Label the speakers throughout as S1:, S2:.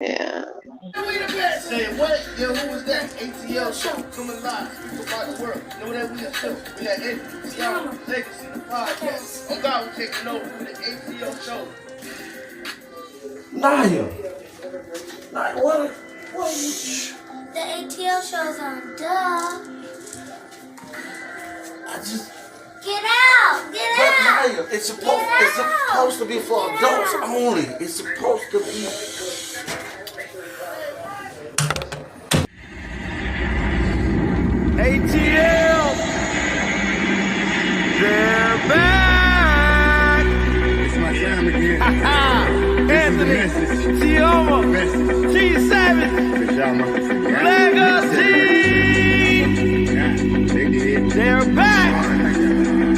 S1: Yeah.
S2: Say what? Yo, who was that? A.T.L show coming live. Speak about the world. Know that we a show. We got TeAma Legacy, the podcast. On God, we're taking over with the A.T.L show.
S3: Naya, what?
S4: The A.T.L show's on, duh. Get out! Get out!
S3: Naya, it's supposed to be for adults only. It's supposed to be.
S5: A.T.L. They're back!
S6: It's my time again.
S5: Anthony, TeAma, G7, Legacy! They're back!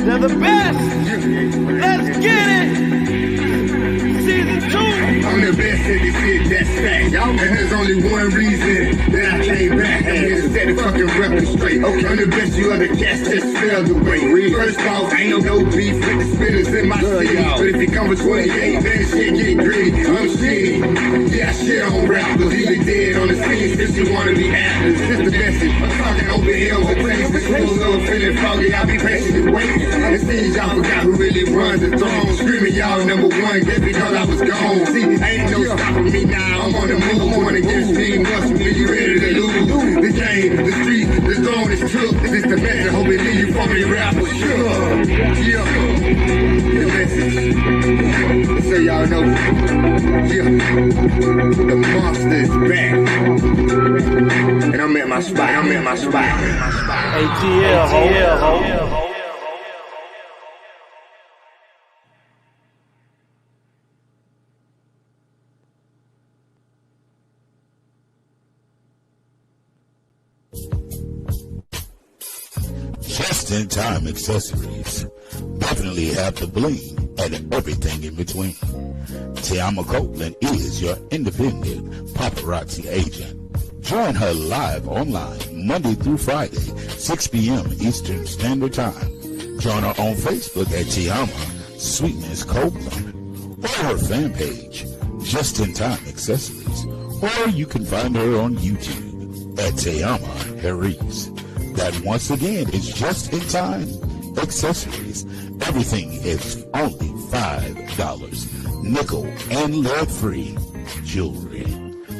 S5: They're the best! Let's get it! Season 2!
S6: I'm the best at this shit, that's fact. And there's only one reason that I came back. I'm here to set the fucking record straight. Okay. I'm the best, you other cats just fell the way. First off, ain't no beef with the spitters in my city. But if it comes with 28, then shit get gritty. I'm shitty. Yeah, I shit on rappers. Either dead on the scene since you wanna be actors. Just the message. I'm talking open hills and places. The schools are feeling foggy. I'll be patiently waiting. It seems y'all forgot who really runs the throne. Screaming y'all number one just because I was gone. See, ain't no stopping me now. I'm on the move. Going against team Muslim. You ready to lose? The game, the street, the zone is true. This is the message. Hope it leave you from the rapper. Sure. Yeah. The message. So y'all know. Yeah. The monster is back. And I'm at my spot.
S5: A.T.L.
S7: Just-in-time accessories definitely have the bling and everything in between. TeAma Copeland is your independent paparazzi agent. Join her live online Monday through Friday, 6 p.m. Eastern Standard Time. Join her on Facebook at TeAma Sweetness Copeland or her fan page, Just-in-Time Accessories, or you can find her on YouTube at TheAnthonyBrownShow. That once again is Just-in-Time Accessories. Everything is only $5. Nickel and lead-free jewelry.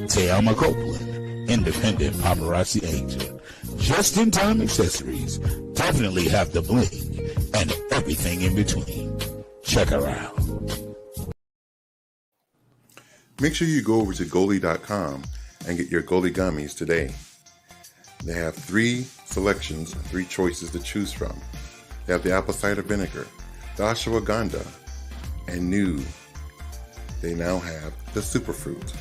S7: TeAma Copeland, independent paparazzi agent. Just-in-Time Accessories definitely have the bling and everything in between. Check her out.
S8: Make sure you go over to Goalie.com and get your Goalie gummies today. They have 3 selections, 3 choices to choose from. They have the apple cider vinegar, the ashwagandha, and new, they now have the superfruit.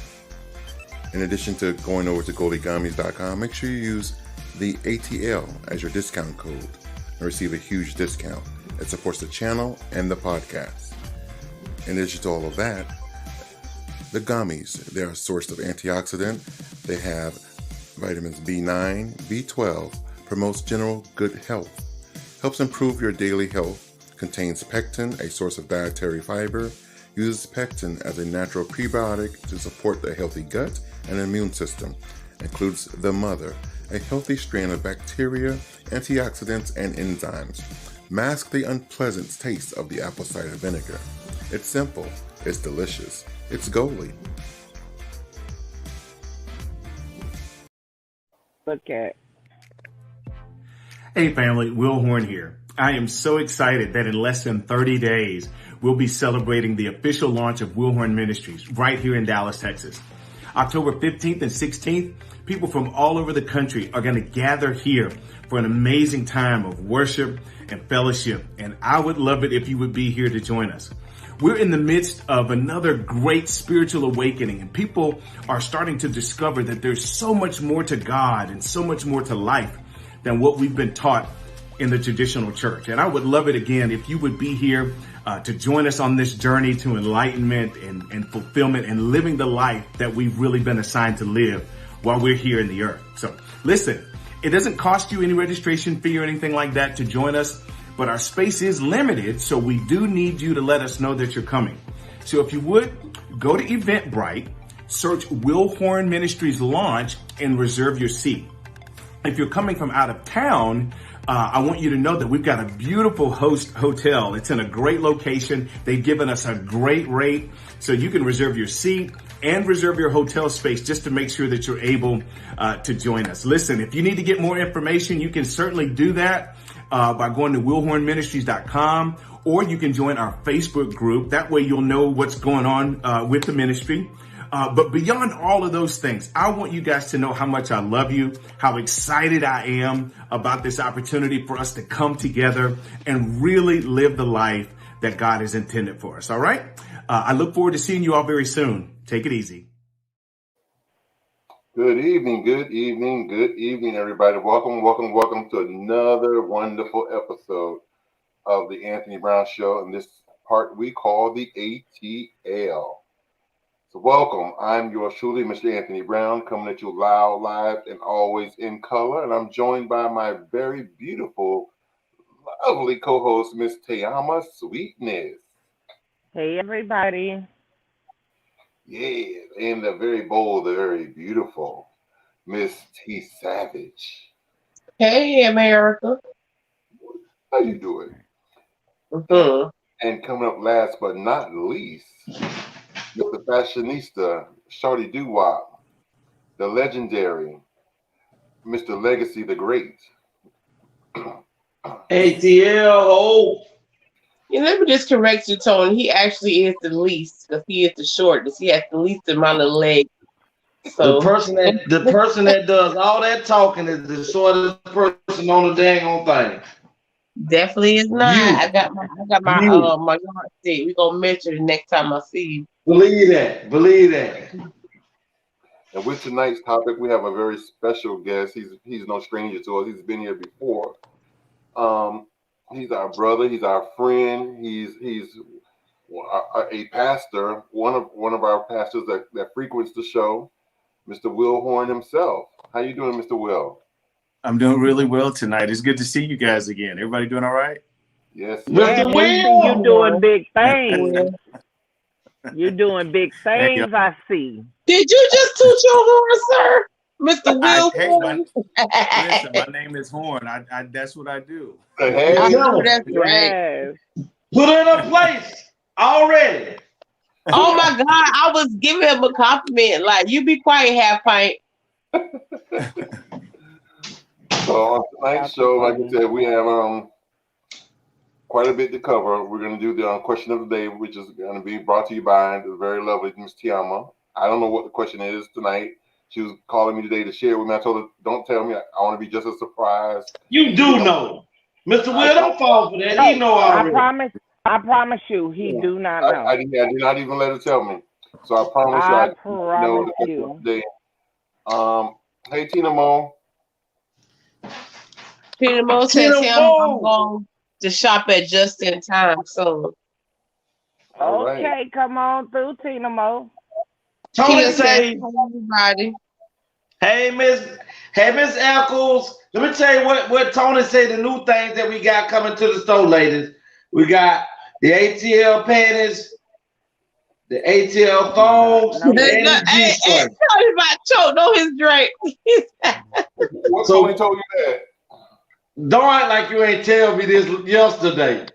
S8: In addition to going over to GoalieGummies.com, make sure you use the A.T.L as your discount code and receive a huge discount. It supports the channel and the podcast. In addition to all of that, the gummies, they're a source of antioxidant. They have vitamins B9, B12, promotes general good health, helps improve your daily health, contains pectin, a source of dietary fiber, uses pectin as a natural prebiotic to support the healthy gut and immune system, includes the mother, a healthy strain of bacteria, antioxidants, and enzymes. Mask the unpleasant taste of the apple cider vinegar. It's simple, it's delicious, it's Goalie.
S1: Okay.
S9: Hey family, Will Horn here. I am so excited that in less than 30 days, we'll be celebrating the official launch of Will Horn Ministries right here in Dallas, Texas. October 15th and 16th, people from all over the country are going to gather here for an amazing time of worship and fellowship. And I would love it if you would be here to join us. We're in the midst of another great spiritual awakening, and people are starting to discover that there's so much more to God and so much more to life than what we've been taught in the traditional church. And I would love it again if you would be here to join us on this journey to enlightenment and fulfillment and living the life that we've really been assigned to live while we're here in the earth. So listen, it doesn't cost you any registration fee or anything like that to join us, but our space is limited, so we do need you to let us know that you're coming. So if you would, go to Eventbrite, search Wilhorn Ministries launch and reserve your seat. If you're coming from out of town, I want you to know that we've got a beautiful host hotel. It's in a great location. They've given us a great rate, so you can reserve your seat and reserve your hotel space just to make sure that you're able to join us. Listen, if you need to get more information, you can certainly do that by going to wilhornministries.com, or you can join our Facebook group. That way you'll know what's going on with the ministry. But beyond all of those things, I want you guys to know how much I love you, how excited I am about this opportunity for us to come together and really live the life that God has intended for us. All right. I look forward to seeing you all very soon. Take it easy.
S8: Good evening, everybody. Welcome to another wonderful episode of the Anthony Brown Show, and this part we call the A.T.L. So welcome. I'm yours truly, Mr. Anthony Brown, coming at you loud, live, and always in color. And I'm joined by my very beautiful, lovely co-host, Miss TeAma Sweetness.
S1: Hey, everybody.
S8: Yeah, and the very bold, the very beautiful Miss T Savage.
S10: Hey, America.
S8: How you doing? And coming up last but not least, Mr. Fashionista, Shorty Doo-Wop, the legendary Mr. Legacy the Great.
S3: A.T.L.
S10: Yeah, let me just correct you, Tony. He actually is the least, because he is the shortest. He has the least amount of legs. So
S3: the person that does all that talking is the shortest person on the dang on thing.
S10: Definitely is not. I got my my yardstick. We're gonna measure the next time I see you.
S3: Believe that.
S8: And with tonight's topic, we have a very special guest. He's no stranger to us. He's been here before. He's our brother. He's our friend. He's a pastor. One of our pastors that frequents the show, Mr. Wilhorn himself. How you doing, Mr. Will?
S9: I'm doing really well tonight. It's good to see you guys again. Everybody doing all right?
S8: Yes.
S1: Yeah, you doing big things. You're doing big things, I see.
S10: Did you just toot your horn, sir? Mr. Wilhorn?
S9: Listen, my name is Horn. I that's what I do.
S10: I know that's right.
S3: Put it in a place already.
S10: Oh my God, I was giving him a compliment. Like, you be quiet, half pint.
S8: So on tonight's show, like I said, we have quite a bit to cover. We're going to do the question of the day, which is going to be brought to you by the very lovely Miss TeAma. I don't know what the question is tonight. She was calling me today to share with me. I told her, don't tell me. I want to be just as surprised.
S3: You do know. Mr. Will, don't fall for that. He know already.
S1: I promise you, he do not know.
S8: I did not even let her tell me. So I promise you. I know the question of the day. Hey, Tina Mo.
S10: Tina Mo says I'm going to shop at Just in Time soon.
S1: Okay, right. Come on through, Tina Mo.
S3: Tony say,
S10: everybody.
S3: Hey, Miss Eccles. Let me tell you what Tony said, the new things that we got coming to the store, ladies. We got the A.T.L panties, the A.T.L thongs, and the G-string.
S10: Tell me about choke on his drink.
S8: What Tony told you that?
S3: Don't act like you ain't tell me this yesterday.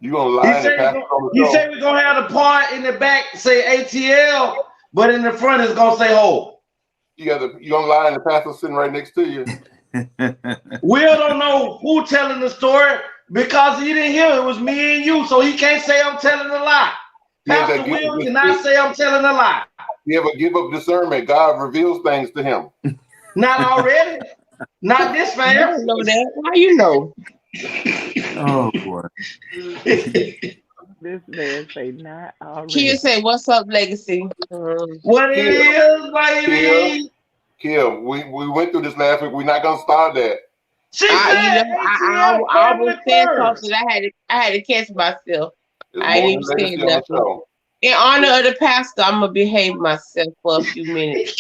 S8: You gonna lie?
S3: He said we're gonna have the part in the back say A.T.L, but in the front it's gonna say Ho.
S8: You gonna lie and the pastor sitting right next to you.
S3: Will don't know who telling the story because he didn't hear it. It was me and you, so he can't say I'm telling a lie. Pastor Will cannot say I'm telling a lie.
S8: You ever give up discernment? God reveals things to him.
S3: Not already. Not this fast.
S10: I don't know that. How you know?
S9: Oh boy.
S1: This man say not already.
S10: Kia say, "What's up, Legacy?"
S3: What it is, baby?
S8: Kia, we went through this last week. We're not gonna start that.
S3: She said,
S10: I almost said something. I had to catch myself. I didn't even say nothing. In honor of the pastor, I'm gonna behave myself for a few minutes.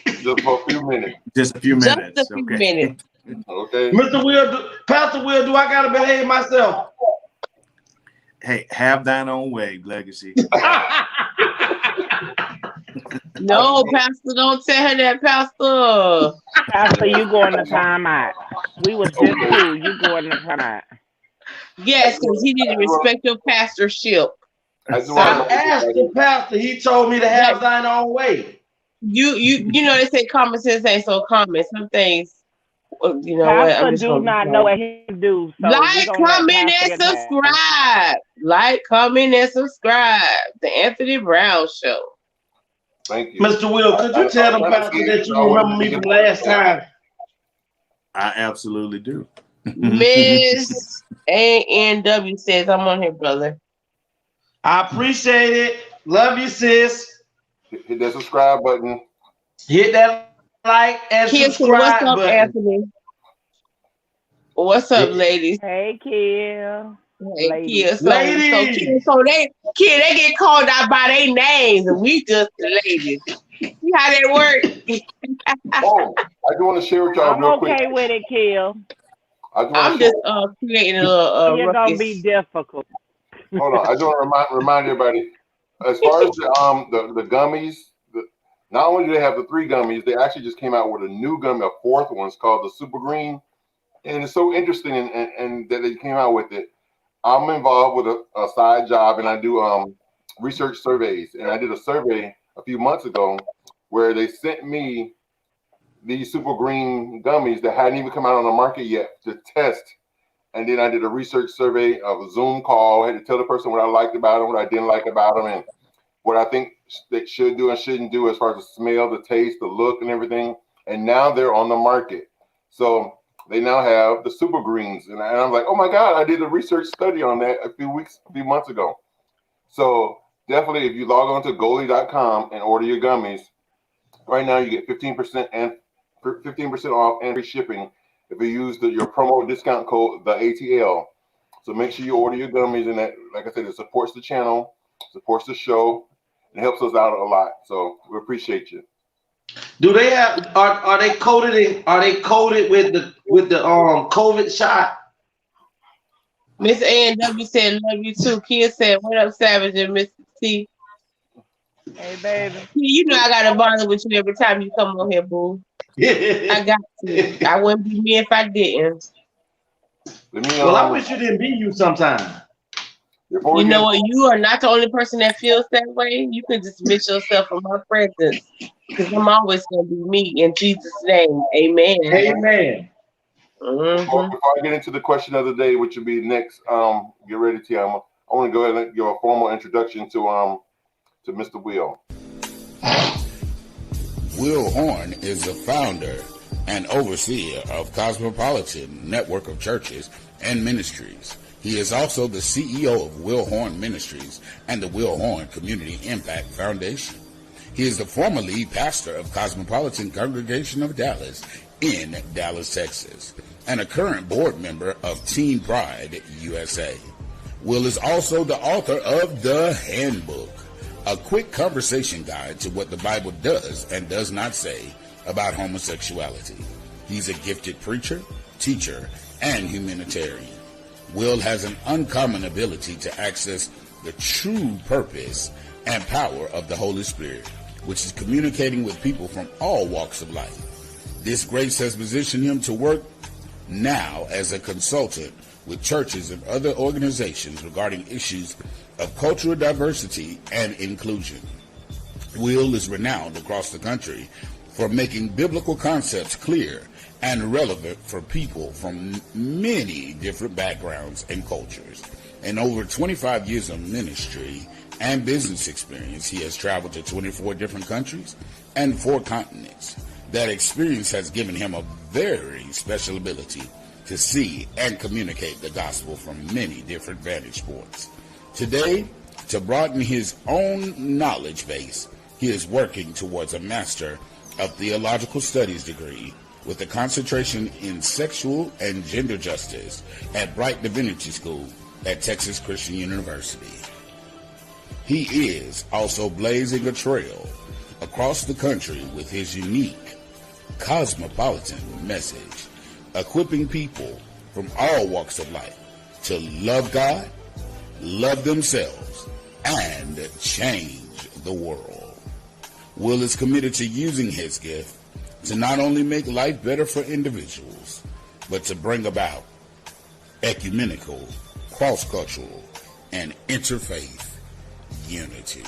S8: Just for a few minutes.
S9: Just a few minutes.
S10: Just a few minutes.
S8: Okay.
S3: Mr. Will, Pastor Will, do I gotta behave myself?
S9: Hey, have thine own way, Legacy.
S10: No, Pastor, don't tell her that, Pastor.
S1: Pastor, you going to time out. We was just cool. You going to time out.
S10: Yes, because he need to respect your pastorship.
S3: I asked the pastor. He told me to have thine own way.
S10: You know they say common sense ain't so common. Some things, you know
S1: Pastor
S10: what? I'm just
S1: do not know what he do. So
S10: like, comment, and subscribe. Like, comment, and subscribe. The Anthony Brown Show.
S3: Thank you, Mr. Will. Could you tell the pastor that you remember me from last time?
S11: I absolutely do.
S10: Miss ANW says, I'm on here, brother.
S3: I appreciate it. Love you, sis.
S12: Hit that subscribe button.
S3: Hit that like and subscribe
S10: what's up,
S3: button.
S10: Anthony? What's up, ladies?
S1: Hey, Kill.
S10: Hey, Kill. So they get called out by their names, and we just the ladies. See how that work?
S12: Oh, I do want to share with y'all real quick.
S1: I'm okay with it, Kill.
S10: I'm just creating a little.
S1: You're gonna be difficult.
S12: Hold on, I just want to remind everybody. As far as the gummies, not only do they have the 3 gummies, they actually just came out with a new gummy, a 4th one. It's called the Super Green, and it's so interesting and that they came out with it. I'm involved with a side job, and I do research surveys. And I did a survey a few months ago where they sent me these Super Green gummies that hadn't even come out on the market yet to test. And then I did a research survey of a Zoom call. I had to tell the person what I liked about them, what I didn't like about them, and what I think they should do and shouldn't do as far as the smell, the taste, the look, and everything. And now they're on the market. So they now have the Super Greens. And I'm like, oh my God, I did a research study on that a few months ago. So definitely, if you log on to Goldie.com and order your gummies, right now you get 15% off and free shipping if you use your promo discount code, the A.T.L. So make sure you order your gummies, and that, like I said, it supports the channel, supports the show, and helps us out a lot. So we appreciate you.
S3: Do they have? Are they coated? With the COVID shot?
S10: Miss A&W said, "Love you too." Kia said, "What up, Savage and Mr. T?"
S1: Hey, baby.
S10: You know I gotta bother with you every time you come on here, boo. I got to. I wouldn't be me if I didn't.
S3: Well, I wish you didn't be you sometime.
S10: You know what? You are not the only person that feels that way. You can dismiss yourself from my presence, because I'm always going to be me in Jesus' name. Amen.
S3: Amen.
S12: Before I get into the question of the day, which will be next, get ready, TeAma. I want to go ahead and give a formal introduction to Mr. Will.
S7: Will Horn is the founder and overseer of Cosmopolitan Network of Churches and Ministries. He is also the CEO of Will Horn Ministries and the Will Horn Community Impact Foundation. He is the former lead pastor of Cosmopolitan Congregation of Dallas in Dallas, Texas, and a current board member of Teen Pride USA. Will is also the author of The Handbook, a quick conversation guide to what the Bible does and does not say about homosexuality. He's a gifted preacher, teacher, and humanitarian. Will has an uncommon ability to access the true purpose and power of the Holy Spirit, which is communicating with people from all walks of life. This grace has positioned him to work now as a consultant with churches and other organizations regarding issues of cultural diversity and inclusion. Will is renowned across the country for making biblical concepts clear and relevant for people from many different backgrounds and cultures. In over 25 years of ministry and business experience, he has traveled to 24 different countries and 4 continents. That experience has given him a very special ability to see and communicate the gospel from many different vantage points. Today, to broaden his own knowledge base, he is working towards a Master of Theological Studies degree with a concentration in sexual and gender justice at Bright Divinity School at Texas Christian University. He is also blazing a trail across the country with his unique cosmopolitan message, equipping people from all walks of life to love God, love themselves, and change the world. Will is committed to using his gift to not only make life better for individuals, but to bring about ecumenical, cross-cultural, and interfaith unity.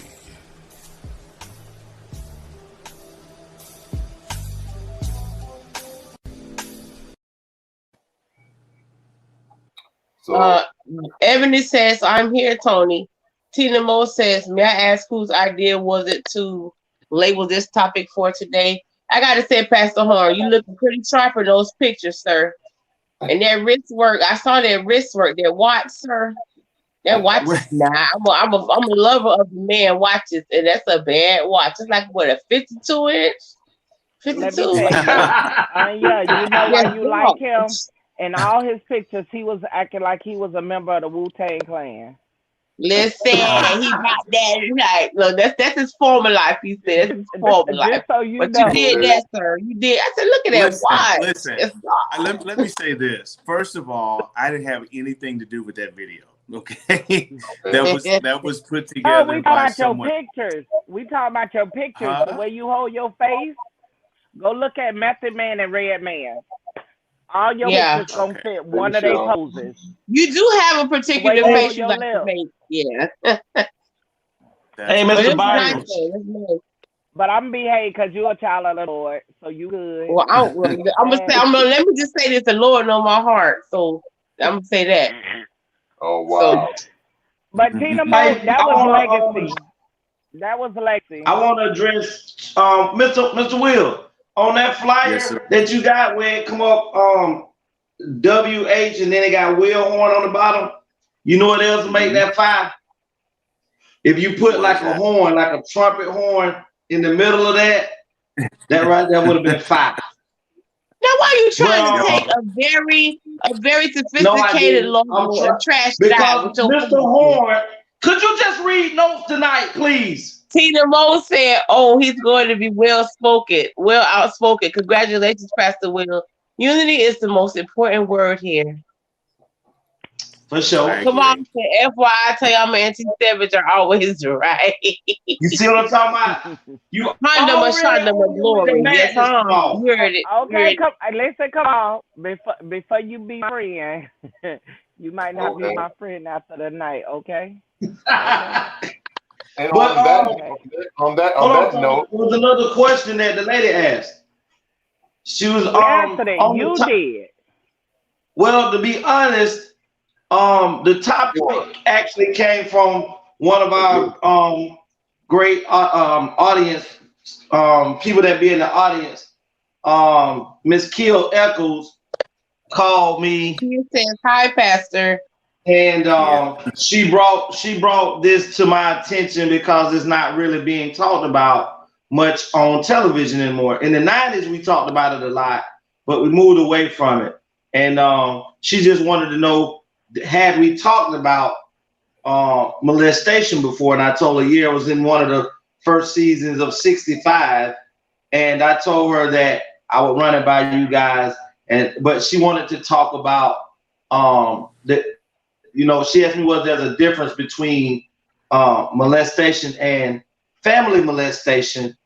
S10: Ebony says, I'm here, Tony. Tina Mo says, may I ask whose idea was it to label this topic for today? I got to say, Pastor Horn, you looking pretty sharp in those pictures, sir. And that wrist work, I saw that wrist work, that watch, sir. That watch, I'm a lover of the man watches, and that's a bad watch. It's like, what, a 52-inch? 52.
S1: Let me tell you, yeah, you know why you like him? In all his pictures, he was acting like he was a member of the Wu-Tang Clan.
S10: Listen, he got that. Like, look, that's his former life. He said that's his former life.
S1: So you
S10: but
S1: know.
S10: You did that, sir. You did. I said, look at that watch.
S11: Listen, let me say this. First of all, I didn't have anything to do with that video. Okay, that was put together.
S1: Oh, we talking about your pictures. We talking about your pictures. The way you hold your face. Go look at Method Man and Red Man. All your pictures gonna fit one of their poses.
S10: You do have a particular face you like to make. Yeah.
S3: Hey, Mr. Byron.
S1: But I'm behaved because you're a child of the Lord, so you good.
S10: Well, let me just say this: the Lord know my heart, so I'm gonna say that.
S12: Oh wow!
S1: So, but Tina Mo, that was legacy. That was legacy.
S3: I want to address Mr. Will on that flyer that you got where it come up WH and then it got Will Horn on the bottom. You know what else make that 5? If you put like a horn, like a trumpet horn in the middle of that right there would have been 5.
S10: Now, why are you trying to take a very sophisticated logo and trash it out?
S3: Because Mr. Horn, could you just read notes tonight, please?
S10: Tina Mo said, "Oh, he's going to be well outspoken. Congratulations, Pastor Will. Unity is the most important word here."
S3: For sure.
S10: Come on, FYI, TeAma and T-Savage are always right.
S3: You see what I'm talking about? You
S10: Honda glory. Yes, you heard it.
S1: Okay, listen, come on. Before you be my friend, you might not be my friend after the night, okay?
S12: And on that note,
S3: there was another question that the lady asked. She was
S1: you did.
S3: Well, to be honest, the topic actually came from one of our great audience people that be in the audience. Miss Kill Echoes called me.
S10: She says, "Hi, Pastor."
S3: And she brought this to my attention because it's not really being talked about much on television anymore. In the 90s, we talked about it a lot, but we moved away from it. And she just wanted to know, had we talked about molestation before? And I told her, yeah, it was in one of the first seasons of 65. And I told her that I would run it by you guys. But she wanted to talk about she asked me whether there's a difference between molestation and family molestation,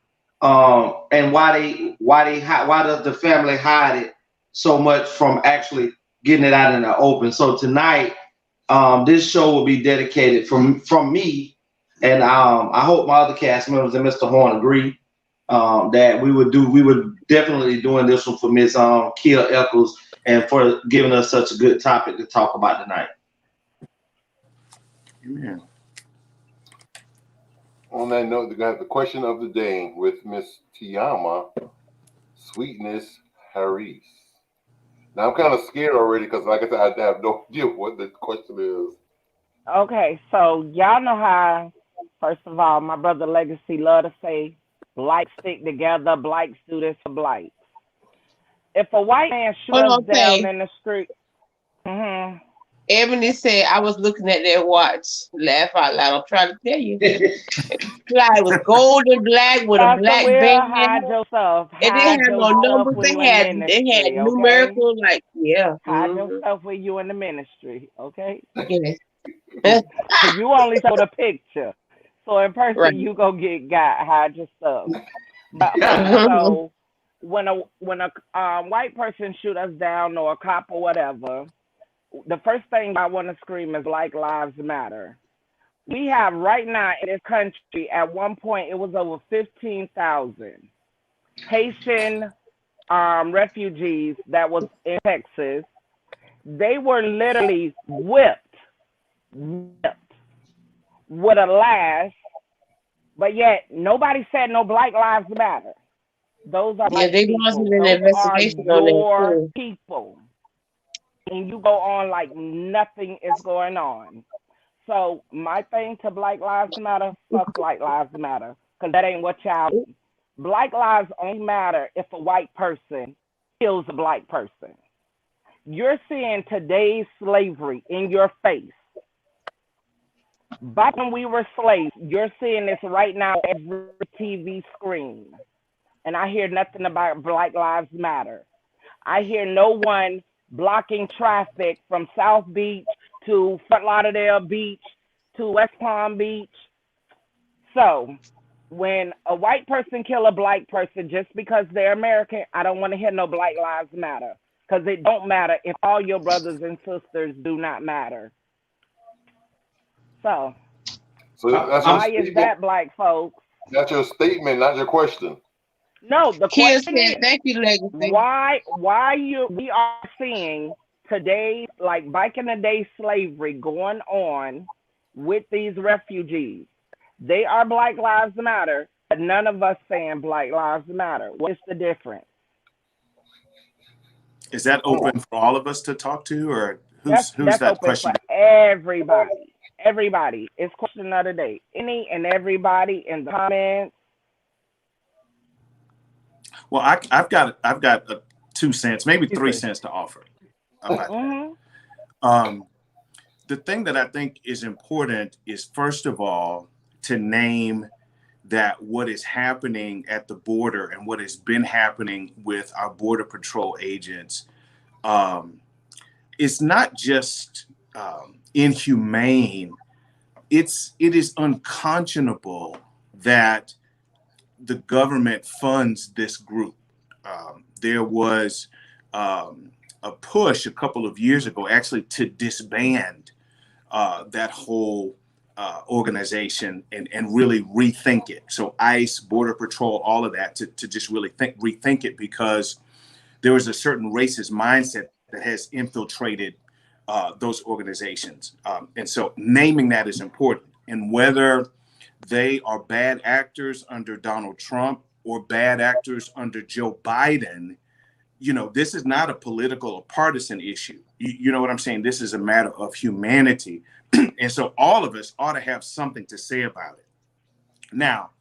S3: and why does the family hide it so much from actually getting it out in the open. So tonight, this show will be dedicated from me, and I hope my other cast members and Mr. Horn agree that we would definitely doing this one for Ms. Kill Echoes and for giving us such a good topic to talk about tonight.
S12: Amen. On that note, we got the question of the day with Miss TeAma Sweetness Herice. Now I'm kind of scared already because, like I said, I have no idea what the question is.
S1: Okay, so y'all know how, first of all, my brother Legacy love to say, "Blacks stick together, blacks do this for blacks." If a white man shoots down in the street,
S10: Ebony said, "I was looking at that watch. Laugh out loud. I'm trying to tell you. It was gold and black with a black band.
S1: Hide yourself.
S10: It didn't have no numbers. They had numerical, like,
S1: hide yourself when you in the ministry, okay?
S10: Okay.
S1: You only show the picture. So in person,
S10: Right.
S1: you go get got, hide your stuff. But so when a white person shoot us down or a cop or whatever, the first thing I want to scream is Black Lives Matter. We have right now in this country, at one point, it was over 15,000 Haitian refugees that was in Texas. They were literally whipped with a lash, but yet nobody said no Black Lives Matter. Those are
S10: Yeah,
S1: black
S10: they
S1: people.
S10: launched an
S1: Those are
S10: investigation on
S1: your
S10: that too.
S1: people. And you go on like nothing is going on. So my thing to Black Lives Matter, fuck Black Lives Matter, because that ain't what y'all do. Black lives only matter if a white person kills a black person. You're seeing today's slavery in your face. Back when we were slaves, you're seeing this right now every TV screen. And I hear nothing about Black Lives Matter. I hear no one blocking traffic from South Beach to Fort Lauderdale Beach to West Palm Beach. So when a white person kill a black person just because they're American, I don't want to hear no Black Lives Matter, because it don't matter if all your brothers and sisters do not matter. So
S12: that's
S1: why is that, black folks?
S12: That's your statement, not your question.
S1: No, the question is,
S10: thank you, Legacy.
S1: we are seeing today, like back in the day, slavery going on with these refugees. They are Black Lives Matter, but none of us saying Black Lives Matter. What's the difference?
S11: Is that open for all of us to talk to, or who's
S1: that's
S11: that
S1: open
S11: question?
S1: For everybody. Everybody. It's question of the day. Any and everybody in the comments.
S11: Well, I've got 2 cents, maybe 3 cents to offer about that. The thing that I think is important is, first of all, to name that what is happening at the border and what has been happening with our Border Patrol agents is not just inhumane. It is unconscionable that the government funds this group. There was a push a couple of years ago actually to disband that whole organization and really rethink it. So ICE, Border Patrol, all of that, to just really rethink it, because there was a certain racist mindset that has infiltrated those organizations. And so naming that is important. And whether they are bad actors under Donald Trump or bad actors under Joe Biden, this is not a political or partisan issue. You know what I'm saying? This is a matter of humanity. And so all of us ought to have something to say about it. Now,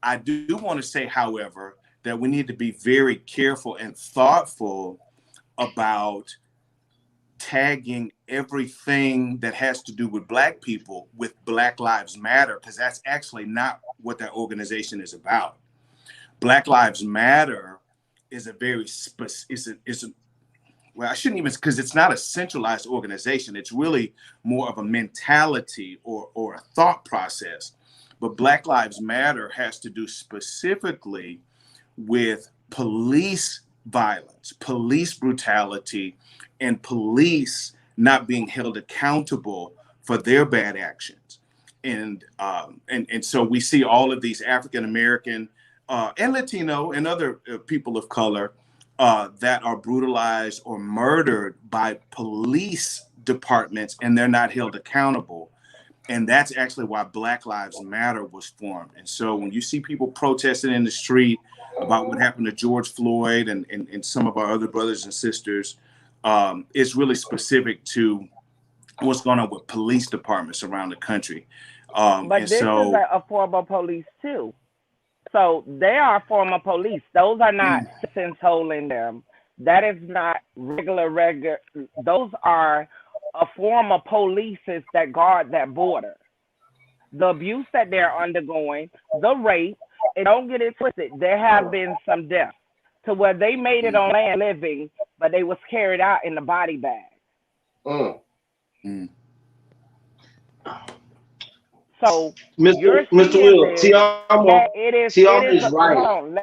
S11: I do want to say, however, that we need to be very careful and thoughtful about tagging everything that has to do with Black people with Black Lives Matter, because that's actually not what that organization is about. Black Lives Matter is a very well, I shouldn't even, because it's not a centralized organization. It's really more of a mentality or a thought process. But Black Lives Matter has to do specifically with police violence, police brutality, and police not being held accountable for their bad actions. And so we see all of these African American and Latino and other people of color that are brutalized or murdered by police departments, and they're not held accountable. And that's actually why Black Lives Matter was formed. And so when you see people protesting in the street about what happened to George Floyd and some of our other brothers and sisters, it's really specific to what's going on with police departments around the country.
S1: But this is a former police too. So they are former police. Those are not citizens holding them. That is not regular. Those are a form of polices that guard that border. The abuse that they're undergoing, the rape, and don't get it twisted, there have been some deaths to where they made it on land living, but they was carried out in the body bag. So you're
S3: Mr.
S1: seeing
S3: Will,
S1: this that
S3: TeAma is
S1: hold
S3: right.
S1: on.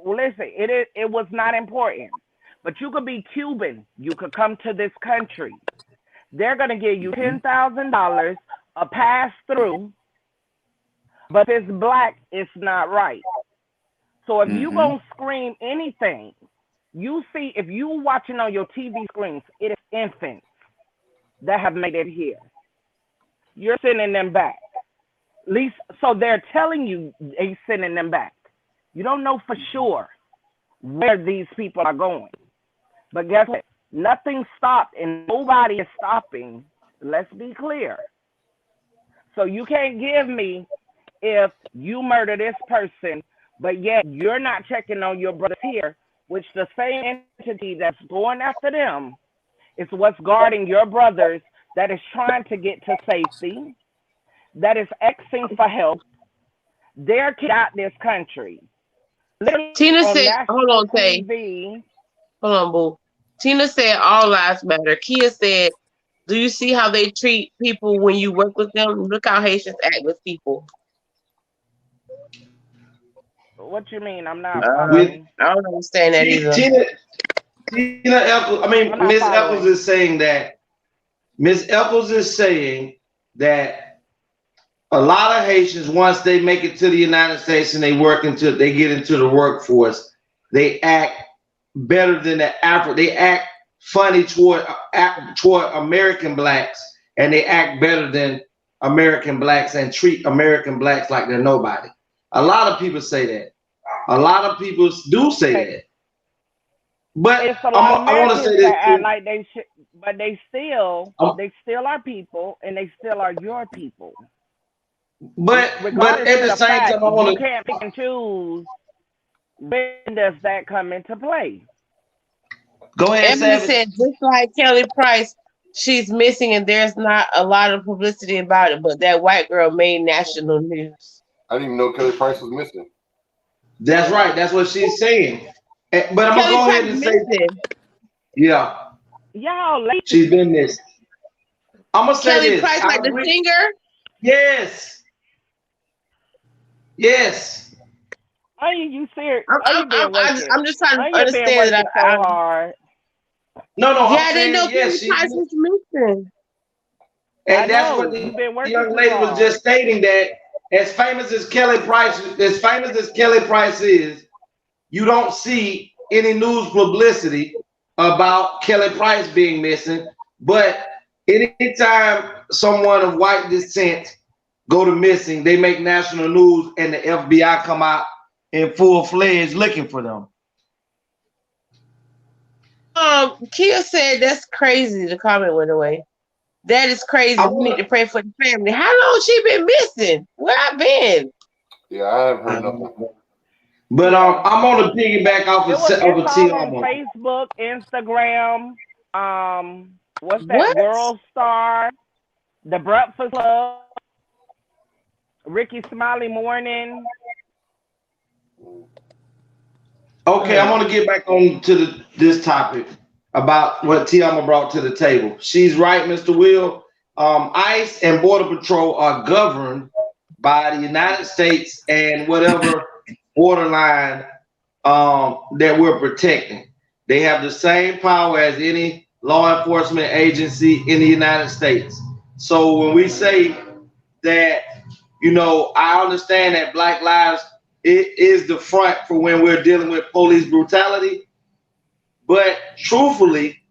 S1: Listen, it was not important. But you could be Cuban. You could come to this country. They're gonna give you $10,000 a pass through, but if it's black, it's not right. So if you gonna scream anything, you see if you watching on your TV screens, it is infants that have made it here. You're sending them back. At least so they're telling you they sending them back. You don't know for sure where these people are going. But guess what? Nothing stopped and nobody is stopping. Let's be clear. So you can't give me if you murder this person, but yet you're not checking on your brothers here, which the same entity that's going after them is what's guarding your brothers that is trying to get to safety, that is asking for help. They're kicked out this country. Literally
S10: Tina
S1: on
S10: said, hold
S1: national
S10: on, Tay.
S1: TV.
S10: Hold on, boo. Tina said all lives matter. Kia said, do you see how they treat people when you work with them? Look how Haitians act with people.
S1: What you mean? I'm not
S3: With
S1: following.
S10: I don't understand that either.
S3: Tina Eccles, Miss Eccles is saying that. Miss Eccles is saying that a lot of Haitians, once they make it to the United States and they get into the workforce, they act better than they act funny toward American blacks, and they act better than American blacks and treat American blacks like they're nobody. A lot of people say that. A lot of people do say that. But
S1: it's a lot of
S3: I want to say this
S1: that act
S3: too.
S1: like they should, but they still are people, and they still are your people.
S3: But
S1: regardless
S3: at
S1: of
S3: the same
S1: fact,
S3: time, I want
S1: you
S3: to.
S1: can't pick and choose when does that come into play.
S3: Go ahead,
S10: Emily
S3: Savage.
S10: said, just like Kelly Price, she's missing and there's not a lot of publicity about it, but that white girl made national news.
S12: I didn't even know Kelly Price was missing.
S3: That's right. That's what she's saying. But I'm going to go ahead and say, yeah.
S1: Y'all late.
S3: She's been missing. I'm going to say
S10: Kelly
S3: this.
S10: Price, like the singer?
S3: Yes. Yes.
S1: Are you serious?
S10: I'm just trying to understand that.
S1: So hard.
S3: No,
S10: yeah,
S3: I'm saying yes.
S10: Kelly Price was missing.
S3: And that's what the young lady was just stating, that as famous as Kelly Price is, you don't see any news publicity about Kelly Price being missing. But anytime someone of white descent go to missing, they make national news and the FBI come out in full-fledged looking for them.
S10: Kia said that's crazy. The comment went away. That is crazy. We need to pray for the family. How long she been missing? Where I been?
S12: Yeah, I haven't heard nothing.
S3: But I'm on the piggyback off of
S1: TeAma. On Facebook, Instagram, what's that?
S10: What?
S1: World Star, The Breakfast Club, Ricky Smiley Morning.
S3: Okay, I'm gonna get back on to this topic about what TeAma brought to the table. She's right, Mr. Will. ICE and Border Patrol are governed by the United States and whatever borderline that we're protecting. They have the same power as any law enforcement agency in the United States. So when we say that, I understand that Black Lives is the front for when we're dealing with police brutality, but truthfully,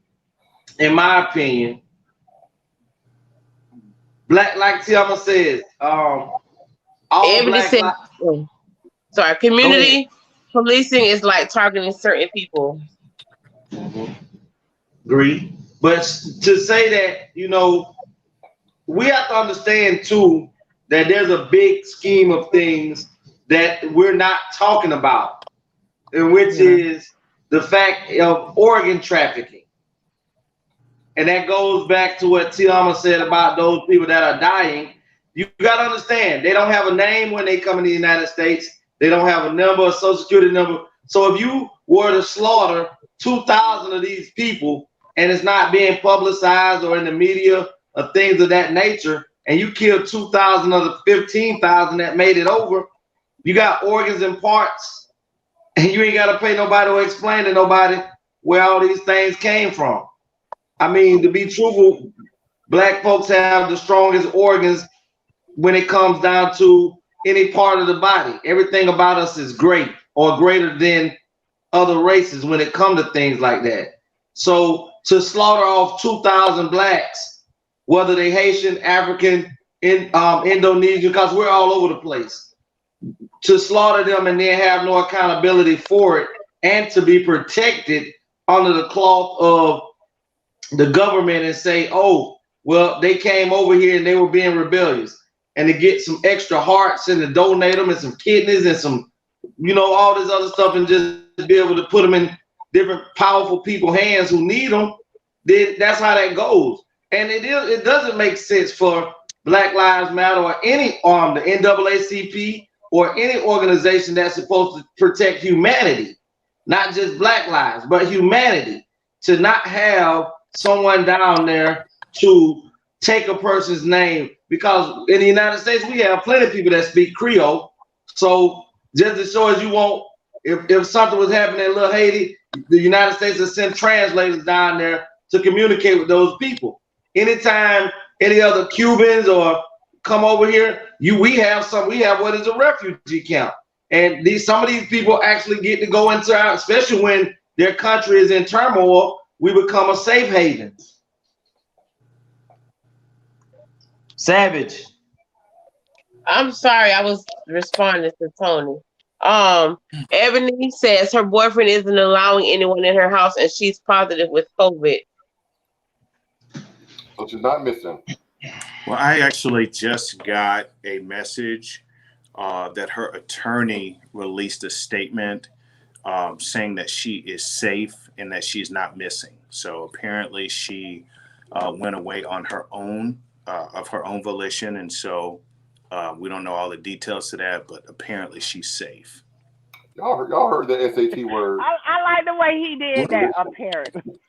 S3: in my opinion, like TeAma says, all Black lives.
S10: Sorry, community policing is like targeting certain people.
S3: Agree. But to say that, we have to understand too that there's a big scheme of things that we're not talking about, and which is the fact of organ trafficking. And that goes back to what TeAma said about those people that are dying. You got to understand, they don't have a name when they come in the United States. They don't have a number, a social security number. So if you were to slaughter 2,000 of these people and it's not being publicized or in the media or things of that nature, and you killed 2,000 of the 15,000 that made it over, you got organs and parts, and you ain't got to pay nobody or explain to nobody where all these things came from. I mean, to be truthful, Black folks have the strongest organs when it comes down to any part of the body. Everything about us is great or greater than other races when it comes to things like that. So to slaughter off 2,000 Blacks, whether they Haitian, African, Indonesian, because we're all over the place, to slaughter them and then have no accountability for it, and to be protected under the cloth of the government and say, oh, well, they came over here and they were being rebellious, and to get some extra hearts and to donate them and some kidneys and some, you know, all this other stuff, and just be able to put them in different powerful people's hands who need them, then that's how that goes. And it doesn't make sense for Black Lives Matter or any the NAACP or any organization that's supposed to protect humanity, not just Black lives, but humanity, to not have someone down there to take a person's name. Because in the United States, we have plenty of people that speak Creole. So just as sure as you want, if something was happening in Little Haiti, the United States will send translators down there to communicate with those people. Anytime any other Cubans or come over here, we have what is a refugee camp. And some of these people actually get to go into our, especially when their country is in turmoil, we become a safe haven. Savage.
S10: I'm sorry, I was responding to Tony. Ebony says her boyfriend isn't allowing anyone in her house and she's positive with COVID.
S12: So she's not missing.
S11: Well, I actually just got a message that her attorney released a statement saying that she is safe and that she's not missing. So apparently she went away on her own, of her own volition. And so we don't know all the details to that, but apparently she's safe.
S12: Y'all heard the SAT word.
S1: I like the way he did that, apparently.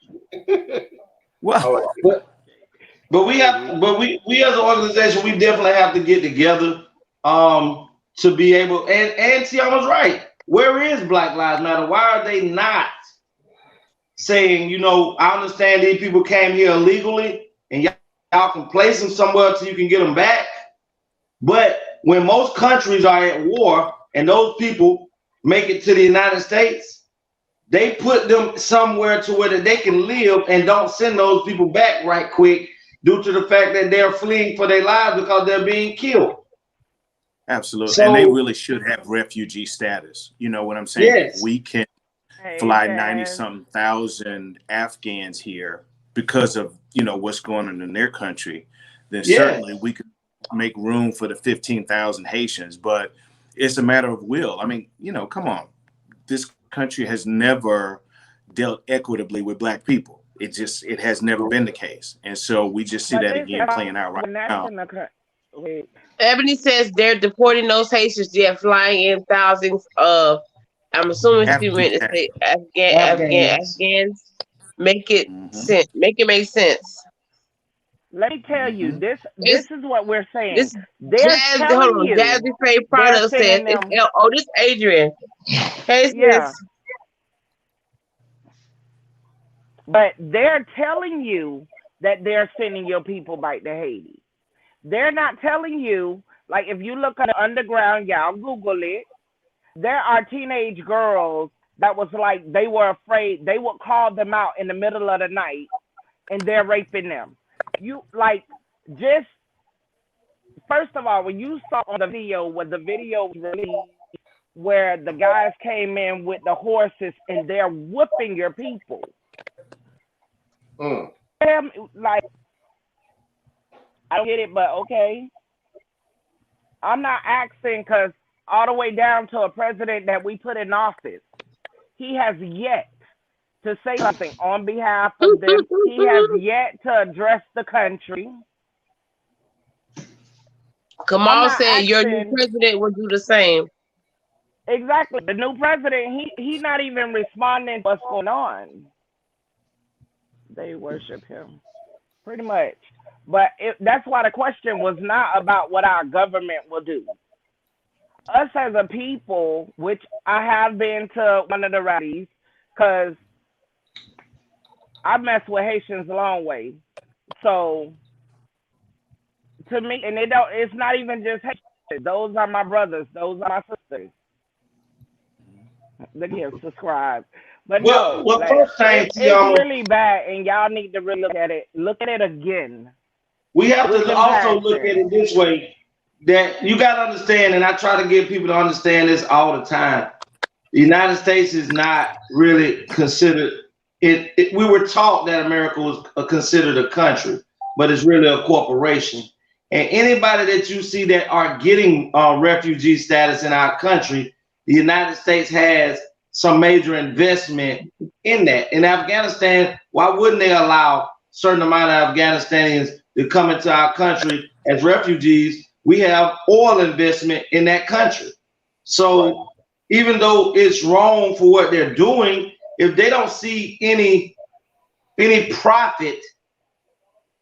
S3: Well, but we as an organization, we definitely have to get together to be able, and TeAma's right. Where is Black Lives Matter? Why are they not saying, you know, I understand these people came here illegally and y'all can place them somewhere so you can get them back. But when most countries are at war and those people make it to the United States, they put them somewhere to where they can live and don't send those people back right quick due to the fact that they're fleeing for their lives because they're being killed.
S11: Absolutely.
S3: So,
S11: and they really should have refugee status. You know what I'm saying?
S3: Yes.
S11: If we can fly 90-something thousand Afghans here because of, you know, what's going on in their country, then certainly we could make room for the 15,000 Haitians. But it's a matter of will. I mean, you know, come on. This country has never dealt equitably with Black people. It has never been the case. And so we just see that again playing out right now.
S10: Ebony says they're deporting those Haitians. They're flying in thousands of, I'm assuming she meant to say Afghans. Make it sense. Make it make sense.
S1: Let me tell you, this is what we're saying.
S10: Jazzy Faye Prado says, this Adrian. Hey,
S1: yeah. But they're telling you that they're sending your people back to Haiti. They're not telling you, like if you look at the underground, y'all Google it, there are teenage girls that was like, they were afraid, they would call them out in the middle of the night and they're raping them. You like, just, first of all, when you saw on the video, when the video was released, where the guys came in with the horses and they're whooping your people. Like, I don't get it, but okay. I'm not asking because all the way down to a president that we put in office, he has yet to say something on behalf of them. He has yet to address the country.
S10: Kamal said your new president will do the same.
S1: Exactly. The new president, he's not even responding to what's going on. They worship him, pretty much. But that's why the question was not about what our government will do. Us as a people, which I have been to one of the rallies, because I mess with Haitians a long way. So to me, and it's not even just Haitians. Those are my brothers. Those are my sisters. Look here, subscribe. But
S3: Well,
S1: no, like,
S3: first thing,
S1: it's
S3: TeAma,
S1: really bad, and y'all need to really look at it. Look at it again.
S3: we have
S1: With
S3: to also look at
S1: compassion.
S3: it this way, that you got to understand, and I try to get people to understand this all the time. The United States is not really considered, we were taught that America was considered a country, but it's really a corporation. And anybody that you see that are getting refugee status in our country, the United States has some major investment in that. In Afghanistan, why wouldn't they allow certain amount of Afghanistanians to come into our country as refugees? We have oil investment in that country. So even though it's wrong for what they're doing, if they don't see any profit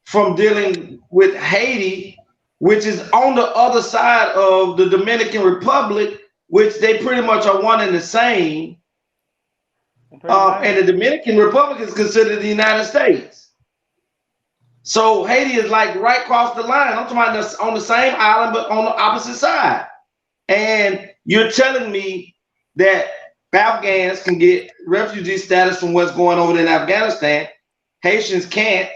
S3: from dealing with Haiti, which is on the other side of the Dominican Republic, which they pretty much are one and the same, and the Dominican Republic is considered the United States. So Haiti is like right across the line. I'm talking about on the same island, but on the opposite side. And you're telling me that Afghans can get refugee status from what's going on in Afghanistan. Haitians can't.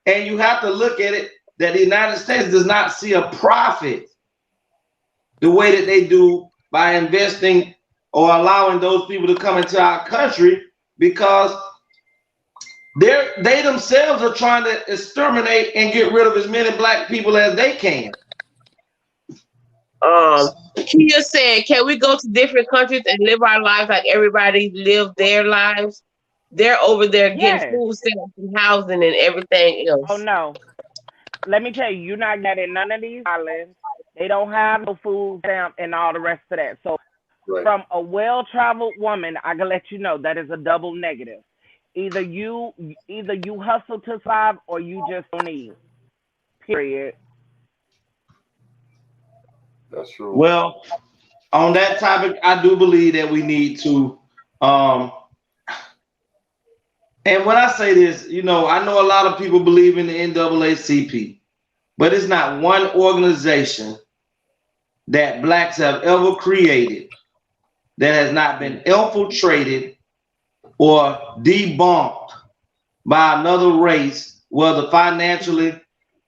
S3: And you have to look at it that the United States does not see a profit the way that they do by investing or allowing those people to come into our country, because they themselves are trying to exterminate and get rid of as many black people as they can.
S10: Kia said, can we go to different countries and live our lives like everybody lived their lives? They're over there getting food stamps and housing and everything else.
S1: Oh no. Let me tell you, you're not getting none of these islands. They don't have no food stamp and all the rest of that. So from a well-traveled woman, I can let you know that is a double negative. Either you hustle to survive or you just don't eat. Period.
S12: That's true.
S3: Well, on that topic, I do believe that we need to, and when I say this, I know a lot of people believe in the NAACP, but it's not one organization that blacks have ever created that has not been infiltrated or debunked by another race, whether financially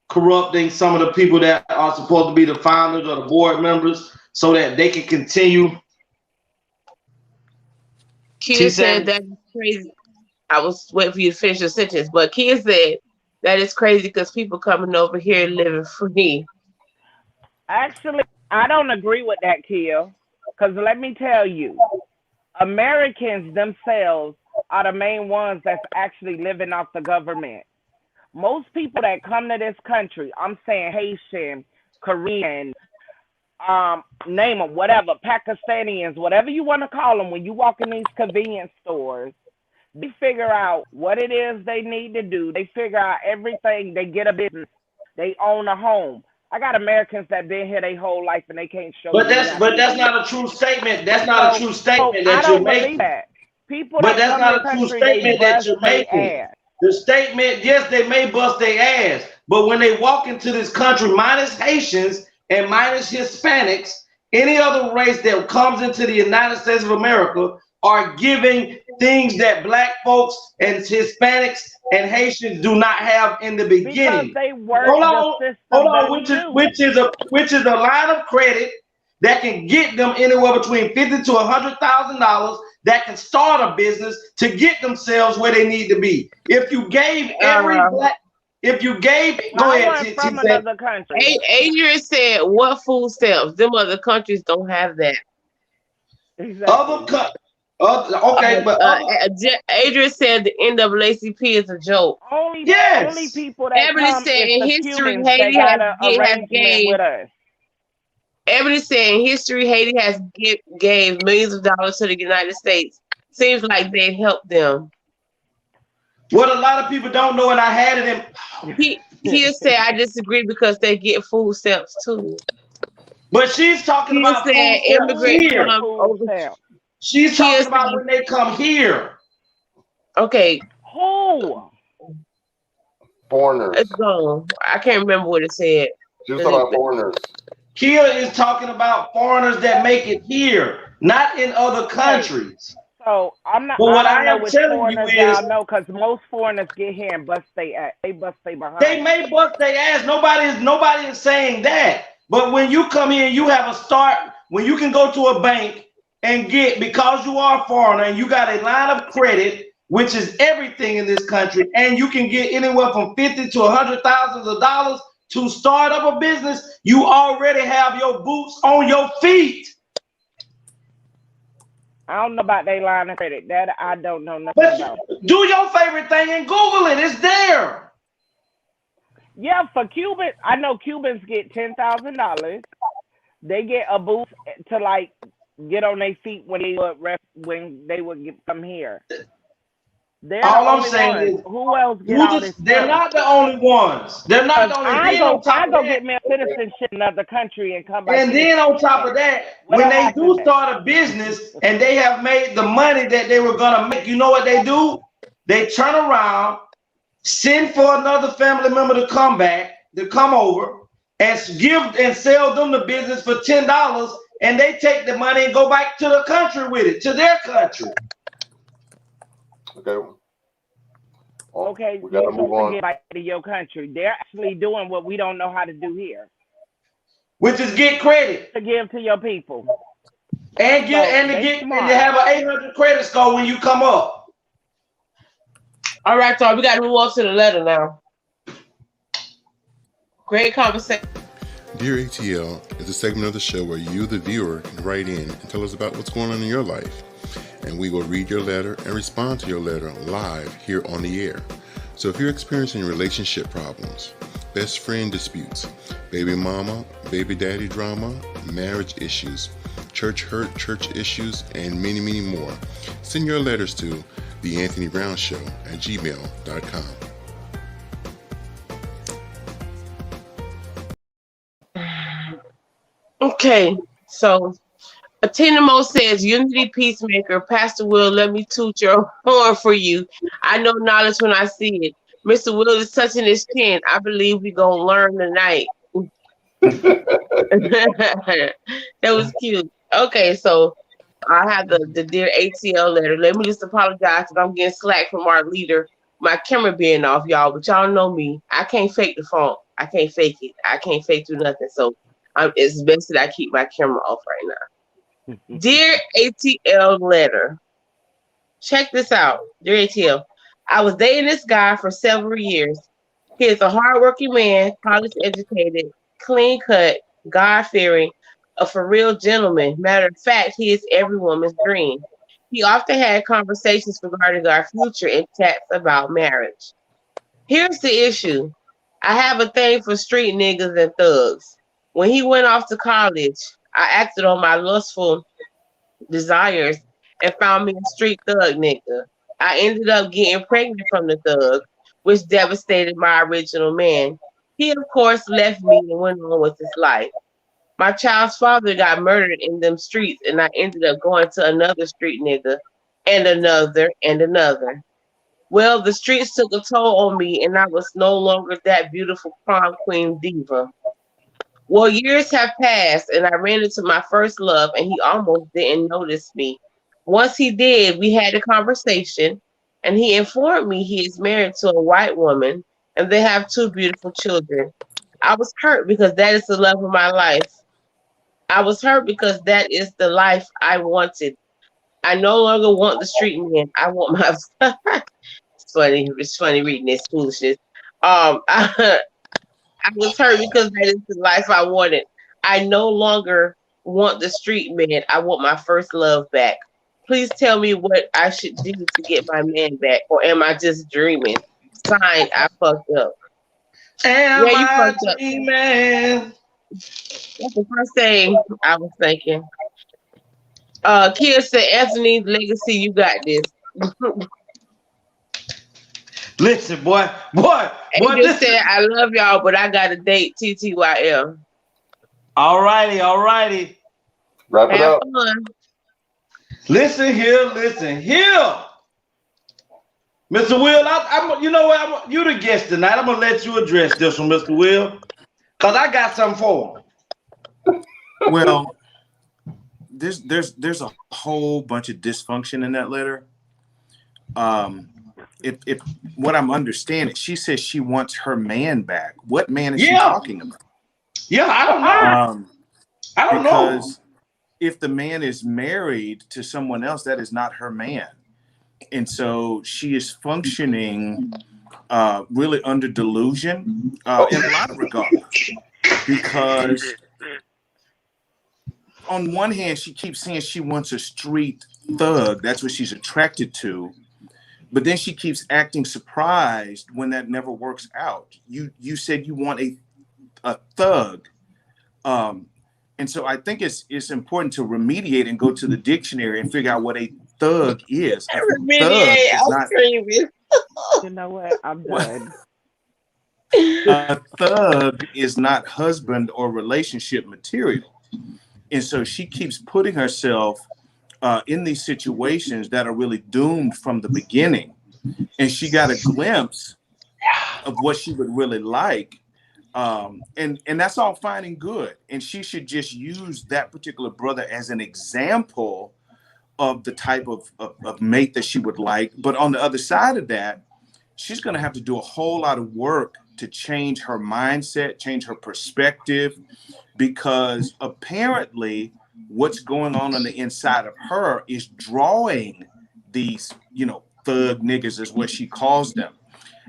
S3: corrupting some of the people that are supposed to be the founders or the board members so that they can continue.
S10: Kia said that's crazy. I was waiting for you to finish your sentence, but Kia said that is crazy because people coming over here living free.
S1: Actually, I don't agree with that, Kia, because let me tell you, Americans themselves are the main ones that's actually living off the government. Most people that come to this country, I'm saying Haitian, Korean, name them, whatever, Pakistanians, whatever you want to call them, when you walk in these convenience stores, they figure out what it is they need to do. They figure out everything. They get a business. They own a home. I got Americans that been here their whole life and they can't show.
S3: But that's not a true statement. That's not a true statement that you're making.
S1: That. People
S3: but
S1: that
S3: that's not a true statement that you're making. The statement, yes, they may bust their ass, but when they walk into this country, minus Haitians and minus Hispanics, any other race that comes into the United States of America are giving things that black folks and Hispanics and Haitians do not have in the beginning.
S1: Because they work hold
S3: on, which is a line of credit that can get them anywhere between $50,000 to $100,000 that can start a business to get themselves where they need to be. If you gave every black, go ahead,
S1: from another country.
S10: Adrian said, "What food stamps? Them other countries don't have that."
S1: Exactly.
S10: Adrian said the NAACP is a joke.
S1: Only people that
S10: Ebony
S1: come
S10: said
S1: is
S10: in
S1: the
S10: history,
S1: Cubans
S10: Haiti
S1: that got an arrangement with us.
S10: Ebony said in history, Haiti has gave millions of dollars to the United States. Seems like they helped them.
S3: What a lot of people don't know, and I had it in.
S10: He said I disagree because they get food stamps too.
S3: But she's talking
S10: He
S3: about
S10: said
S3: food stamps
S10: immigrants
S3: here.
S10: come over.
S3: She's talking about when they come here.
S10: Okay.
S1: Who?
S12: Foreigners.
S10: It's gone. I can't remember what it said.
S12: She was talking about foreigners.
S3: Kia is talking about foreigners that make it here, not in other countries.
S1: So I'm not.
S3: But what
S1: I don't
S3: I
S1: know
S3: am
S1: which
S3: telling
S1: foreigners
S3: you is,
S1: y'all know, because most foreigners get here and bust they behind.
S3: they may bust their ass. Nobody is saying that. But when you come here, you have a start. When you can go to a bank and get, because you are a foreigner and you got a line of credit, which is everything in this country, and you can get anywhere from $50,000 to $100,000 to start up a business, you already have your boots on your feet.
S1: I don't know about their line of credit. That I don't know nothing
S3: But
S1: about.
S3: do your favorite thing and Google it. It's there.
S1: Yeah, for Cubans, I know Cubans get $10,000. They get a boost to like get on their feet when they would come here. They're
S3: All
S1: the
S3: I'm
S1: only
S3: saying
S1: ones.
S3: is,
S1: Who else get all this
S3: they're
S1: stuff?
S3: not the only ones. They're not the only.
S1: I
S3: Then on top of that,
S1: get me a citizenship in another country and come back.
S3: and then on top of that, when they do start a business and they have made the money that they were gonna make, you know what they do? They turn around, send for another family member to come back, to come over, and give and sell them the business for $10, and they take the money and go back to the country with it, to their country.
S12: Okay.
S1: Okay,
S12: we gotta move on.
S1: Get back to your country. They're actually doing what we don't know how to do here,
S3: which is get credit
S1: to give to your people,
S3: and get and to have an 800 credit score when you come up.
S10: All right, y'all. We got to move on to the letter now. Great conversation.
S8: Dear A.T.L. is a segment of the show where you, the viewer, can write in and tell us about what's going on in your life. And we will read your letter and respond to your letter live here on the air. So if you're experiencing relationship problems, best friend disputes, baby mama, baby daddy drama, marriage issues, church hurt, church issues, and many, many more, send your letters to TheAnthonyBrownShow at gmail.com.
S10: Okay, so TeAma says, Unity Peacemaker, Pastor Will, let me toot your horn for you. I know knowledge when I see it. Mr. Will is touching his chin. I believe we're going to learn tonight. That was cute. Okay, so I have the Dear A.T.L. letter. Let me just apologize because I'm getting slack from our leader. My camera being off, y'all, but y'all know me. I can't fake the phone. I can't fake it. I can't fake do nothing. So it's best that I keep my camera off right now. Dear A.T.L. letter. Check this out. Dear A.T.L. I was dating this guy for several years. He is a hardworking man, college educated, clean cut, God-fearing, a for real gentleman. Matter of fact, he is every woman's dream. He often had conversations regarding our future and chats about marriage. Here's the issue. I have a thing for street niggas and thugs. When he went off to college, I acted on my lustful desires and found me a street thug nigga. I ended up getting pregnant from the thug, which devastated my original man. He, of course, left me and went on with his life. My child's father got murdered in them streets, and I ended up going to another street nigga and another and another. Well, the streets took a toll on me, and I was no longer that beautiful prom queen diva. Well, years have passed, and I ran into my first love, and he almost didn't notice me. Once he did, we had a conversation, and he informed me he is married to a white woman, and they have 2 beautiful children. I was hurt because that is the love of my life. I was hurt because that is the life I wanted. I no longer want the street man. I want my... It's funny reading this foolishness. I was hurt because that is the life I wanted. I no longer want the street man. I want my first love back. Please tell me what I should do to get my man back, or am I just dreaming? Signed, I fucked up.
S3: Am you fucked up. Dreaming?
S10: That's the first thing I was thinking. Kia said, Anthony Legacy, you got this.
S3: Listen, boy.
S10: Angel said, I love y'all, but I got to date TTYL.
S3: All righty.
S12: Wrap it up.
S10: Fun.
S3: Listen here. Mr. Will, I'm you know what? You the guest tonight. I'm gonna let you address this one, Mr. Will, because I got something for him.
S11: Well, there's a whole bunch of dysfunction in that letter. If what I'm understanding, she says she wants her man back. What man is she talking about?
S3: Yeah, I don't know. I don't know.
S11: Because if the man is married to someone else, that is not her man. And so she is functioning really under delusion in a lot of regards. Because on one hand, she keeps saying she wants a street thug. That's what she's attracted to. But then she keeps acting surprised when that never works out. You said you want a thug. And so I think it's important to remediate and go to the dictionary and figure out what a thug is.
S1: You know what? I'm done.
S11: A thug is not husband or relationship material. And so she keeps putting herself in these situations that are really doomed from the beginning. And she got a glimpse of what she would really like. And that's all fine and good. And she should just use that particular brother as an example of the type of mate that she would like. But on the other side of that, she's going to have to do a whole lot of work to change her mindset, change her perspective, because apparently what's going on the inside of her is drawing these, thug niggas is what she calls them.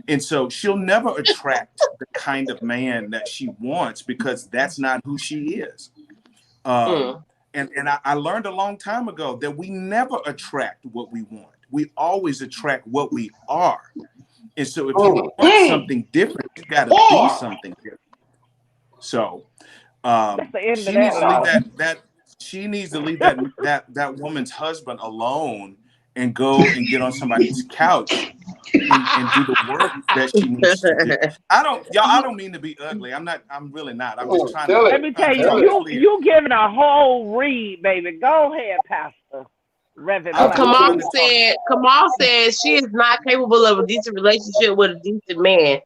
S11: And so she'll never attract the kind of man that she wants because that's not who she is. And I learned a long time ago that we never attract what we want. We always attract what we are. And so if you want something different, you got to be something different. So she needs to leave that woman's husband alone and go and get on somebody's couch and do the work that she needs to do. I don't mean to be ugly. I'm really not. I'm just trying to.
S1: Let me tell you, you giving a whole read, baby. Go ahead, Pastor. Reverend.
S10: Kamal said she is not capable of a decent relationship with a decent man.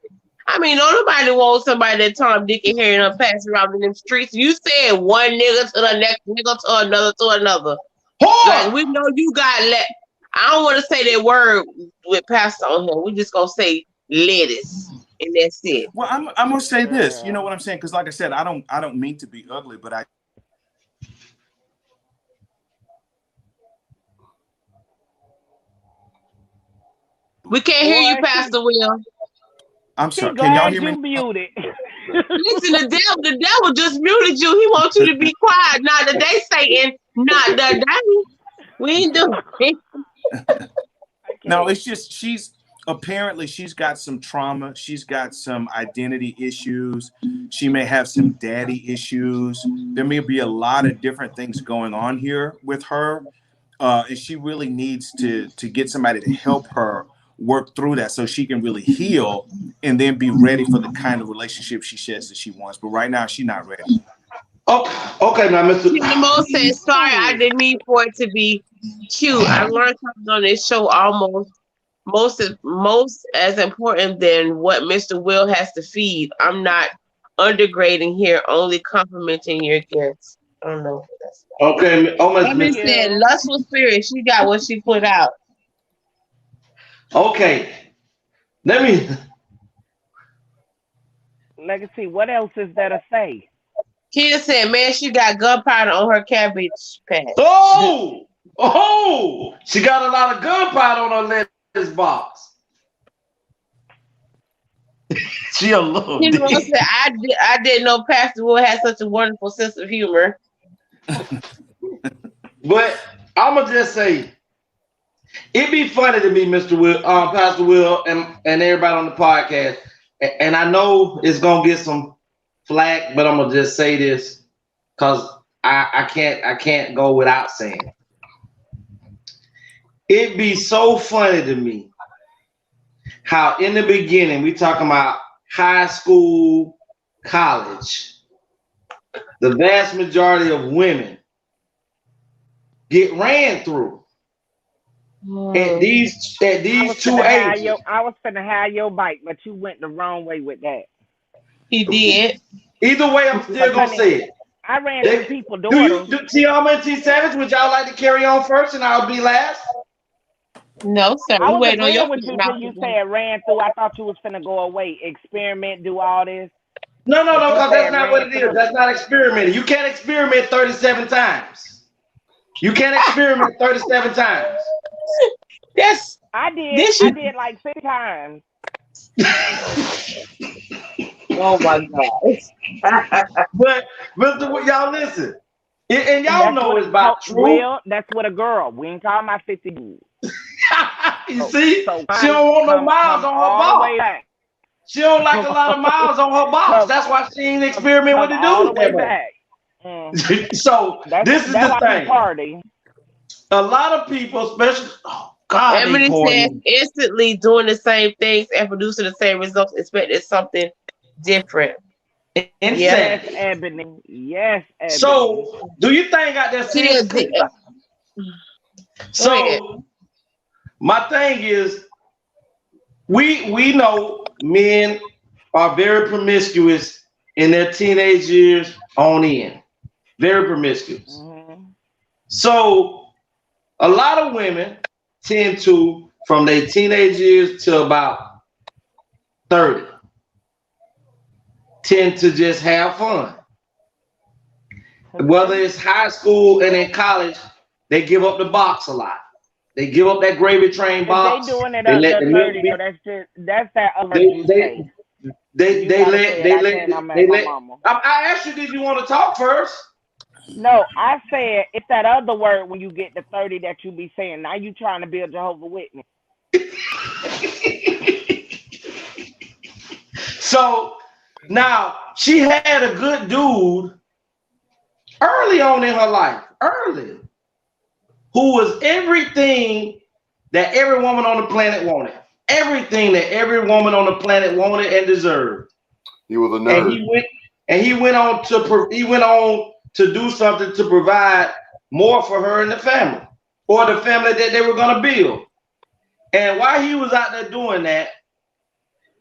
S10: I mean, nobody wants somebody that Tom, Dick, and Harry and pass around in them streets. You said one nigga to the next nigga to another. Like, we know you got I don't want to say that word with Pastor on here. We just gonna say lettuce, and that's it.
S11: Well, I'm gonna say this. You know what I'm saying? Because like I said, I don't mean to be ugly, but
S10: we can't hear you, Pastor Will.
S11: I'm sorry. Can y'all hear me?
S1: Muted.
S10: Listen, the devil just muted you. He wants you to be quiet. Not the day, Satan. Not the day. We ain't doing it.
S11: No, it's just she's got some trauma. She's got some identity issues. She may have some daddy issues. There may be a lot of different things going on here with her. And she really needs to get somebody to help her work through that so she can really heal and then be ready for the kind of relationship she says that she wants. But right now, she's not ready.
S3: Okay, now, Mr.
S10: Mo said, sorry, I didn't mean for it to be cute. I learned something on this show almost most as important than what Mr. Will has to feed. I'm not undergrading here, only complimenting your guests. I don't know.
S3: Okay,
S10: Women said lustful spirit. She got what she put out.
S3: Okay,
S1: Legacy, what else is there to say?
S10: Kid said, man, she got gunpowder on her cabbage patch.
S3: Oh, she got a lot of gunpowder on her lettuce box. She a little.
S10: Said, I didn't know Pastor Will had such a wonderful sense of humor.
S3: But I'ma just say, it'd be funny to me, Mr. Will, Pastor Will, and everybody on the podcast. And I know it's gonna get some flack, but I'm gonna just say this because I can't go without saying it. It'd be so funny to me how in the beginning we talking about high school, college, the vast majority of women get ran through at these two ages.
S1: I was finna have your bike, but you went the wrong way with that.
S10: He did.
S3: Either way, I'm still gonna say it.
S1: I ran through people's
S3: Do
S1: daughters.
S3: you, TeAma and T Savage, would y'all like to carry on first and I'll be last?
S10: No, sir.
S1: I
S10: We
S1: was
S10: waiting on your
S1: agreeing with you till you said ran through. I thought you was finna go away, experiment, do all this.
S3: No, because that's not what it is. That's not experimenting. You can't experiment 37 times. You can't experiment 37 times.
S10: Yes.
S1: I did like 6 times.
S10: Oh my God.
S3: but y'all listen. And y'all know it's about truth.
S1: Well, that's what a girl. We ain't talking about 50 dudes.
S3: You see? She don't want no miles on her box. She don't like a lot of miles on her box. That's why she ain't experiment with the dudes that way. So this is the thing.
S1: Party.
S3: A lot of people, especially
S10: Emily says instantly doing the same things and producing the same results, expecting something different.
S1: Yes, Ebony. Yes, Ebony.
S3: So, do you think I just see? So, my thing is, we know men are very promiscuous in their teenage years on in. Very promiscuous. Mm-hmm. So, a lot of women tend to, from their teenage years to about 30, tend to just have fun. Whether it's high school and in college, they give up the box a lot. They give up that gravy train box.
S1: They doing it up to 30, so that's that allergy.
S3: I asked you, did you want to talk first?
S1: No, I said it's that other word when you get to 30 that you be saying. Now you trying to be a Jehovah's Witness.
S3: So now she had a good dude early on in her life, who was everything that every woman on the planet wanted. Everything that every woman on the planet wanted and deserved.
S12: He was a nerd.
S3: And he went on to do something to provide more for her and the family, or the family that they were going to build. And while he was out there doing that,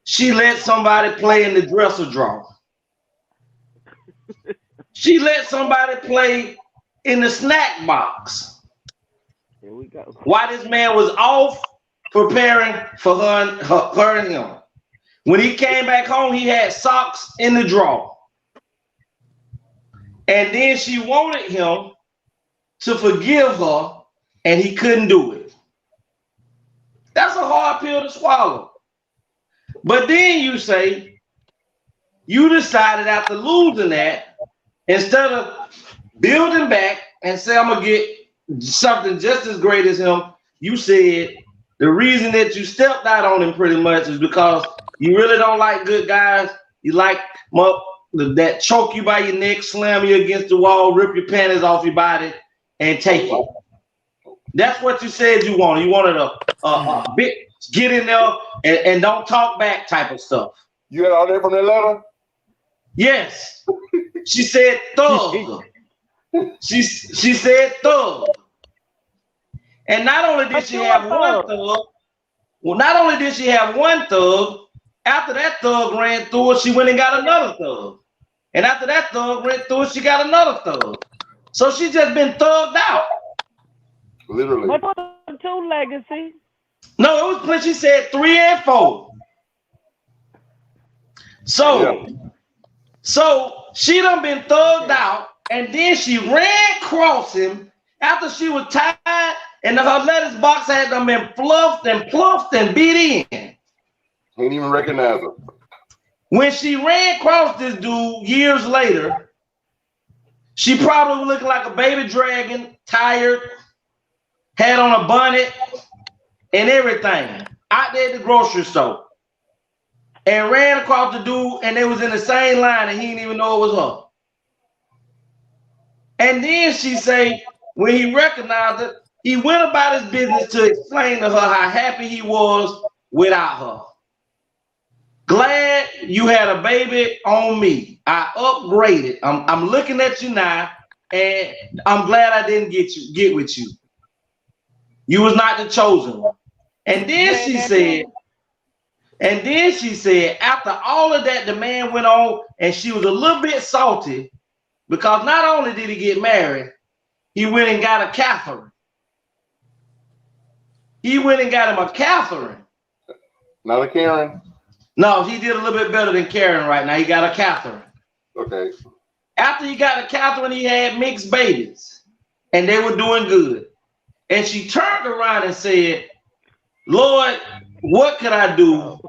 S3: she let somebody play in the dresser drawer. She let somebody play in the snack box.
S1: Here we go.
S3: While this man was off preparing for her and him. When he came back home, he had socks in the drawer. And then she wanted him to forgive her, and he couldn't do it. That's a hard pill to swallow. But then you say, you decided after losing that, instead of building back and say, I'm going to get something just as great as him, you said the reason that you stepped out on him pretty much is because you really don't like good guys. You like that choke you by your neck, slam you against the wall, rip your panties off your body, and take it. That's what you said you wanted. You wanted a bit get in there and don't talk back type of stuff.
S12: You got all that from that letter?
S3: Yes. She said thug. She said thug. And not only did she have one thug, after that thug ran through her, she went and got another thug. And after that thug ran through her, she got another thug. So she just been thugged out.
S12: Literally.
S1: But two legacy.
S3: No, it was when she said 3 and 4. So she done been thugged out, and then she ran across him after she was tired, and her lettuce box had them been fluffed and pluffed and beat in.
S12: Ain't even recognize her.
S3: When she ran across this dude years later, she probably was looking like a baby dragon, tired, had on a bonnet and everything, out there at the grocery store, and ran across the dude, and they was in the same line, and he didn't even know it was her. And then she say, when he recognized it, he went about his business to explain to her how happy he was without her. Glad you had a baby on me. I upgraded. I'm looking at you now, and I'm glad I didn't get with you. You was not the chosen one. And then she said, after all of that, the man went on, and she was a little bit salty because not only did he get married, he went and got a Catherine. He went and got him a Catherine.
S12: Not a Karen?
S3: No, he did a little bit better than Karen right now. He got a Catherine.
S12: Okay.
S3: After he got a Catherine, he had mixed babies, and they were doing good. And she turned around and said, Lord, what could I do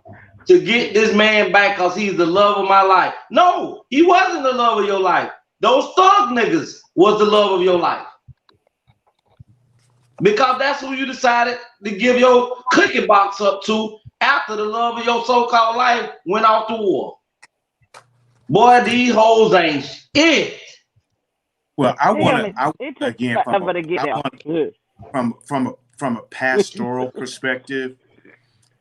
S3: to get this man back because he's the love of my life? No, he wasn't the love of your life. Those thug niggas was the love of your life. Because that's who you decided to give your cookie box up to after the love of your so-called life went off to war. Boy, these hoes ain't it.
S11: Well, from a pastoral perspective,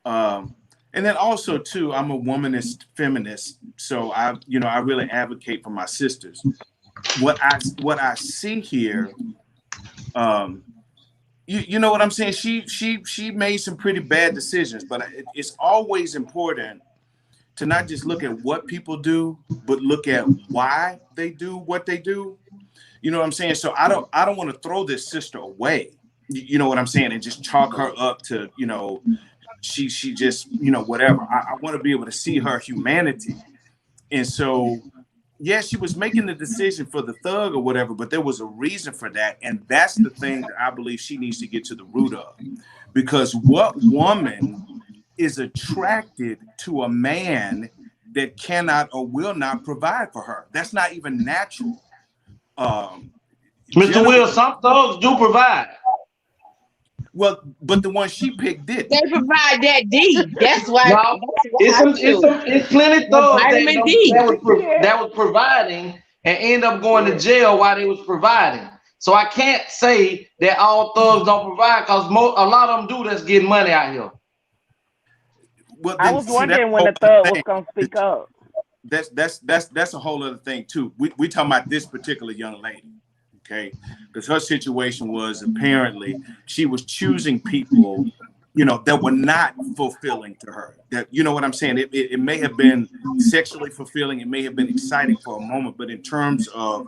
S11: and then also too, I'm a womanist feminist, so I really advocate for my sisters. What I see here, you know what I'm saying? She made some pretty bad decisions, but it's always important to not just look at what people do, but look at why they do what they do. You know what I'm saying? So I don't want to throw this sister away. You know what I'm saying? And just chalk her up to, she just, whatever. I want to be able to see her humanity. And so, yeah, she was making the decision for the thug or whatever, but there was a reason for that. And that's the thing that I believe she needs to get to the root of. Because what woman is attracted to a man that cannot or will not provide for her? That's not even natural.
S3: Mr. Will, some thugs do provide.
S11: Well, but the one she picked did.
S10: They provide that D. That's why.
S3: No, it's plenty thugs that was providing and end up going to jail while they was providing. So I can't say that all thugs don't provide because a lot of them do that's getting money out here.
S11: Well,
S1: I was wondering when the thug was gonna speak up.
S11: That's a whole other thing too. We talking about this particular young lady, okay? Because her situation was apparently she was choosing people, that were not fulfilling to her. That, you know what I'm saying? It may have been sexually fulfilling, it may have been exciting for a moment, but in terms of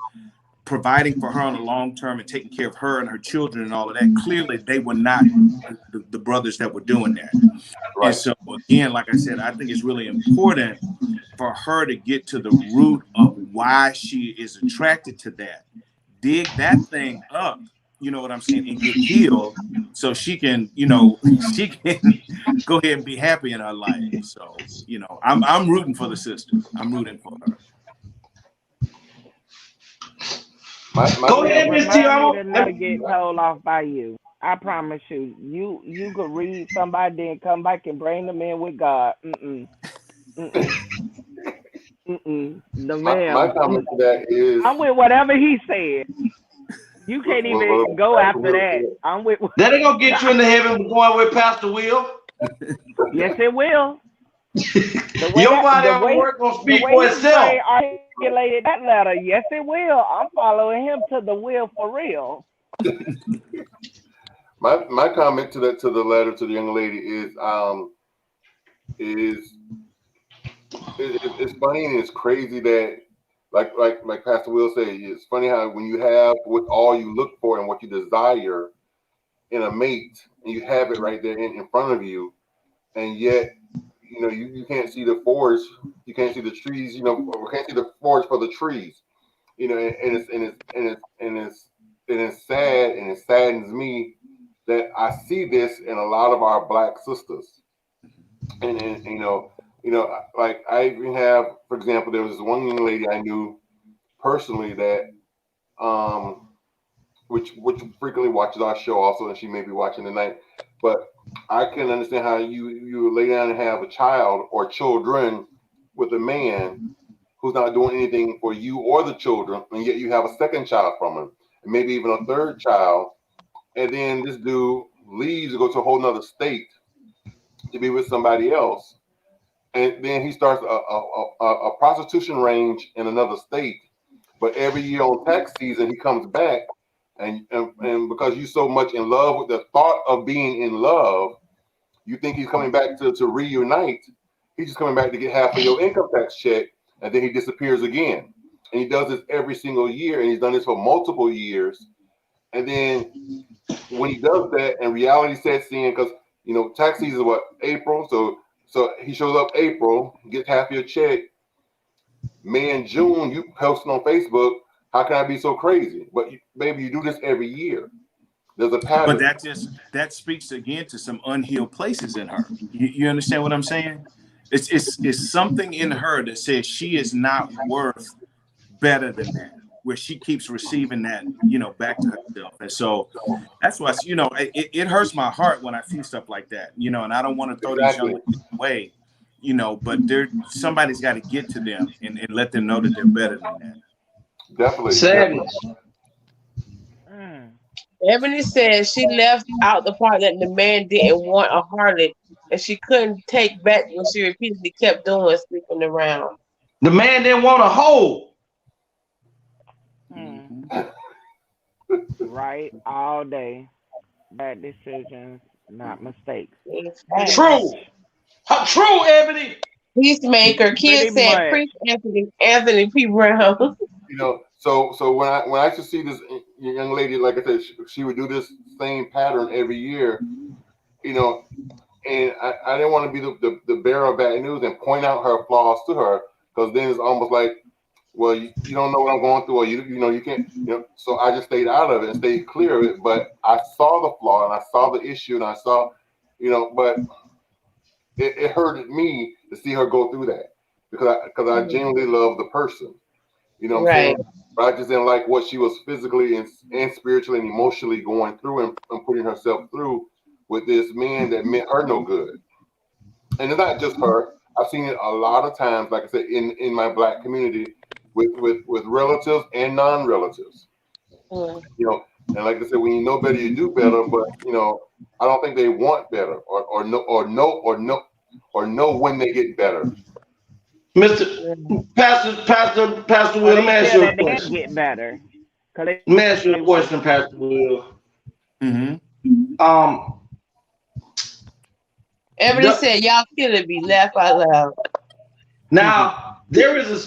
S11: providing for her on the long term and taking care of her and her children and all of that, clearly they were not the brothers that were doing that. Right. And so again, like I said, I think it's really important for her to get to the root of why she is attracted to that. Dig that thing up, you know what I'm saying, and get healed so she can, she can go ahead and be happy in her life. So, I'm rooting for the sister. I'm rooting for her.
S3: Go ahead, Miss TeAma.
S1: Never get told off by you. I promise you. You could read somebody and come back and bring them in with God. The man.
S12: My comment to that is,
S1: I'm with whatever he said. You can't even go after that. I'm with.
S3: That ain't gonna get you into heaven going with Pastor Will.
S1: Yes, it will.
S3: Your body of work gonna speak for itself.
S1: Articulated that letter. Yes, it will. I'm following him to the will for real.
S12: My comment to the letter to the young lady is it's funny and it's crazy that like Pastor Will said, it's funny how when you have what all you look for and what you desire in a mate, and you have it right there in front of you, and yet you can't see the forest, you can't see the trees, you can't see the forest for the trees, and it's sad, and it saddens me that I see this in a lot of our Black sisters, and like I even have, for example, there was this one young lady I knew personally that which frequently watches our show also, and she may be watching tonight, but I can understand how you lay down and have a child or children with a man who's not doing anything for you or the children, and yet you have a second child from him, and maybe even a third child, and then this dude leaves to go to a whole nother state to be with somebody else. and then he starts a prostitution range in another state. But every year on tax season, he comes back, and because you're so much in love with the thought of being in love, you think he's coming back to reunite. He's just coming back to get half of your income tax check, and then he disappears again. And he does this every single year, and he's done this for multiple years. And then when he does that, and reality sets in, because tax season is what, April? So he shows up April, gets half your check. May and June, you posting on Facebook, how can I be so crazy? But baby, you do this every year. There's a pattern.
S11: But that speaks again to some unhealed places in her. You understand what I'm saying? It's something in her that says she is not worth better than that, where she keeps receiving that, back to herself. And so that's why, it hurts my heart when I see stuff like that, and I don't want to throw these young ladies away, but somebody's got to get to them and let them know that they're better than that.
S12: Definitely.
S10: Ebony says she left out the part that the man didn't want a harlot, and she couldn't take back when she repeatedly kept doing sleeping around.
S3: The man didn't want a hoe.
S1: Right, all day. Bad decisions, not mistakes.
S3: True. True, Ebony.
S10: Peacemaker. Kid said, Priest Anthony P. Brown.
S12: So when I used to see this young lady, like I said, she would do this same pattern every year, and I didn't want to be the bearer of bad news and point out her flaws to her, because then it's almost like, well, you don't know what I'm going through, or you can't, So I just stayed out of it and stayed clear of it. But I saw the flaw and I saw the issue and I saw, but it hurted me to see her go through that, because I genuinely love the person, what I'm saying? But I just didn't like what she was physically and spiritually and emotionally going through and putting herself through with this man that meant her no good. And it's not just her. I've seen it a lot of times, like I said, in my Black community, with relatives and non-relatives. And like I said, when you know better, you do better. But I don't think they want better or know when they get better.
S3: Pastor Will, let me ask you a question.
S1: Get better.
S3: Let me ask you a question, Pastor Will.
S10: Ebony said, "Y'all killing me, laugh out loud."
S3: Now there's a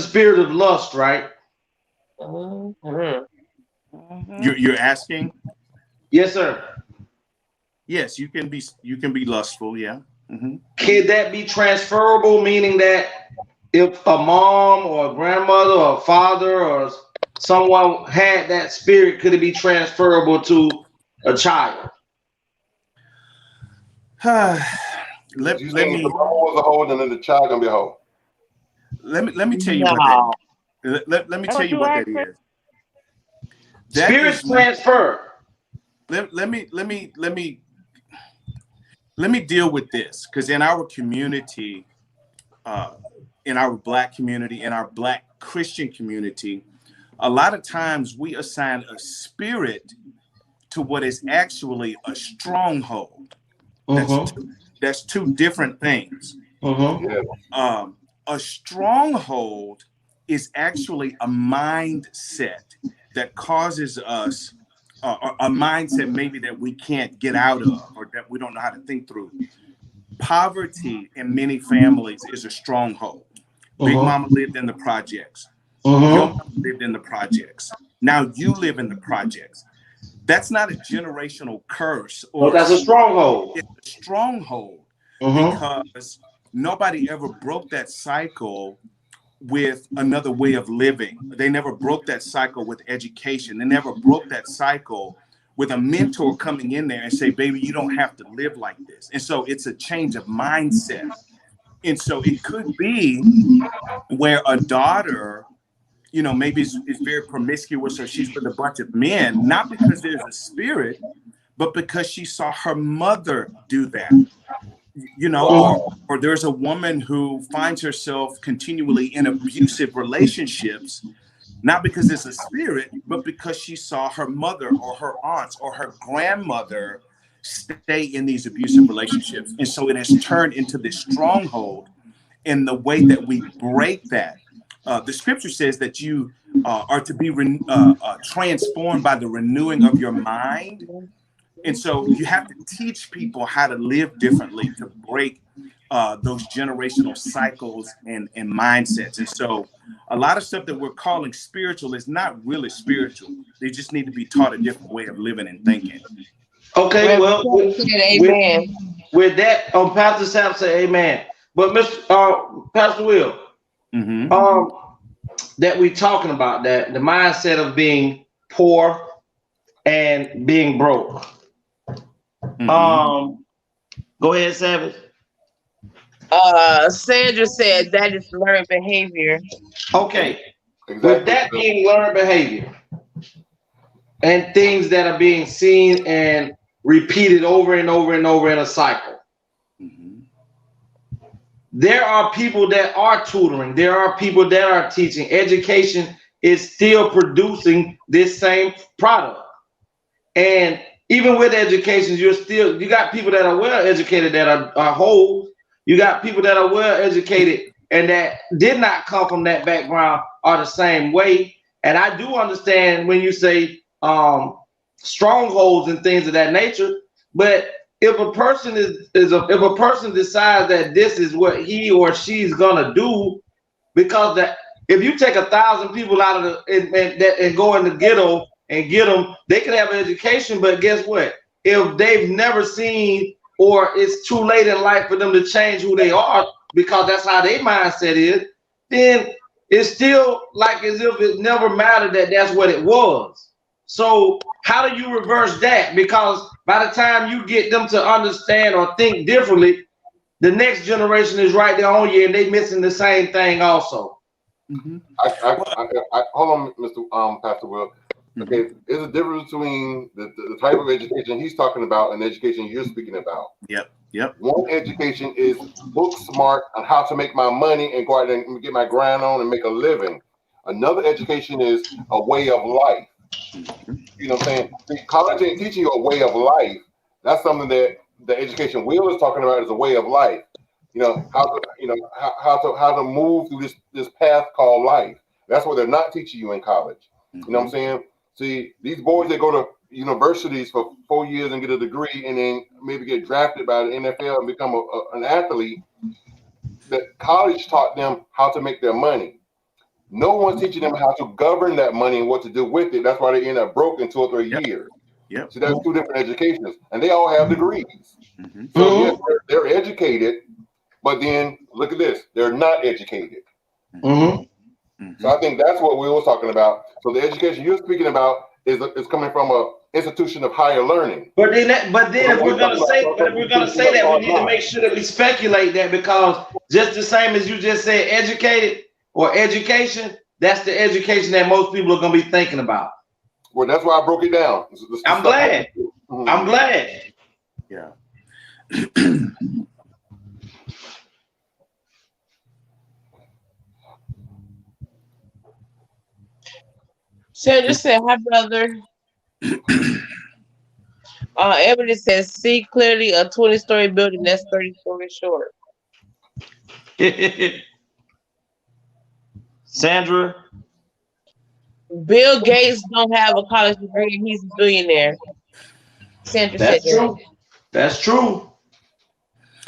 S3: spirit of lust, right?
S11: You're asking?
S3: Yes, sir.
S11: Yes, you can be lustful, yeah.
S3: Can that be transferable? Meaning that if a mom or a grandmother or a father or someone had that spirit, could it be transferable to a child?
S11: Let me.
S12: The mom was a hoe, and then the child gonna be a hoe.
S11: Let me tell you what that. Let me tell you what that is.
S3: Spirits transfer.
S11: Let me deal with this, because in our community, in our Black community, in our Black Christian community, a lot of times we assign a spirit to what is actually a stronghold. That's two different things. A stronghold is actually a mindset that causes us a mindset maybe that we can't get out of, or that we don't know how to think through. Poverty in many families is a stronghold. Big Mama lived in the projects. Your mama lived in the projects. Now you live in the projects. That's not a generational curse.
S3: That's a stronghold.
S11: It's a stronghold because nobody ever broke that cycle with another way of living. They never broke that cycle with education. They never broke that cycle with a mentor coming in there and say, baby, you don't have to live like this. And so it's a change of mindset. And so it could be where a daughter, maybe is very promiscuous, or she's with a bunch of men, not because there's a spirit, but because she saw her mother do that. Or there's a woman who finds herself continually in abusive relationships, not because it's a spirit, but because she saw her mother or her aunts or her grandmother stay in these abusive relationships. And so it has turned into this stronghold. And the way that we break that, the scripture says that you are to be transformed by the renewing of your mind. And so you have to teach people how to live differently to break those generational cycles and mindsets. And so a lot of stuff that we're calling spiritual is not really spiritual. They just need to be taught a different way of living and thinking.
S3: Okay, well,
S10: amen.
S3: With that, Pastor Sam said amen. But Mr. Pastor Will, that we're talking about, that the mindset of being poor and being broke. Go ahead, Savage.
S10: Sandra said that is learned behavior.
S3: Okay. Exactly. With that being learned behavior and things that are being seen and repeated over and over and over in a cycle, there are people that are tutoring. There are people that are teaching. Education is still producing this same product. And even with education, you got people that are well educated that are whole. You got people that are well educated and that did not come from that background are the same way. And I do understand when you say strongholds and things of that nature, but if a person if a person decides that this is what he or she's gonna do, because that if you take 1,000 people out of and go in the ghetto and get them, they can have an education, but guess what? If they've never seen, or it's too late in life for them to change who they are because that's how their mindset is, then it's still like as if it never mattered that that's what it was. So how do you reverse that? Because by the time you get them to understand or think differently, the next generation is right there on you and they missing the same thing also.
S12: Hold on, Mr. Pastor Will. Okay, there's a difference between the type of education he's talking about and the education you're speaking about.
S11: Yep.
S12: One education is book smart on how to make my money and go out and get my grind on and make a living. Another education is a way of life. You know what I'm saying? College ain't teaching you a way of life. That's something that the education Will is talking about is a way of life. You know, how to move through this path called life. That's what they're not teaching you in college. You know what I'm saying? See, these boys that go to universities for 4 years and get a degree and then maybe get drafted by the NFL and become an athlete, that college taught them how to make their money. No one's teaching them how to govern that money and what to do with it. That's why they end up broke in 2 or 3 years. So that's 2 different educations, and they all have degrees. So yes, they're educated, but then look at this, they're not educated. So I think that's what we were talking about. So the education you're speaking about is coming from an institution of higher learning.
S3: But then if we're gonna say that, we need to make sure that we speculate that, because just the same as you just said, educated or education, that's the education that most people are gonna be thinking about.
S12: Well, that's why I broke it down.
S3: I'm glad. I'm glad.
S11: Yeah.
S10: Sandra said, hi, brother. Ebony says, see clearly a 20-story building that's 30 stories short.
S3: Sandra?
S10: Bill Gates don't have a college degree and he's a billionaire. Sandra said
S3: true. That's true.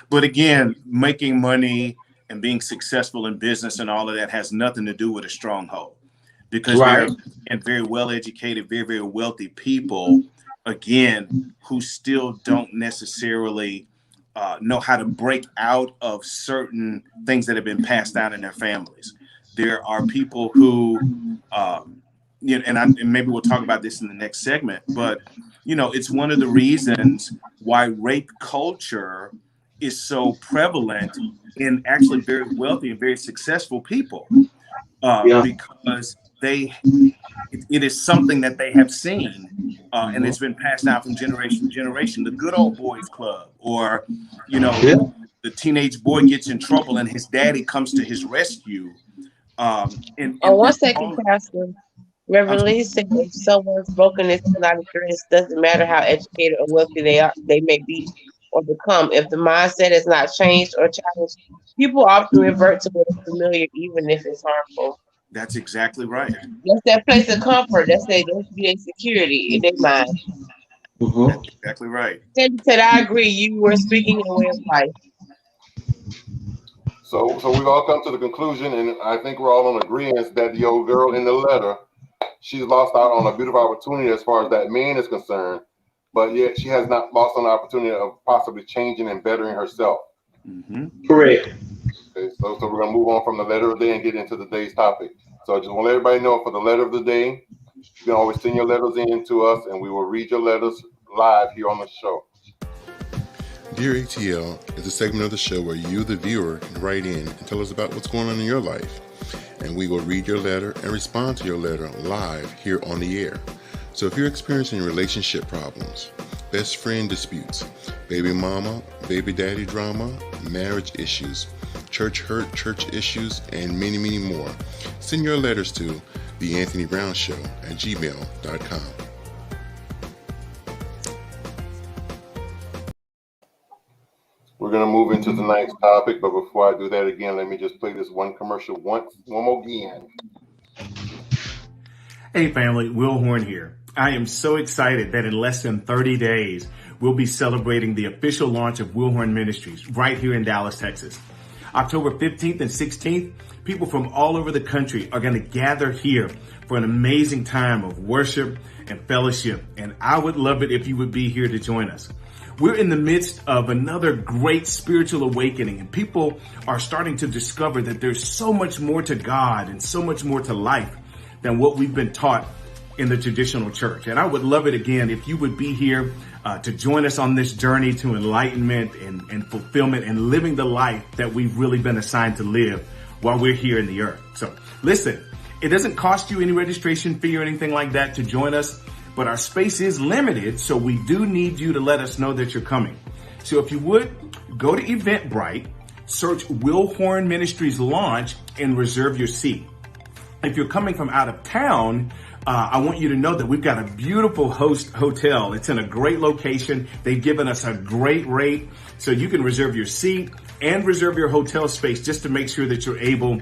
S11: But again, making money and being successful in business and all of that has nothing to do with a stronghold. Because there are very well-educated, very, very wealthy people, again, who still don't necessarily know how to break out of certain things that have been passed down in their families. There are people who, and maybe we'll talk about this in the next segment, but, it's one of the reasons why rape culture is so prevalent in actually very wealthy and very successful people, because it is something that they have seen, and it's been passed down from generation to generation. The good old boys club, or the teenage boy gets in trouble and his daddy comes to his rescue.
S10: One second, Pastor. Reverend Lee said, if someone's brokenness is not addressed, doesn't matter how educated or wealthy they may be or become. If the mindset is not changed or challenged, people often revert to what is familiar, even if it's harmful.
S11: That's exactly right.
S10: That's that place of comfort. That's their security in their mind.
S11: That's exactly right.
S10: Sandy said, I agree. You were speaking in way of life.
S12: So we've all come to the conclusion, and I think we're all in agreement that the old girl in the letter, she's lost out on a beautiful opportunity as far as that man is concerned, but yet she has not lost on the opportunity of possibly changing and bettering herself.
S3: Correct.
S12: Okay, so we're gonna move on from the letter of the day and get into the day's topic. So I just want to let everybody know for the letter of the day, you can always send your letters in to us, and we will read your letters live here on the show.
S8: Dear A.T.L is a segment of the show where you, the viewer, can write in and tell us about what's going on in your life. And we will read your letter and respond to your letter live here on the air. So if you're experiencing relationship problems, best friend disputes, baby mama, baby daddy drama, marriage issues, church hurt, church issues, and many, many more, send your letters to TheAnthonyBrownShow at gmail.com.
S12: We're going to move into tonight's topic, but before I do that again, let me just play this one commercial one more again.
S9: Hey family, Will Horn here. I am so excited that in less than 30 days, we'll be celebrating the official launch of Will Horn Ministries right here in Dallas, Texas. October 15th and 16th, people from all over the country are going to gather here for an amazing time of worship and fellowship, and I would love it if you would be here to join us. We're in the midst of another great spiritual awakening, and people are starting to discover that there's so much more to God and so much more to life than what we've been taught in the traditional church. And I would love it again if you would be here to join us on this journey to enlightenment and fulfillment and living the life that we've really been assigned to live while we're here in the earth. So listen, it doesn't cost you any registration fee or anything like that to join us, but our space is limited, so we do need you to let us know that you're coming. So if you would, go to Eventbrite, search Will Horn Ministries Launch, and reserve your seat. If you're coming from out of town, I want you to know that we've got a beautiful host hotel. It's in a great location. They've given us a great rate, so you can reserve your seat and reserve your hotel space just to make sure that you're able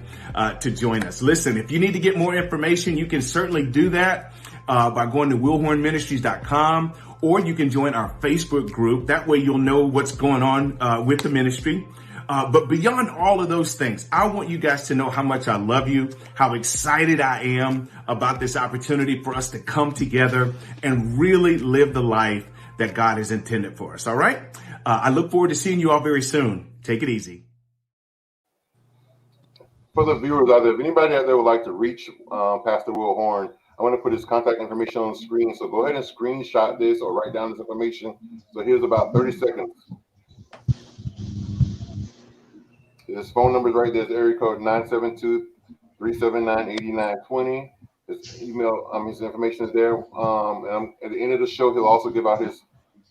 S9: to join us. Listen, if you need to get more information, you can certainly do that by going to willhornministries.com, or you can join our Facebook group. That way you'll know what's going on with the ministry. But beyond all of those things, I want you guys to know how much I love you, how excited I am about this opportunity for us to come together and really live the life that God has intended for us. All right. I look forward to seeing you all very soon. Take it easy.
S12: For the viewers out there, if anybody out there would like to reach Pastor Will Horn, I want to put his contact information on the screen. So go ahead and screenshot this or write down this information. So here's about 30 seconds. His phone number is right there. It's area code 972-379-8920. His email, his information is there. And at the end of the show, he'll also give out his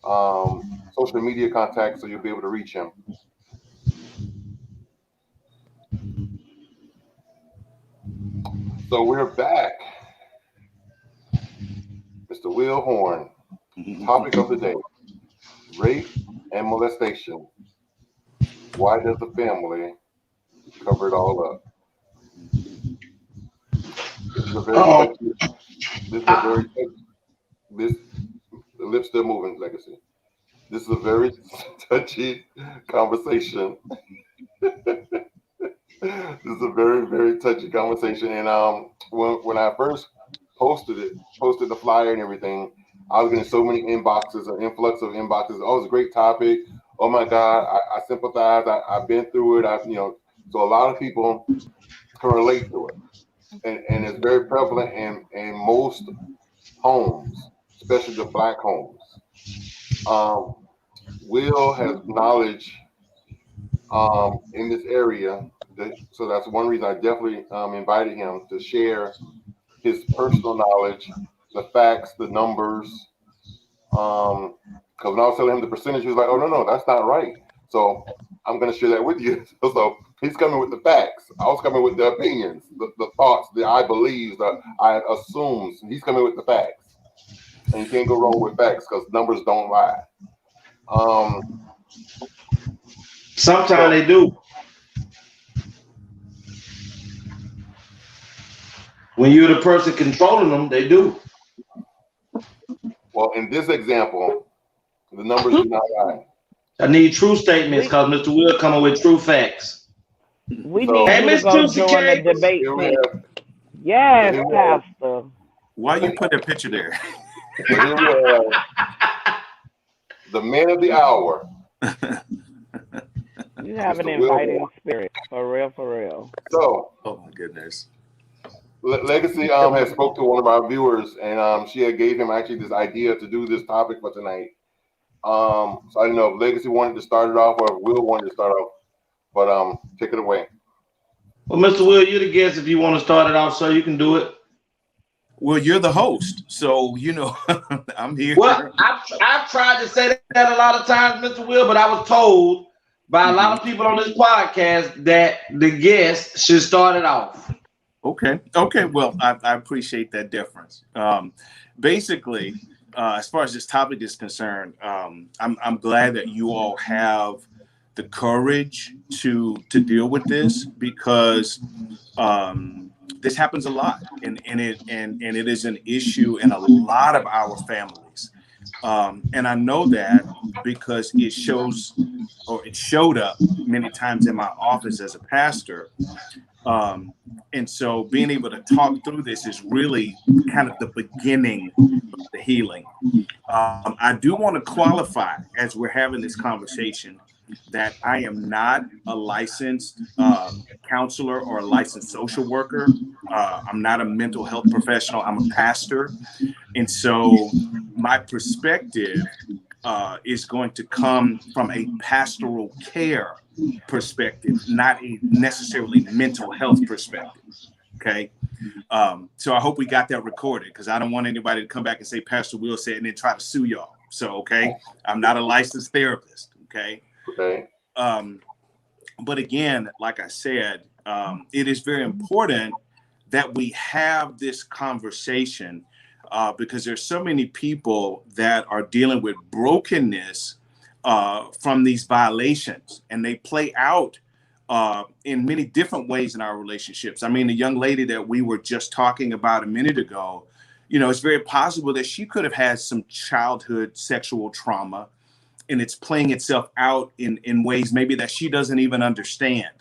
S12: social media contacts, so you'll be able to reach him. So we're back. Mr. Will Horn, topic of the day, rape and molestation. Why does the family cover it all up? This is a very the lips still moving, Legacy. This is a very touchy conversation. This is a very, very touchy conversation. And when I first posted the flyer and everything, I was getting so many inboxes, an influx of inboxes. Oh, it's a great topic. Oh my God, I sympathize. I've been through it. So a lot of people can relate to it. And it's very prevalent in most homes, especially the Black homes. Will has knowledge in this area. So that's one reason I definitely invited him to share his personal knowledge, the facts, the numbers. Because when I was telling him the percentage, he was like, "Oh no, that's not right." So I'm going to share that with you. So He's coming with the facts. I was coming with the opinions, the thoughts, the I believes, the I assumes. He's coming with the facts. And you can't go wrong with facts because numbers don't lie.
S3: Sometimes they do. When you're the person controlling them, they do.
S12: Well, in this example, the numbers do not lie.
S3: I need true statements because Mr. Will coming with true facts.
S1: We need you to go join the debate team. Yes, Pastor.
S11: Why you put that picture there?
S12: Here we have the man of the hour.
S1: You have an inviting spirit, for real, for real.
S12: So,
S11: oh my goodness.
S12: Legacy has spoke to one of our viewers, and she had gave him actually this idea to do this topic for tonight. So I don't know if Legacy wanted to start it off or if Will wanted to start off, but take it away.
S3: Well, Mr. Will, you're the guest. If you want to start it off, sir, you can do it.
S11: Well, you're the host, so you know I'm here.
S3: Well, I've tried to say that a lot of times, Mr. Will, but I was told by a lot of people on this podcast that the guest should start it off.
S11: Okay. Well, I appreciate that difference. Basically, as far as this topic is concerned, I'm glad that you all have the courage to deal with this because this happens a lot, and it is an issue in a lot of our families. And I know that because it showed up many times in my office as a pastor. And so being able to talk through this is really kind of the beginning of the healing. I do want to qualify as we're having this conversation that I am not a licensed counselor or a licensed social worker. I'm not a mental health professional. I'm a pastor. And so my perspective is going to come from a pastoral care perspective, not a necessarily mental health perspective. Okay. So I hope we got that recorded because I don't want anybody to come back and say Pastor Will said and then try to sue y'all. So, okay. I'm not a licensed therapist. Okay.
S12: Okay.
S11: But again, like I said, it is very important that we have this conversation because there's so many people that are dealing with brokenness from these violations, and they play out in many different ways in our relationships. I mean, the young lady that we were just talking about a minute ago, you know, it's very possible that she could have had some childhood sexual trauma, and it's playing itself out in ways maybe that she doesn't even understand.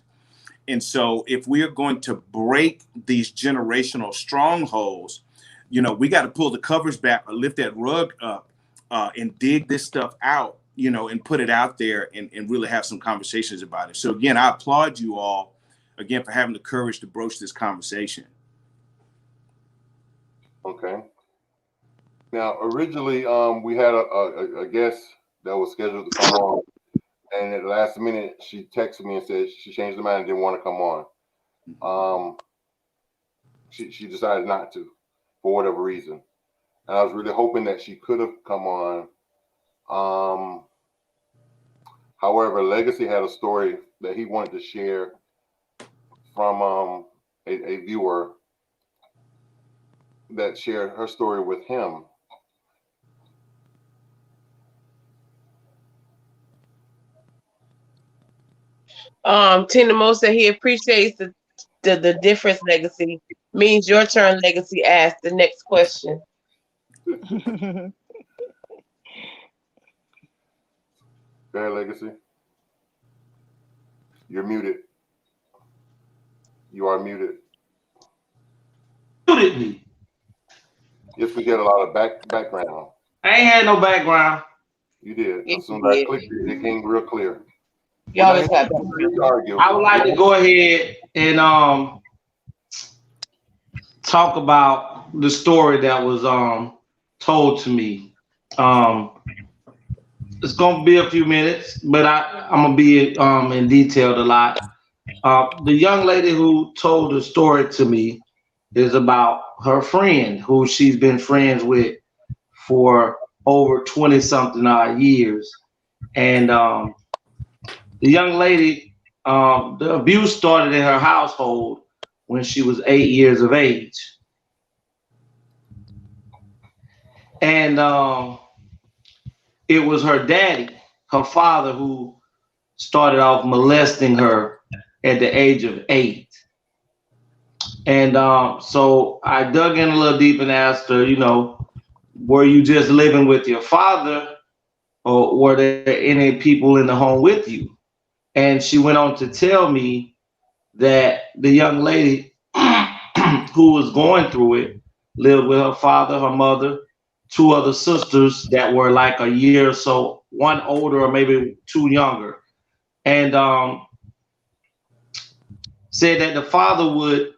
S11: And so if we are going to break these generational strongholds, you know, we got to pull the covers back or lift that rug up and dig this stuff out, you know, and put it out there and really have some conversations about it. So again, I applaud you all again for having the courage to broach this conversation.
S12: Okay. Now, originally, we had a guest that was scheduled to come on, and at the last minute, she texted me and said she changed her mind and didn't want to come on. She decided not to, for whatever reason, and I was really hoping that she could have come on. However, Legacy had a story that he wanted to share from a viewer that shared her story with him.
S10: Tina Mo said he appreciates the difference. Legacy means your turn. Legacy asked the next question.
S12: Go ahead, Legacy. You're muted. You are muted.
S3: Muted me.
S12: Yes, we get a lot of background.
S3: I ain't had no background.
S12: You did. As soon as I clicked it, it came real clear.
S10: You always have
S3: I would like to go ahead and talk about the story that was told to me. It's gonna be a few minutes, but I'm gonna be in detail a lot. The young lady who told the story to me is about her friend who she's been friends with for over 20-something years. And the young lady the abuse started in her household when she was 8 years of age. And it was her daddy, her father, who started off molesting her at the age of 8. And so I dug in a little deep and asked her, you know, were you just living with your father, or were there any people in the home with you? And she went on to tell me that the young lady who was going through it lived with her father, her mother, 2 other sisters that were like a year or so, one older or maybe 2 younger. And said that the father would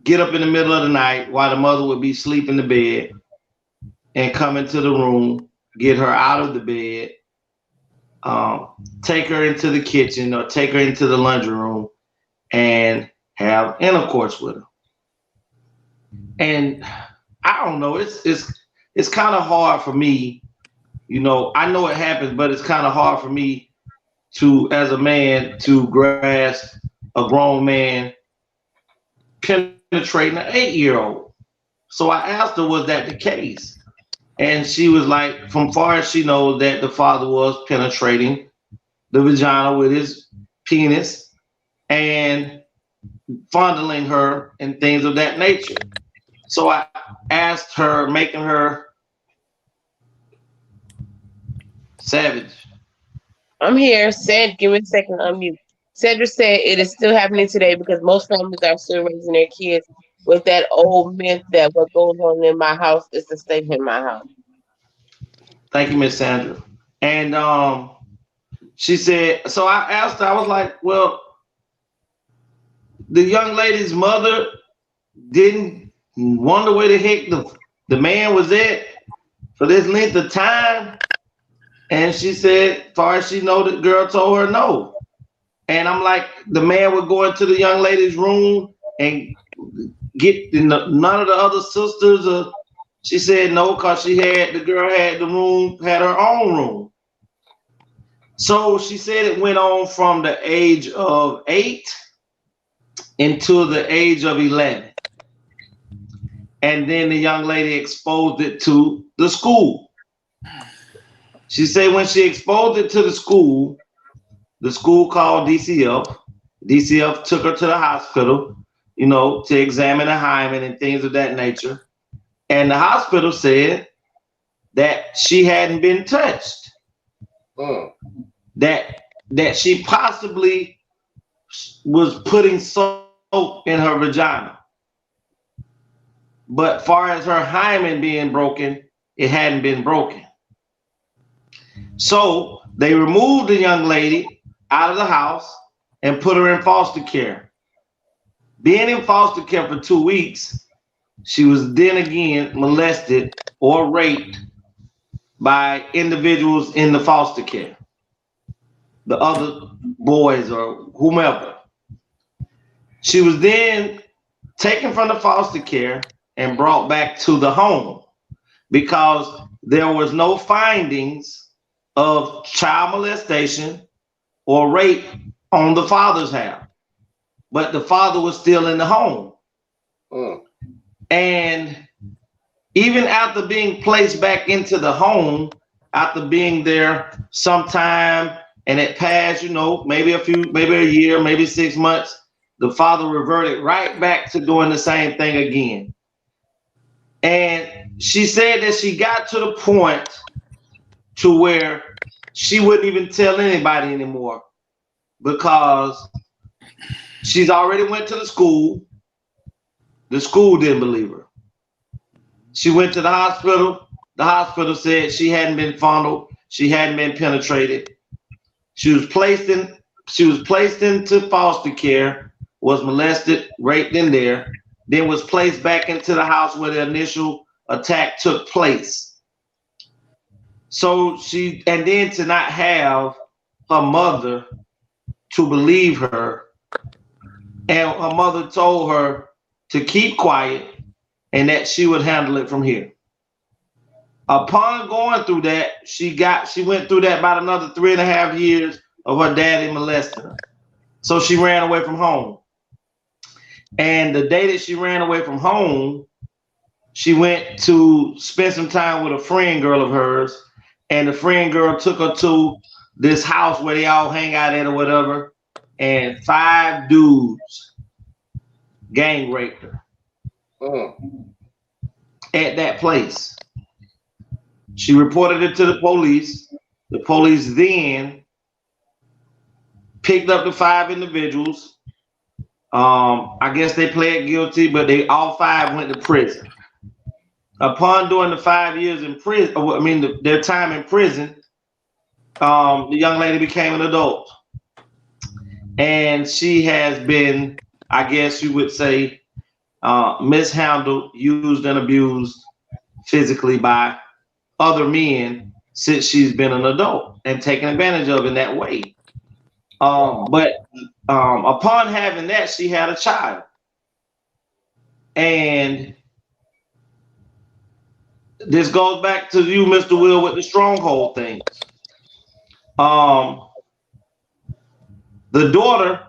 S3: get up in the middle of the night while the mother would be asleep in the bed and come into the room, get her out of the bed, take her into the kitchen or take her into the laundry room and have intercourse with her. And I don't know, it's kind of hard for me, you know, I know it happens, but it's kind of hard for me to, as a man, to grasp a grown man penetrating an 8-year-old. So I asked her, was that the case? And she was like, from far as she knows, that the father was penetrating the vagina with his penis and fondling her and things of that nature. So I asked her, making her savage.
S10: I'm here. Give me a second. Unmute. Cedric said it is still happening today because most families are still raising their kids with that old myth that what goes on in my house is to stay in my house.
S3: Thank you, Miss Sandra. And she said, so I asked her, I was like, well, the young lady's mother didn't wonder where the heck the man was at for this length of time. And she said, as far as she know, the girl told her no. And I'm like, the man would go into the young lady's room and get none of the other sisters. She said no, because the girl had the room, had her own room. So she said it went on from the age of 8 until the age of 11. And then the young lady exposed it to the school. She said when she exposed it to the school called DCF. DCF took her to the hospital, you know, to examine the hymen and things of that nature. And the hospital said that she hadn't been touched. That she possibly was putting soap in her vagina. But far as her hymen being broken, it hadn't been broken. So they removed the young lady out of the house and put her in foster care. Being in foster care for 2 weeks, she was then again molested or raped by individuals in the foster care, the other boys or whomever. She was then taken from the foster care and brought back to the home because there was no findings of child molestation or rape on the father's half, but the father was still in the home. And even after being placed back into the home, after being there some time and it passed, you know, maybe a year, maybe 6 months, the father reverted right back to doing the same thing again. And she said that she got to the point to where she wouldn't even tell anybody anymore because she's already went to the school. The school didn't believe her. She went to the hospital. The hospital said she hadn't been fondled. She hadn't been penetrated. She was placed into foster care, was molested, raped in there, then was placed back into the house where the initial attack took place. So and then to not have her mother to believe her, and her mother told her to keep quiet and that she would handle it from here. Upon going through that, she went through that about another 3.5 years of her daddy molesting her. So she ran away from home. And the day that she ran away from home, she went to spend some time with a friend girl of hers. And the friend girl took her to this house where they all hang out at or whatever. And 5 dudes gang raped her at that place. She reported it to the police. The police then picked up the 5 individuals. I guess they pled guilty, but they all 5 went to prison. Upon doing the 5 years in prison, their time in prison, the young lady became an adult. And she has been, I guess you would say, mishandled, used and abused physically by other men since she's been an adult and taken advantage of in that way. But upon having that, she had a child. And this goes back to you, Mr. Will, with the stronghold things. The daughter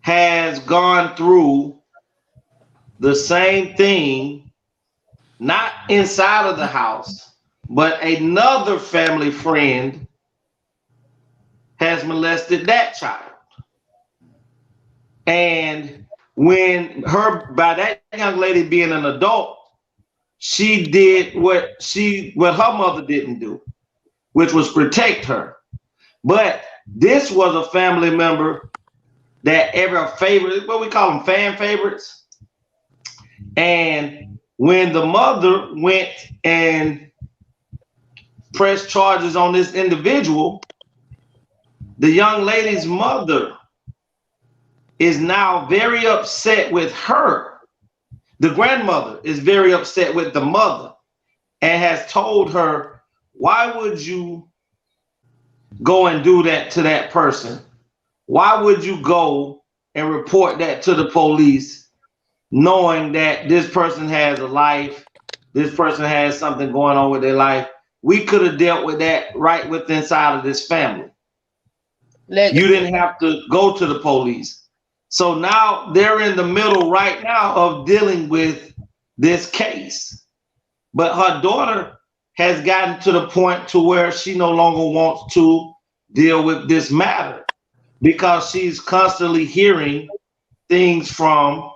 S3: has gone through the same thing, not inside of the house, but another family friend has molested that child. And by that young lady being an adult, she did what her mother didn't do, which was protect her. But this was a family member that ever favored, what we call them, fan favorites. And when the mother went and pressed charges on this individual, the young lady's mother is now very upset with her. The grandmother is very upset with the mother and has told her, why would you go and do that to that person? Why would you go and report that to the police knowing that this person has a life, this person has something going on with their life? We could have dealt with that right within inside of this family. You didn't have to go to the police. So now they're in the middle right now of dealing with this case. But her daughter has gotten to the point to where she no longer wants to deal with this matter because she's constantly hearing things from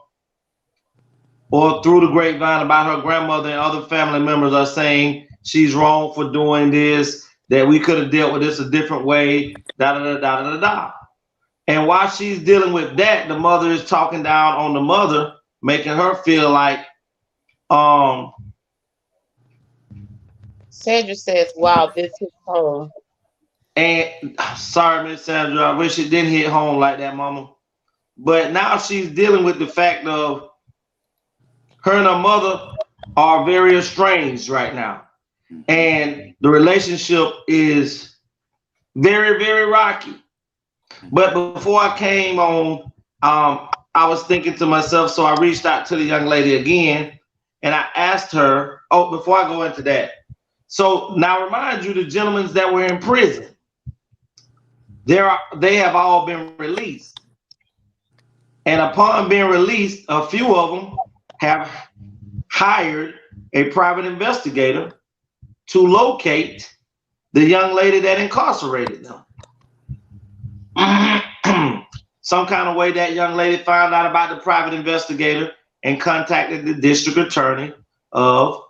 S3: or through the grapevine about her grandmother and other family members are saying she's wrong for doing this, that we could have dealt with this a different way, da-da-da-da-da-da. And while she's dealing with that, the mother is talking down on the mother, making her feel like,
S10: Sandra says, wow, this hits home.
S3: And sorry, Miss Sandra, I wish it didn't hit home like that, mama. But now she's dealing with the fact of her and her mother are very estranged right now. And the relationship is very, very rocky. But before I came on, I was thinking to myself, so I reached out to the young lady again and I asked her, before I go into that. So now remind you, the gentlemen that were in prison, they have all been released. And upon being released, a few of them have hired a private investigator to locate the young lady that incarcerated them. Some kind of way that young lady found out about the private investigator and contacted the district attorney of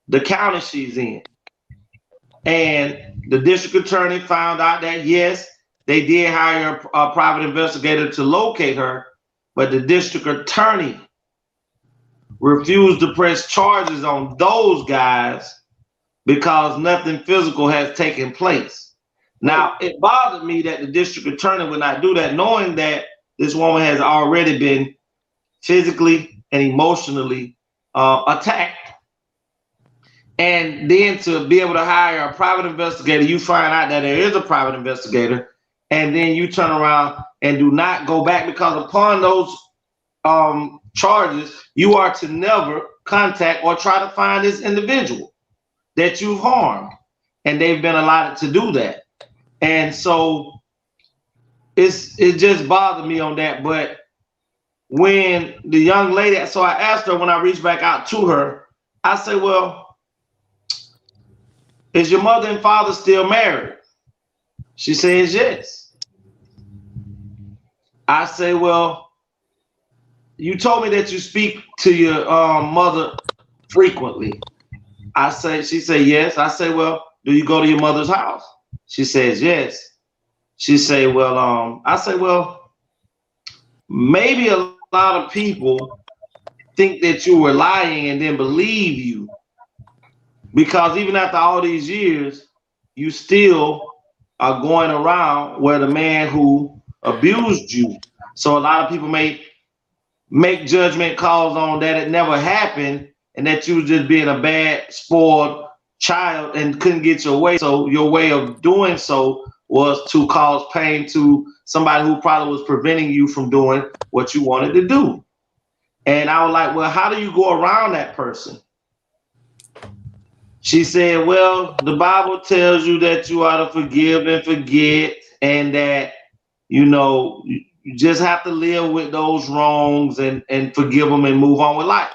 S3: the county she's in. And the district attorney found out that, yes, they did hire a private investigator to locate her, but the district attorney refused to press charges on those guys because nothing physical has taken place. Now, it bothered me that the district attorney would not do that, knowing that this woman has already been physically and emotionally attacked. And then to be able to hire a private investigator, you find out that there is a private investigator, and then you turn around and do not go back, because upon those charges, you are to never contact or try to find this individual that you've harmed. And they've been allotted to do that. And so it just bothered me on that. But when the young lady, so I asked her when I reached back out to her, I said, well, is your mother and father still married? She says yes. I say, well, you told me that you speak to your mother frequently. She said yes. I say, well, do you go to your mother's house? She says yes. She say, well, I say, well, maybe a lot of people think that you were lying and then believe you, because even after all these years, you still are going around with a man who abused you. So a lot of people may make judgment calls on that it never happened and that you were just being a bad, spoiled child and couldn't get your way. So your way of doing so was to cause pain to somebody who probably was preventing you from doing what you wanted to do. And I was like, well, how do you go around that person? She said, well, the Bible tells you that you ought to forgive and forget, and that, you know, you just have to live with those wrongs and forgive them and move on with life.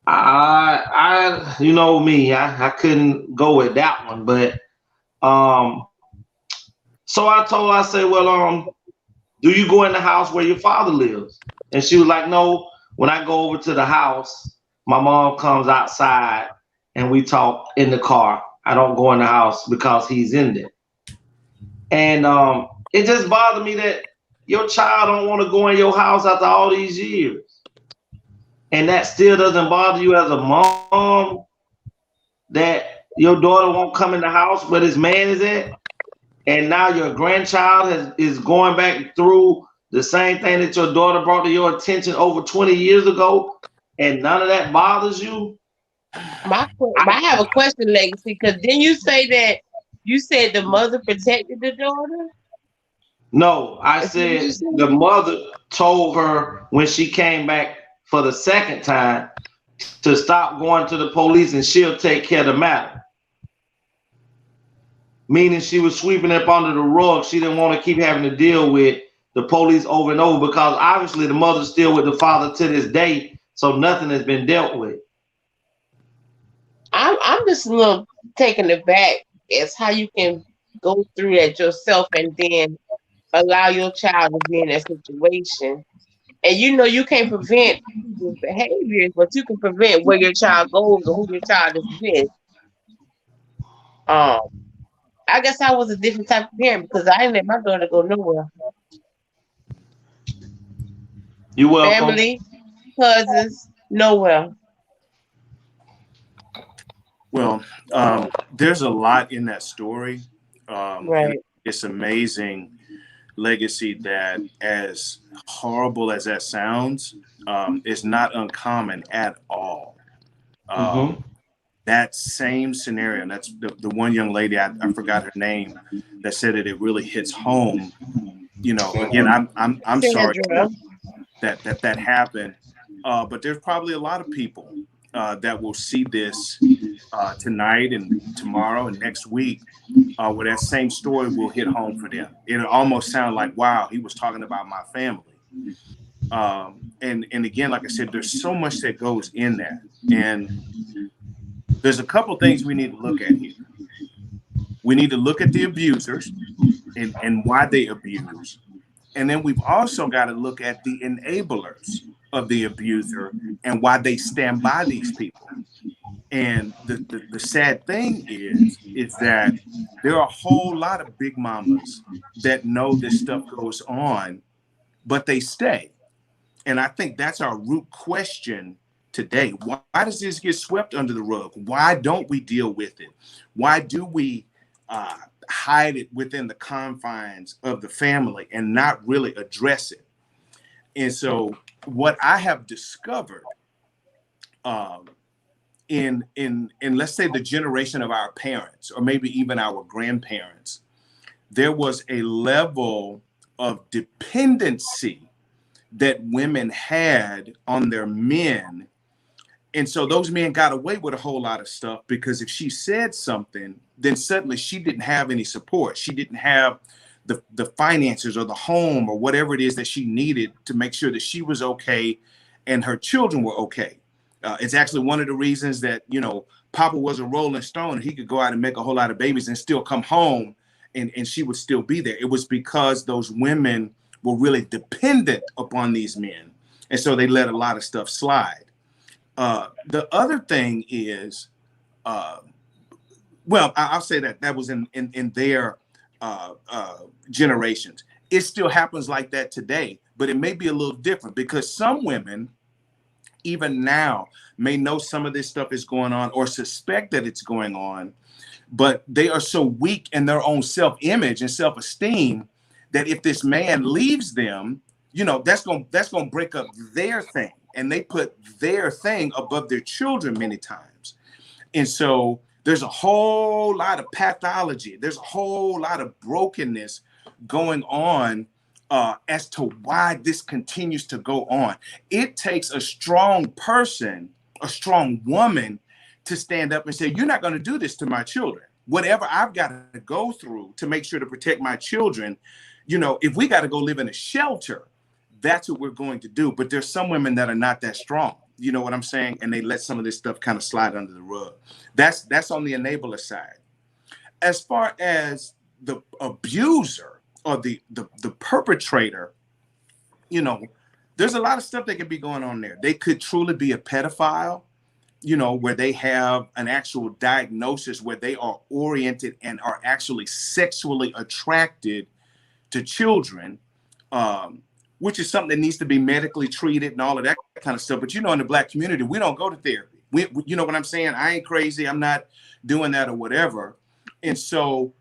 S3: I you know me, I couldn't go with that one, but so I told her, I said, well, do you go in the house where your father lives? And she was like, no, when I go over to the house, my mom comes outside and we talk in the car. I don't go in the house because he's in there. And it just bothered me that your child don't want to go in your house after all these years. And that still doesn't bother you as a mom, that your daughter won't come in the house where this man is at. And now your grandchild is going back through the same thing that your daughter brought to your attention over 20 years ago, and none of that bothers you.
S10: I have a question, Legacy, because then you say that you said the mother protected the daughter?
S3: No, I said the mother told her when she came back for the second time to stop going to the police and she'll take care of the matter. Meaning she was sweeping up under the rug. She didn't want to keep having to deal with the police over and over, because obviously the mother's still with the father to this day, so nothing has been dealt with.
S10: I'm just a little taken aback as how you can go through that yourself and then allow your child to be in that situation. And you know you can't prevent people's behaviors, but you can prevent where your child goes or who your child is with. I guess I was a different type of parent because I didn't let my daughter go nowhere.
S3: You're welcome.
S10: Family, cousins, nowhere.
S11: Well, there's a lot in that story.
S10: Right.
S11: It's amazing, Legacy, that as horrible as that sounds, is not uncommon at all. That same scenario, and that's the one young lady, I forgot her name, that said that it really hits home. You know, again, I'm sorry that happened, but there's probably a lot of people that will see this tonight and tomorrow and next week, where that same story will hit home for them. It'll almost sound like, wow, he was talking about my family. And again, like I said, there's so much that goes in that. And there's a couple things we need to look at here. We need to look at the abusers and why they abuse. And then we've also got to look at the enablers of the abuser and why they stand by these people. And the sad thing is that there are a whole lot of big mamas that know this stuff goes on, but they stay. And I think that's our root question today. Why does this get swept under the rug? Why don't we deal with it? Why do we hide it within the confines of the family and not really address it? And so what I have discovered in let's say the generation of our parents, or maybe even our grandparents, there was a level of dependency that women had on their men. And so those men got away with a whole lot of stuff because if she said something, then suddenly she didn't have any support. She didn't have the finances or the home or whatever it is that she needed to make sure that she was okay and her children were okay. It's actually one of the reasons that, you know, Papa was a Rolling Stone. He could go out and make a whole lot of babies and still come home and she would still be there. It was because those women were really dependent upon these men. And so they let a lot of stuff slide. The other thing is, well, I'll say that was in their generations. It still happens like that today, but it may be a little different because some women, even now, may know some of this stuff is going on or suspect that it's going on, but they are so weak in their own self-image and self-esteem that if this man leaves them, you know, that's gonna break up their thing, and they put their thing above their children many times. And so there's a whole lot of pathology. There's a whole lot of brokenness going on as to why this continues to go on. It takes a strong person, a strong woman, to stand up and say, you're not going to do this to my children. Whatever I've got to go through to make sure to protect my children, you know, if we got to go live in a shelter, that's what we're going to do. But there's some women that are not that strong. You know what I'm saying? And they let some of this stuff kind of slide under the rug. That's on the enabler side. As far as the abuser or the perpetrator, you know, there's a lot of stuff that could be going on there. They could truly be a pedophile, you know, where they have an actual diagnosis where they are oriented and are actually sexually attracted to children, which is something that needs to be medically treated and all of that kind of stuff. But, you know, in the Black community, we don't go to therapy. You know what I'm saying? I ain't crazy. I'm not doing that or whatever. And so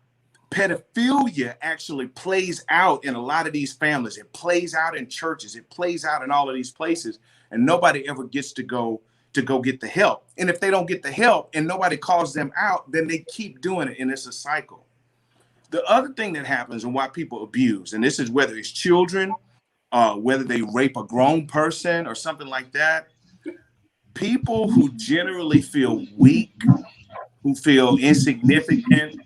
S11: pedophilia actually plays out in a lot of these families. It plays out in churches. It plays out in all of these places. And nobody ever gets to go get the help. And if they don't get the help and nobody calls them out, then they keep doing it. And it's a cycle. The other thing that happens and why people abuse, and this is whether it's children, whether they rape a grown person or something like that, people who generally feel weak, who feel insignificant,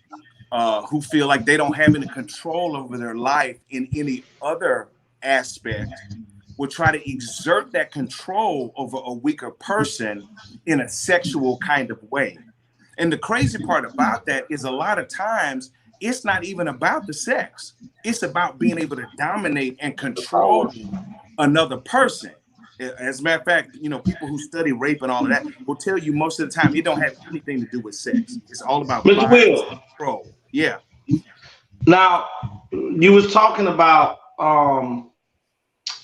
S11: who feel like they don't have any control over their life in any other aspect, will try to exert that control over a weaker person in a sexual kind of way. And the crazy part about that is a lot of times it's not even about the sex. It's about being able to dominate and control another person. As a matter of fact, you know, people who study rape and all of that will tell you most of the time it don't have anything to do with sex. It's all about
S3: Mr. Will.
S11: control. Yeah.
S3: Now, you was talking about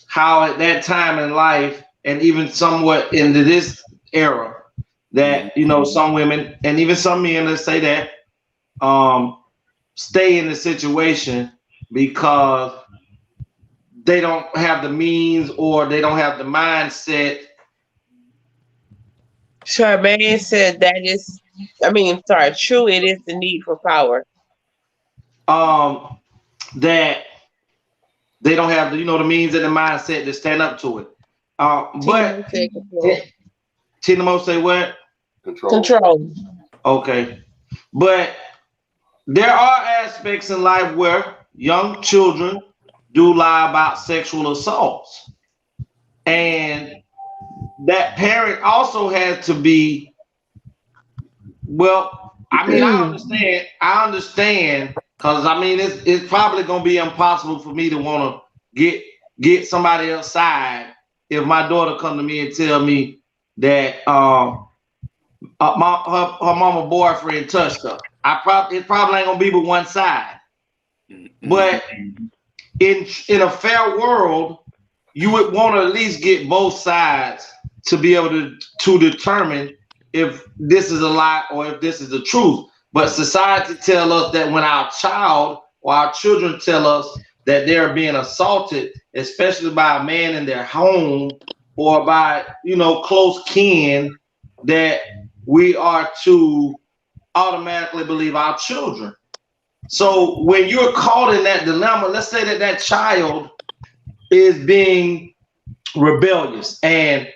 S3: how at that time in life, and even somewhat into this era, that, you know, some women and even some men, let's say that, stay in the situation because they don't have the means or they don't have the mindset.
S10: Charmaine said that is, true, it is the need for power.
S3: That they don't have the, you know, the means and the mindset to stand up to it. But TeAma say what?
S10: Control.
S3: Okay. But there are aspects in life where young children do lie about sexual assaults. And that parent also has to be, well, I mean, I understand, because I mean, it's probably going to be impossible for me to want to get somebody else side if my daughter come to me and tell me that her mama boyfriend touched her. It probably ain't gonna be but one side. But in a fair world, you would want to at least get both sides to be able to determine if this is a lie or if this is the truth. But society tell us that when our child or our children tell us that they're being assaulted, especially by a man in their home or by, you know, close kin, that we are to automatically believe our children. So when you're caught in that dilemma, let's say that child is being rebellious and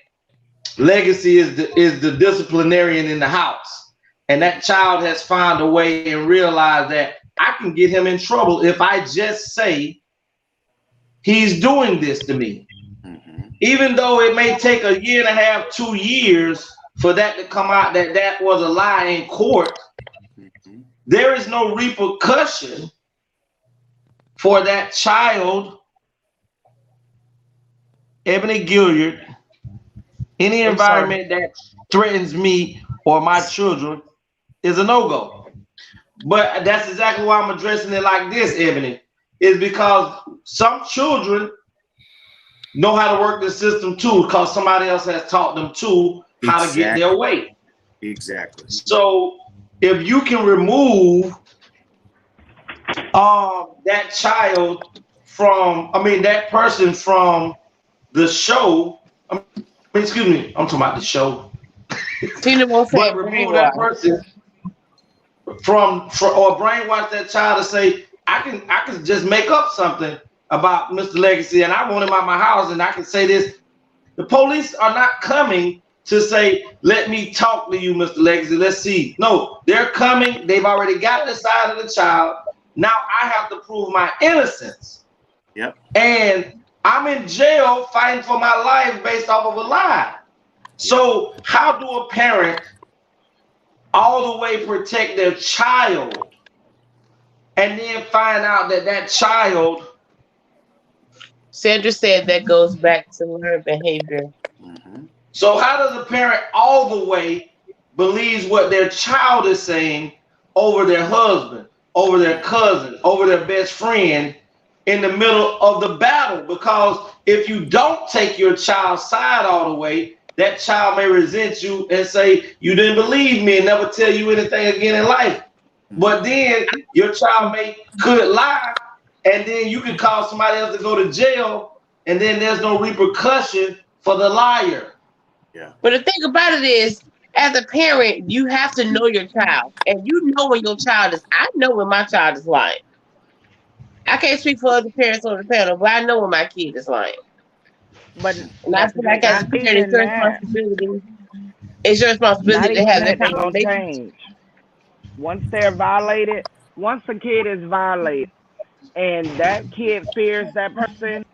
S3: legacy is the disciplinarian in the house, and that child has found a way and realized that I can get him in trouble if I just say he's doing this to me. Even though it may take a year and a half, 2 years for that to come out that was a lie in court, there is no repercussion for that child, Ebony Gilliard. Any environment that threatens me or my children is a no-go. But that's exactly why I'm addressing it like this, Ebony, is because some children know how to work the system too, because somebody else has taught them too how to get their way.
S11: Exactly.
S3: So if you can remove that child from, that person from the show, excuse me, I'm talking about the show. But remove that person from or brainwash that child to say, I can just make up something about Mr. Legacy and I want him out my house and I can say this. The police are not coming to say, let me talk to you, Mr. Legacy. Let's see. No, they're coming. They've already got the side of the child. Now I have to prove my innocence.
S11: Yep.
S3: And I'm in jail fighting for my life based off of a lie. So how do a parent all the way protect their child and then find out that child?
S10: Sandra said that goes back to learned behavior.
S3: So how does a parent all the way believes what their child is saying over their husband, over their cousin, over their best friend in the middle of the battle? Because if you don't take your child's side all the way, that child may resent you and say, you didn't believe me and never tell you anything again in life. But then your child could lie, and then you can cause somebody else to go to jail, and then there's no repercussion for the liar.
S11: Yeah.
S10: But the thing about it is, as a parent, you have to know your child. And you know when your child is, I know when my child is lying. I can't speak for other parents on the panel, but I know when my kid is lying.
S1: But
S10: and I feel like as a parent, it's your responsibility. It's your responsibility to have that conversation.
S1: Change. Once they're violated, once a kid is violated, and that kid fears that person,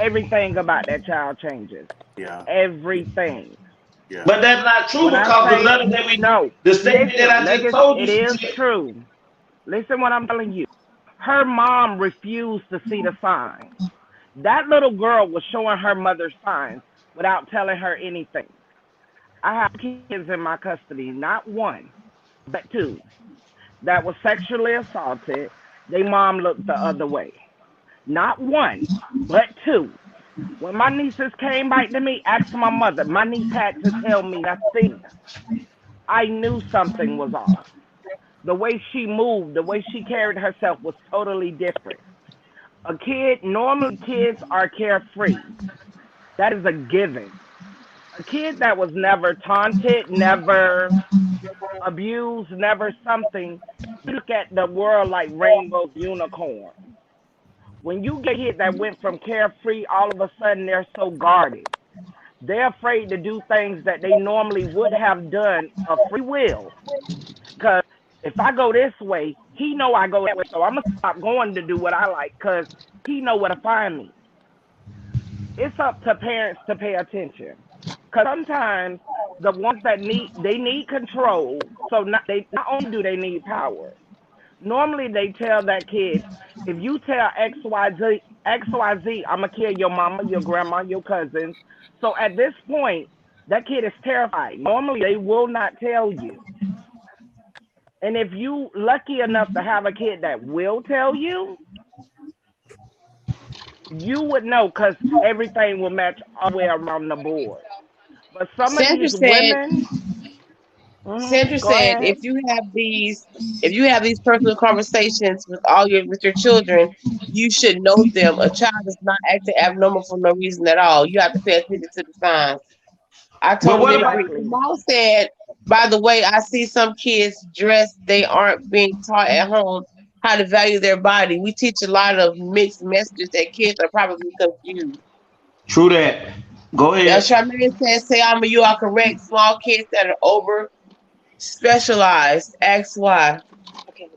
S1: everything about that child changes.
S11: Yeah.
S1: Everything.
S11: Yeah.
S3: But that's not true because the letter that we know, the statement that I just told you,
S1: it is true. Listen what I'm telling you. Her mom refused to see the signs. That little girl was showing her mother signs without telling her anything. I have kids in my custody, not one, but two, that was sexually assaulted. Their mom looked the other way. Not one, but two. When my nieces came back to me, asked my mother, my niece had to tell me nothing. I knew something was off. The way she moved, the way she carried herself was totally different. Normally kids are carefree. That is a given. A kid that was never taunted, never abused, never something, you look at the world like rainbows, unicorns. When you get a kid that went from carefree, all of a sudden they're so guarded. They're afraid to do things that they normally would have done of free will. Because if I go this way, he know I go that way, so I'm going to stop going to do what I like because he know where to find me. It's up to parents to pay attention. Because sometimes the ones that need control, so not only do they need power, normally they tell that kid, if you tell XYZ, I'm going to kill your mama, your grandma, your cousins. So at this point, that kid is terrified. Normally they will not tell you. And if you lucky enough to have a kid that will tell you, you would know because everything will match all the way around the board. But some of these women,
S10: Sandra said, if you have these personal conversations with your children, you should know them. A child is not acting abnormal for no reason at all. You have to pay attention to the signs. I totally agree. Mom said, by the way, I see some kids dressed, they aren't being taught at home how to value their body. We teach a lot of mixed messages that kids are probably confused.
S3: True that. Go ahead.
S10: Charmaine says, TeAma, you are correct. Small kids that are over specialized. Ask why. Okay.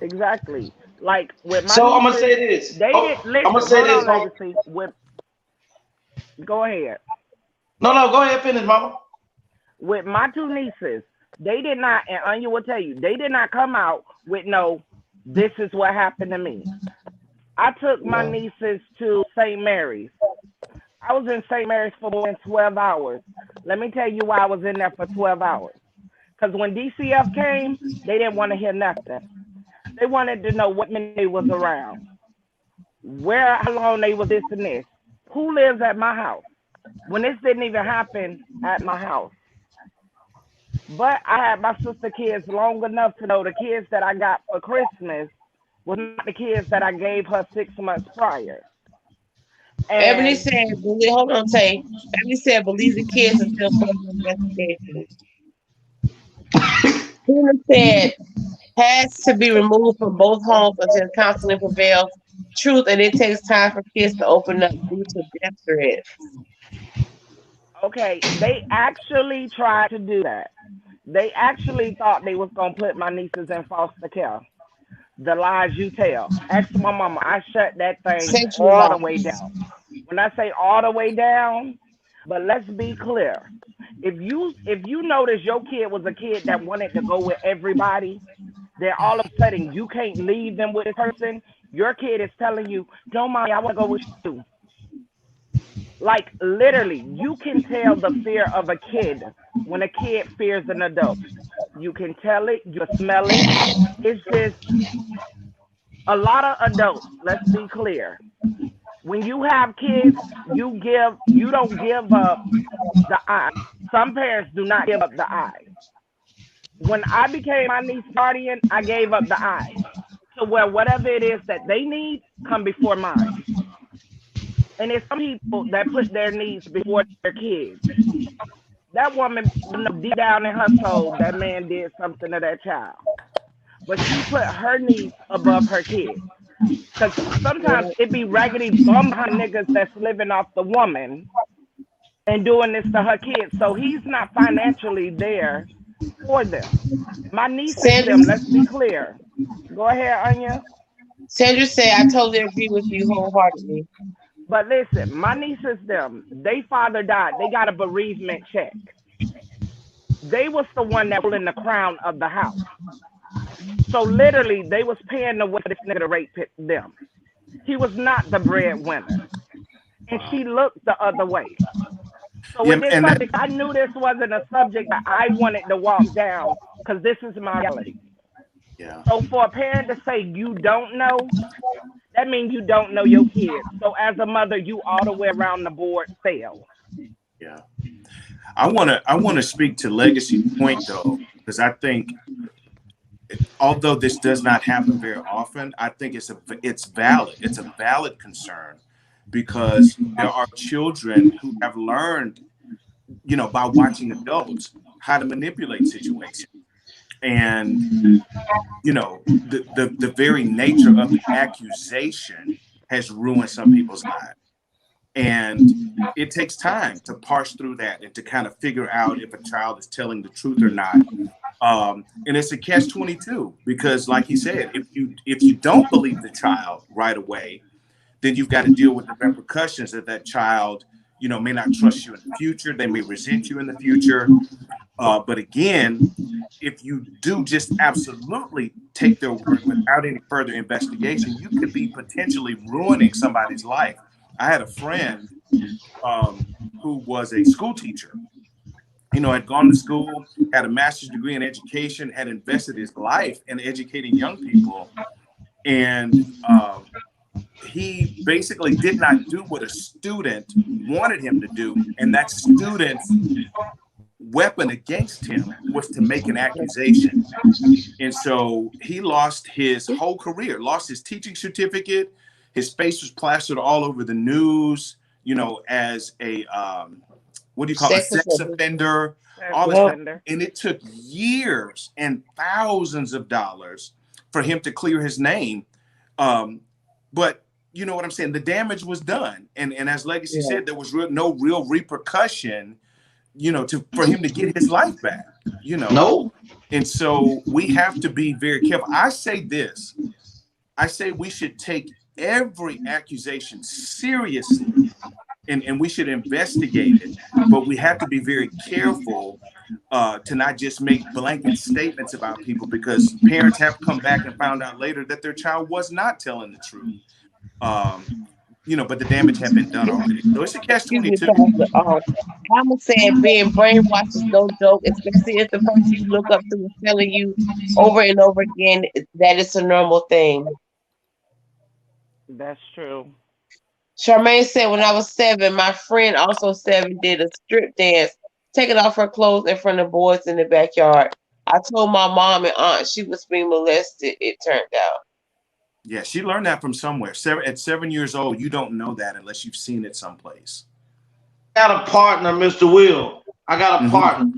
S1: Exactly. Like with my
S3: So I'm gonna
S1: nieces,
S3: say this.
S1: they
S3: Oh,
S1: didn't
S3: I'm gonna
S1: listen.
S3: say
S1: Hold
S3: this.
S1: on, Legacy. Go ahead.
S3: No, go ahead, finish, mama.
S1: With my two nieces, they did not, and Anya will tell you, they did not come out with no, this is what happened to me. I took my nieces to St. Mary's. I was in St. Mary's for more than 12 hours. Let me tell you why I was in there for 12 hours. Because when DCF came, they didn't want to hear nothing. They wanted to know what minute they was around, how long they was this and this, who lives at my house. When this didn't even happen at my house. But I had my sister kids long enough to know the kids that I got for Christmas was not the kids that I gave her 6 months prior.
S10: Ebony
S1: And
S10: said, hold on, Tay. Ebony said, believe the kids are still further investigation. Tina said, has to be removed from both homes until counseling prevails. Truth, and it takes time for kids to open up due to death threats.
S1: okay, they actually tried to do that. They actually thought they was gonna put my nieces in foster care. The lies you tell. Ask my mama. I shut that thing
S10: Century
S1: all the way
S10: lies.
S1: down. When I say all the way down, but let's be clear. If you notice your kid was a kid that wanted to go with everybody, then all of a sudden you can't leave them with this person. Your kid is telling you, "No, mommy, I want to go with you." Like literally, you can tell the fear of a kid when a kid fears an adult. You can tell it, you smell it. It's just a lot of adults, let's be clear. When you have kids, you don't give up the eye. Some parents do not give up the eye. When I became my niece guardian, I gave up the eye. So where whatever it is that they need come before mine. And there's some people that put their needs before their kids. That woman, deep down in her soul, that man did something to that child. But she put her needs above her kids. Because sometimes it be raggedy bum niggas that's living off the woman and doing this to her kids. So he's not financially there for them. My nieces,
S10: Sandra,
S1: them, let's be clear. Go ahead, Anya.
S10: Sandra said, I totally agree with you wholeheartedly.
S1: But listen, my nieces, them, they father died. They got a bereavement check. They was the one that was in the crown of the house. So literally, they was paying the way this nigga to rape them. He was not the breadwinner. And she looked the other way. So with this subject, I knew this wasn't a subject that I wanted to walk down because this is my reality.
S11: Yeah.
S1: So for a parent to say you don't know, that means you don't know your kids. So as a mother, you all the way around the board fail.
S11: Yeah. I wanna speak to Legacy's point though, because I think although this does not happen very often, I think it's valid. It's a valid concern because there are children who have learned, by watching adults how to manipulate situations. And, the very nature of the accusation has ruined some people's lives. And it takes time to parse through that and to kind of figure out if a child is telling the truth or not. And it's a catch-22 because, like he said, if you don't believe the child right away, then you've got to deal with the repercussions that child, may not trust you in the future. They may resent you in the future. But again, if you do just absolutely take their word without any further investigation, you could be potentially ruining somebody's life. I had a friend who was a school teacher, had gone to school, had a master's degree in education, had invested his life in educating young people. And he basically did not do what a student wanted him to do. And that student's weapon against him was to make an accusation. And so he lost his whole career, lost his teaching certificate. His face was plastered all over the news, as a, sex offender, all this stuff. And it took years and thousands of dollars for him to clear his name. But you know what I'm saying? The damage was done. And as Legacy said, there was no real repercussion, for him to get his life back,
S3: No.
S11: And so we have to be very careful. I say this. I say we should take every accusation seriously and we should investigate it. But we have to be very careful to not just make blanket statements about people, because parents have come back and found out later that their child was not telling the truth. You know, but the damage had been done already. So it's a catch-22.
S10: Mama said being brainwashed is no joke, especially if the person you look up to is telling you over and over again that it's a normal thing.
S1: That's true.
S10: Charmaine said, when I was 7, my friend, also 7, did a strip dance, taking off her clothes in front of boys in the backyard. I told my mom and aunt she was being molested, it turned out.
S11: Yeah, she learned that from somewhere. At 7 years old, you don't know that unless you've seen it someplace.
S3: I got a partner, Mr. Will. I got a partner.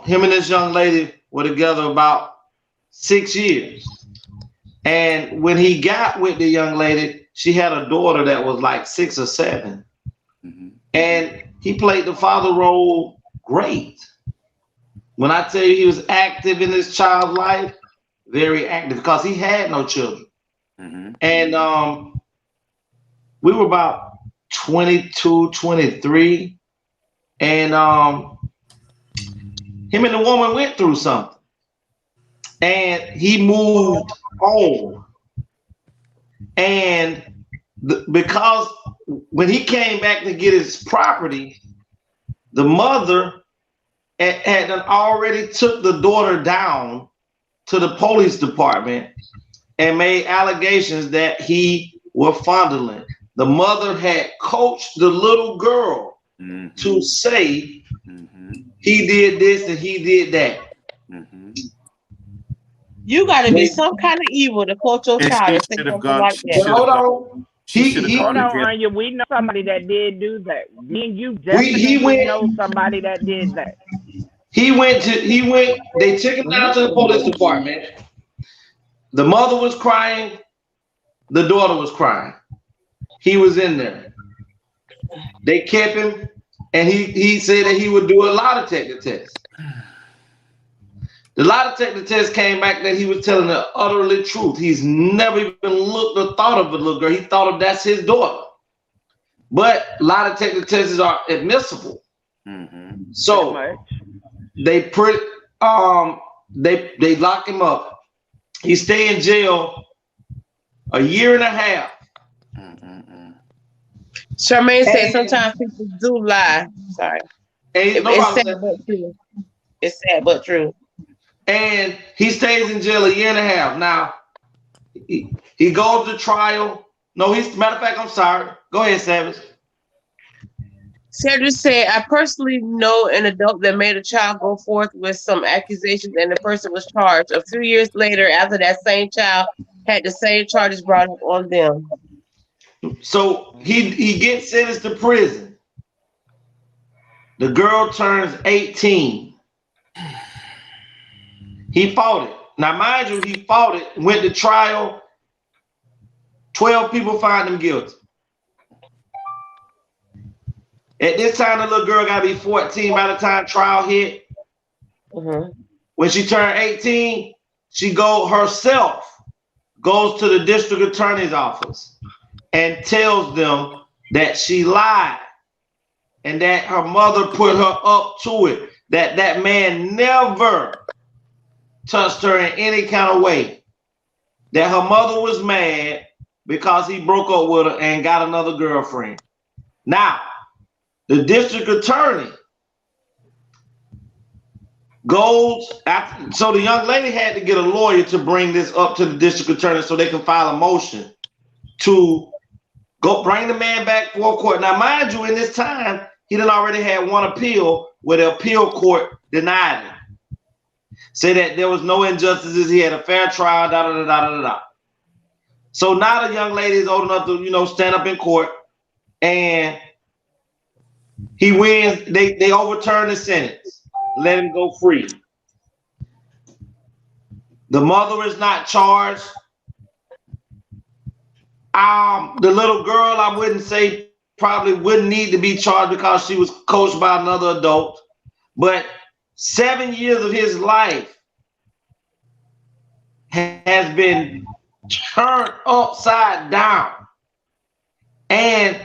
S3: Him and this young lady were together about 6 years. And when he got with the young lady, she had a daughter that was like 6 or 7. And he played the father role great. When I tell you he was active in his child's life, very active, because he had no children. And we were about 22, 23. And him and the woman went through something. And he moved home. And because when he came back to get his property, the mother had already took the daughter down to the police department and made allegations that he was fondling. The mother had coached the little girl to say he did this and he did that.
S10: You got to be some kind of evil to coach your child to say something like that.
S3: Hold on.
S1: Hold on, Anya. We know somebody that did do that. Me and you definitely know somebody that did that.
S3: They took him down to the police department. The mother was crying. The daughter was crying. He was in there. They kept him, and he said that he would do a lie detector test. The lie detector test came back that he was telling the utterly truth. He's never even looked or thought of a little girl. He thought of that's his daughter. But lie detector tests are admissible. So they they lock him up. He stay in jail a year and a half.
S10: Charmaine said sometimes people do lie. Sorry. It's sad but true. It's sad but true.
S3: And he stays in jail a year and a half. Now, he goes to trial. No, matter of fact, I'm sorry. Go ahead, Savage.
S10: Cedric said, I personally know an adult that made a child go forth with some accusations and the person was charged. A few years later, after that same child had the same charges brought up on them.
S3: So he gets sentenced to prison. The girl turns 18. He fought it. Now, mind you, he fought it, went to trial. 12 people found him guilty. At this time, the little girl got to be 14 by the time trial hit. When she turned 18, she herself goes to the district attorney's office and tells them that she lied and that her mother put her up to it, that man never touched her in any kind of way, that her mother was mad because he broke up with her and got another girlfriend. Now, the district attorney goes after, so the young lady had to get a lawyer to bring this up to the district attorney so they can file a motion to go bring the man back for court. Now, mind you, in this time, he done already had one appeal where the appeal court denied him. Say that there was no injustices, he had a fair trial, So now the young lady is old enough to, stand up in court, and he wins. They overturn the sentence, let him go free. The mother is not charged. The little girl, I wouldn't say probably wouldn't need to be charged because she was coached by another adult, but 7 years of his life has been turned upside down. And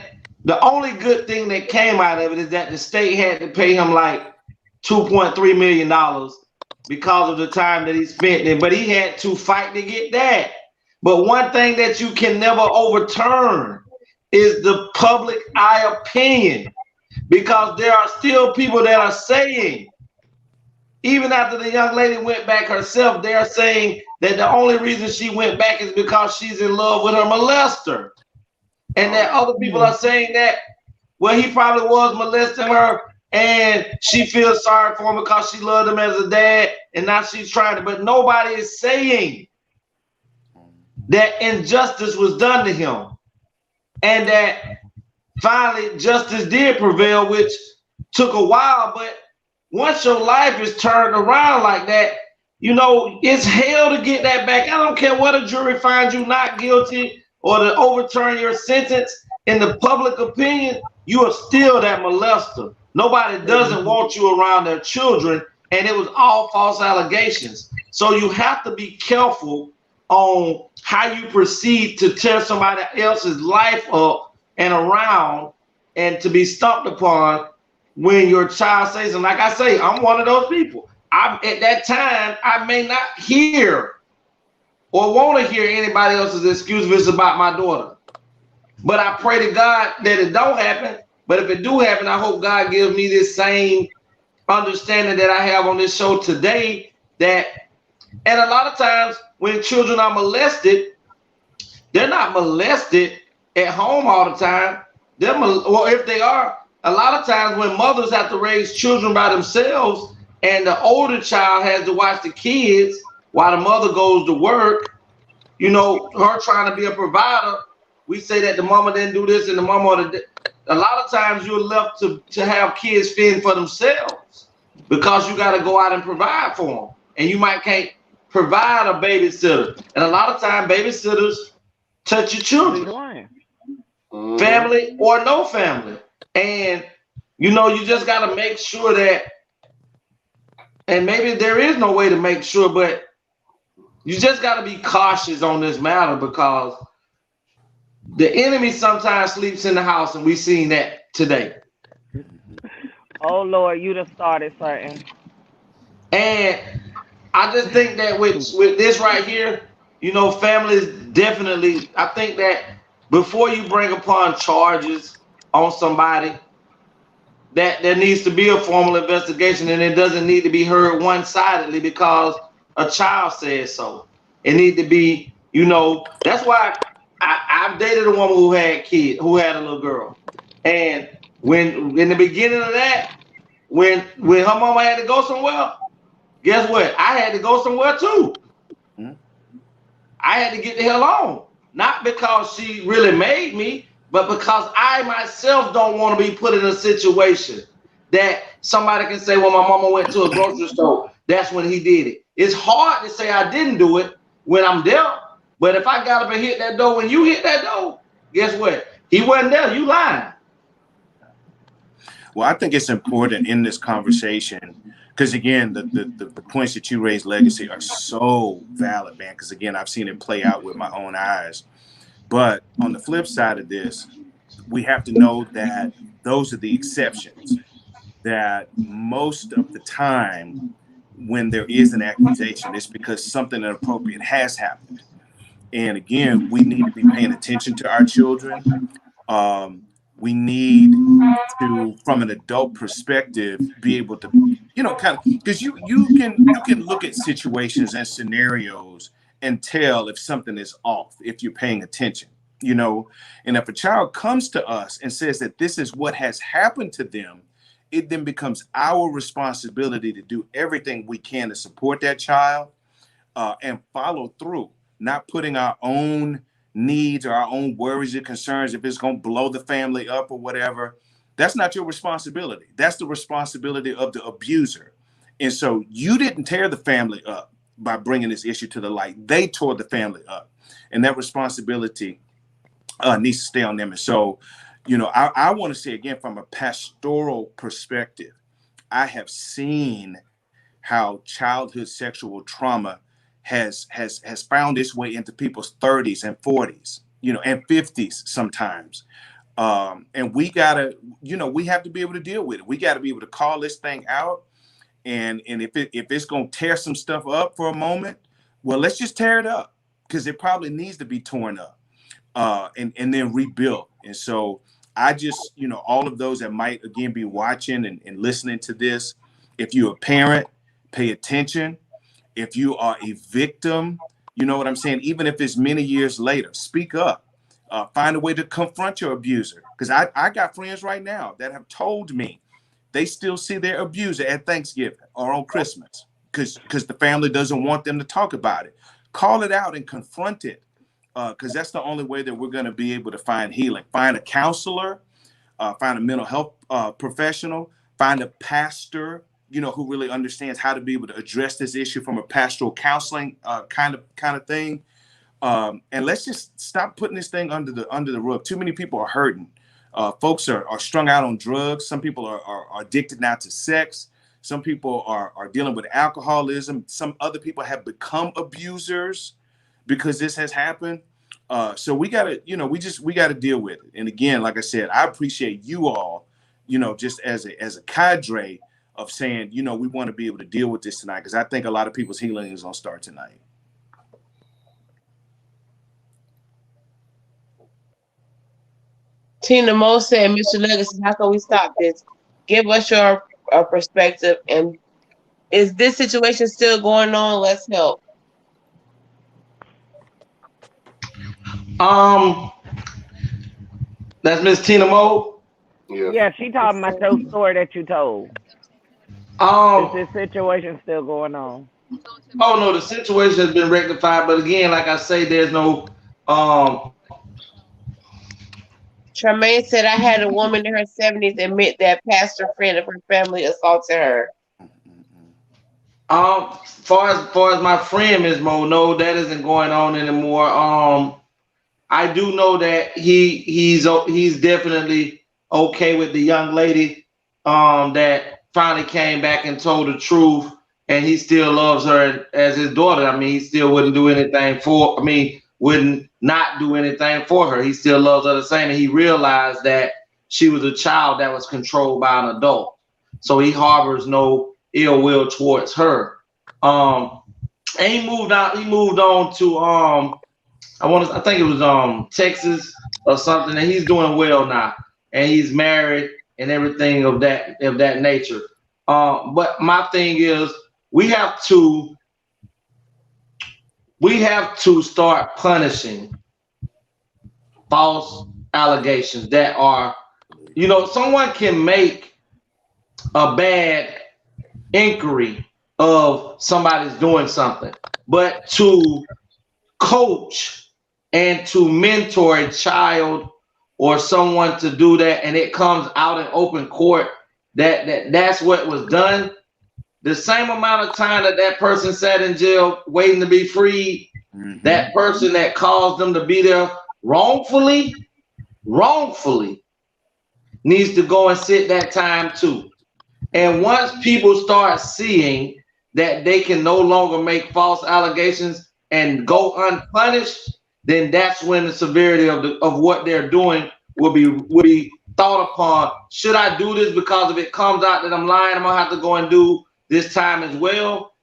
S3: the only good thing that came out of it is that the state had to pay him like $2.3 million because of the time that he spent there. But he had to fight to get that. But one thing that you can never overturn is the public eye opinion, because there are still people that are saying, even after the young lady went back herself, they're saying that the only reason she went back is because she's in love with her molester. And that other people are saying that, well, he probably was molesting her and she feels sorry for him because she loved him as a dad and now she's trying to, but nobody is saying that injustice was done to him and that finally justice did prevail, which took a while. But once your life is turned around like that, you know, it's hell to get that back. I don't care what a jury finds you not guilty or to overturn your sentence. In the public opinion, you are still that molester. Nobody doesn't want you around their children, and it was all false allegations. So you have to be careful on how you proceed to tear somebody else's life up and around and to be stomped upon when your child says, and like I say, I'm one of those people. At that time, I may not hear or want to hear anybody else's excuse if it's about my daughter. But I pray to God that it don't happen. But if it do happen, I hope God gives me this same understanding that I have on this show today. That, and a lot of times when children are molested, they're not molested at home all the time. Or if they are, a lot of times when mothers have to raise children by themselves and the older child has to watch the kids while the mother goes to work, you know, her trying to be a provider, we say that the mama didn't do this and the mama, a lot of times you're left to have kids fend for themselves because you got to go out and provide for them. And you might can't provide a babysitter. And a lot of times babysitters touch your children, family or no family. And, you know, you just got to make sure that, and maybe there is no way to make sure, but you just got to be cautious on this matter because the enemy sometimes sleeps in the house, and we've seen that today.
S1: Oh, Lord, you done started something.
S3: And I just think that with this right here, you know, families definitely, I think that before you bring upon charges on somebody, that there needs to be a formal investigation, and it doesn't need to be heard one-sidedly because a child says so. It needs to be, you know, that's why I've dated a woman who had kids, who had a little girl. And when in the beginning of that, when her mama had to go somewhere, guess what? I had to go somewhere too. I had to get the hell on. Not because she really made me, but because I myself don't want to be put in a situation that somebody can say, well, my mama went to a grocery store. That's when he did it. It's hard to say I didn't do it when I'm there. But if I got up and hit that door when you hit that door, guess what? He wasn't there. You lying.
S11: Well, I think it's important in this conversation because, again, the points that you raised, Legacy, are so valid, man, because, again, I've seen it play out with my own eyes. But on the flip side of this, we have to know that those are the exceptions, that most of the time when there is an accusation, it's because something inappropriate has happened. And again, we need to be paying attention to our children. We need to, from an adult perspective, be able to, you know, kind of, because you can look at situations and scenarios and tell if something is off if you're paying attention, you know. And if a child comes to us and says that this is what has happened to them, it then becomes our responsibility to do everything we can to support that child and follow through, not putting our own needs or our own worries and concerns if it's going to blow the family up or whatever. That's not your responsibility. That's the responsibility of the abuser. And so you didn't tear the family up by bringing this issue to the light. They tore the family up, and that responsibility needs to stay on them. And so, you know, I want to say again, from a pastoral perspective, I have seen how childhood sexual trauma has found its way into people's 30s and 40s, and 50s sometimes. And we gotta, we have to be able to deal with it. We got to be able to call this thing out. And if it's gonna tear some stuff up for a moment, well, let's just tear it up, because it probably needs to be torn up and then rebuilt. And so I just, all of those that might again be watching and listening to this, if you're a parent, pay attention. If you are a victim, you know what I'm saying? Even if it's many years later, speak up. Find a way to confront your abuser. Because I got friends right now that have told me they still see their abuser at Thanksgiving or on Christmas because the family doesn't want them to talk about it. Call it out and confront it, because that's the only way that we're going to be able to find healing. Find a counselor, find a mental health professional, find a pastor, who really understands how to be able to address this issue from a pastoral counseling kind of thing. And let's just stop putting this thing under the rug. Too many people are hurting. Folks are strung out on drugs. Some people are addicted now to sex. Some people are dealing with alcoholism. Some other people have become abusers because this has happened. So we gotta, we gotta deal with it. And again, like I said, I appreciate you all, just as a cadre of saying, we want to be able to deal with this tonight, because I think a lot of people's healing is gonna start tonight.
S10: Tina Mo said, Mr. Legacy, how can we stop this? Give us your perspective. And is this situation still going on? Let's help.
S3: That's Miss Tina Mo.
S1: Yeah, she talking about your story that you told. Is this situation still going on?
S3: Oh no, the situation has been rectified, but again, like I say, there's no
S10: Tremaine said, I had a woman in her 70s admit that pastor friend of her family assaulted her.
S3: Far as my friend Ms. Mo, no, that isn't going on anymore. I do know that he's definitely okay with the young lady that finally came back and told the truth, and he still loves her as his daughter. I mean, he still wouldn't do anything wouldn't not do anything for her. He still loves her the same, and he realized that she was a child that was controlled by an adult. So he harbors no ill will towards her. And he moved on to I think it was Texas or something, and he's doing well now, and he's married and everything of that nature. But my thing is, we have to start punishing false allegations that are, someone can make a bad inquiry of somebody's doing something, but to coach and to mentor a child or someone to do that, and it comes out in open court that's what was done, the same amount of time that person sat in jail waiting to be freed, that person that caused them to be there wrongfully needs to go and sit that time too. And once people start seeing that they can no longer make false allegations and go unpunished, then that's when the severity of what they're doing will be thought upon. Should I do this? Because if it comes out that I'm lying, I'm gonna have to go and do this time as well.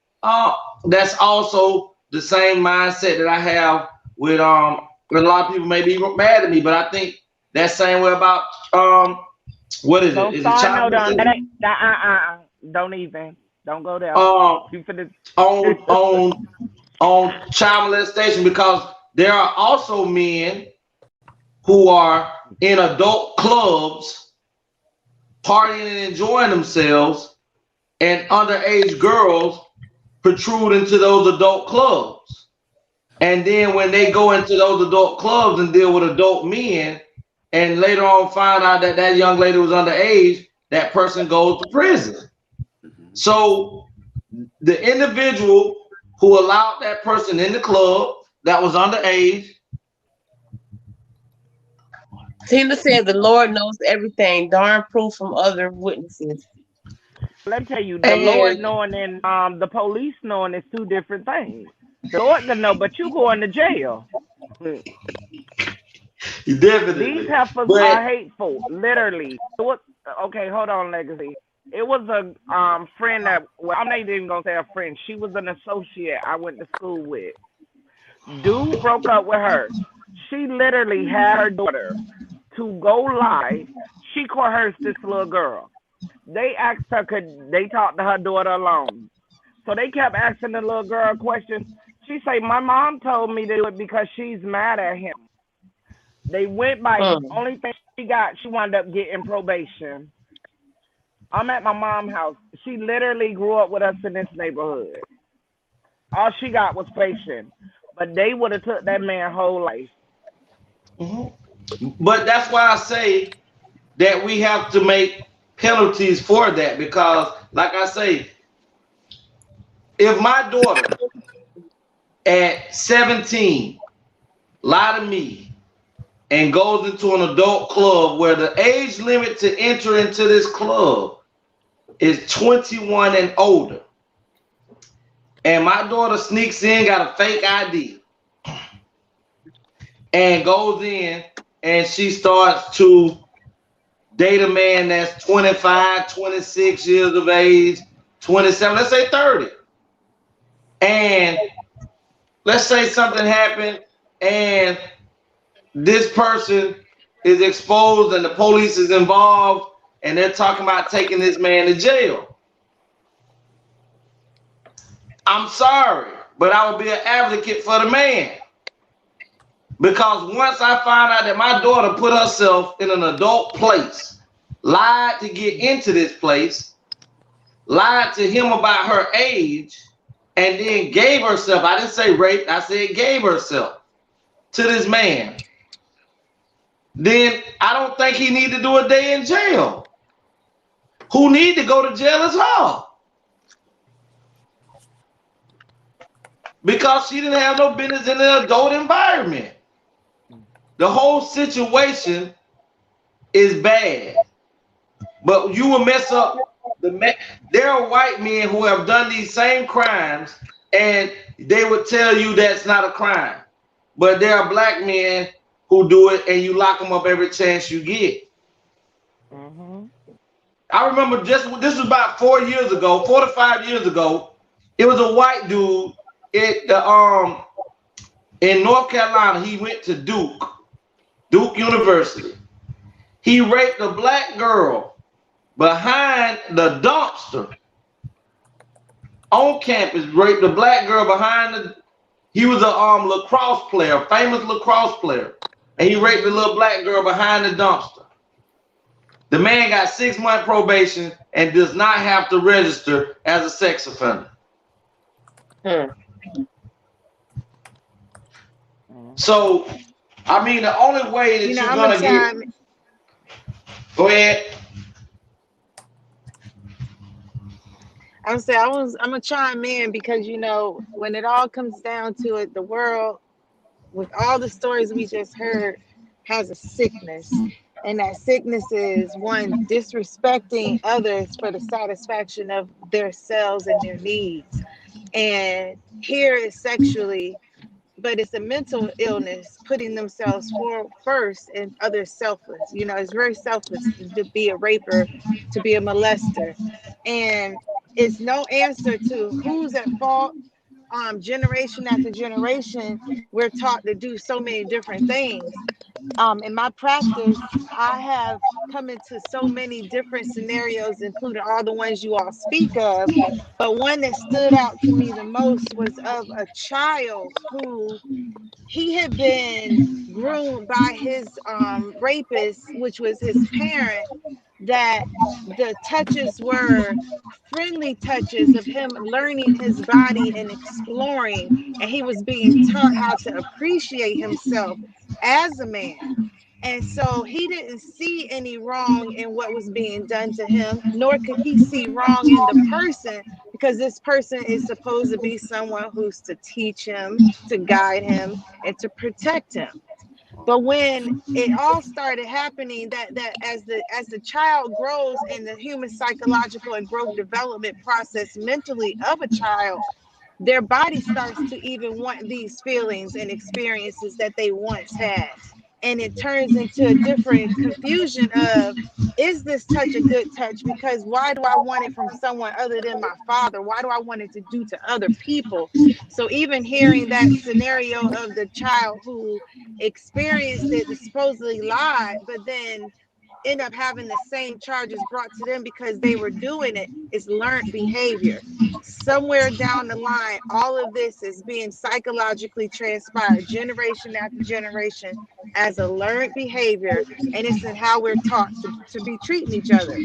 S3: That's also the same mindset that I have with a lot of people may be mad at me, but I think that same way about what is it? Is it child?
S1: Don't go there.
S3: On child molestation, because there are also men who are in adult clubs partying and enjoying themselves, and underage girls protrude into those adult clubs. And then when they go into those adult clubs and deal with adult men, and later on find out that young lady was underage, that person goes to prison. So the individual who allowed that person in the club that was underage.
S10: Tina said the Lord knows everything. Darn proof from other witnesses.
S1: Let me tell you, the Lord knowing and the police knowing is two different things. The Lord can know, but you going to jail.
S3: Definitely.
S1: These heifers are hateful, literally. Okay, hold on, Legacy. It was a friend that, well, I'm not even gonna say a friend. She was an associate I went to school with. Dude broke up with her. She literally had her daughter to go lie. She coerced this little girl. They asked her, could they talk to her daughter alone? So they kept asking the little girl questions. She said, my mom told me to do it because she's mad at him. They went by, only thing she got, she wound up getting probation. I'm at my mom's house. She literally grew up with us in this neighborhood. All she got was probation. But they would have took that man's whole life.
S3: Mm-hmm. But that's why I say that we have to make penalties for that, because like I say, if my daughter at 17 lie to me and goes into an adult club where the age limit to enter into this club is 21 and older, and my daughter sneaks in, got a fake ID, and goes in and she starts to date a man that's 25, 26 years of age, 27, let's say 30. And let's say something happened and this person is exposed and the police is involved and they're talking about taking this man to jail. I'm sorry, but I will be an advocate for the man. Because once I find out that my daughter put herself in an adult place, lied to get into this place, lied to him about her age, and then gave herself, I didn't say rape, I said gave herself to this man, then I don't think he need to do a day in jail. Who need to go to jail is her. Because she didn't have no business in the adult environment. The whole situation is bad. But you will mess up the man. There are white men who have done these same crimes and they would tell you that's not a crime. But there are black men who do it and you lock them up every chance you get.
S1: Mm-hmm.
S3: I remember this was about 4 years ago, 4 to 5 years ago. It was a white dude in North Carolina. He went to Duke University. He raped a black girl behind the dumpster on campus. Raped a black girl behind he was a lacrosse player, famous lacrosse player, and he raped a little black girl behind the dumpster. The man got 6-month probation and does not have to register as a sex offender. So, I mean, the only way that you're gonna get. Go ahead.
S13: I'm gonna chime in because when it all comes down to it, the world, with all the stories we just heard, has a sickness, and that sickness is one disrespecting others for the satisfaction of their selves and their needs. And here is sexually, but it's a mental illness, putting themselves first and others selfless. It's very selfless to be a raper, to be a molester. And it's no answer to who's at fault. Generation after generation, we're taught to do so many different things. In my practice, I have come into so many different scenarios, including all the ones you all speak of. But one that stood out to me the most was of a child who he had been groomed by his rapist, which was his parent, that the touches were friendly touches of him learning his body and exploring, and he was being taught how to appreciate himself as a man. And so he didn't see any wrong in what was being done to him, nor could he see wrong in the person, because this person is supposed to be someone who's to teach him, to guide him, and to protect him. But when it all started happening, that as the child grows and the human psychological and growth development process mentally of a child, their body starts to even want these feelings and experiences that they once had. And it turns into a different confusion of, is this touch a good touch? Because why do I want it from someone other than my father? Why do I want it to do to other people? So even hearing that scenario of the child who experienced it, supposedly lied, but then end up having the same charges brought to them because they were doing it, is learned behavior. Somewhere down the line, all of this is being psychologically transpired generation after generation as a learned behavior, and it's in how we're taught to be treating each other.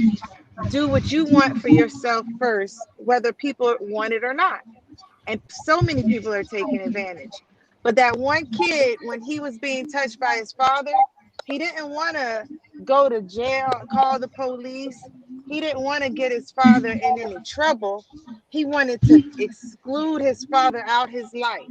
S13: Do what you want for yourself first, whether people want it or not. And so many people are taking advantage. But that one kid, when he was being touched by his father, he didn't want to go to jail, call the police. He didn't want to get his father in any trouble. He wanted to exclude his father out his life.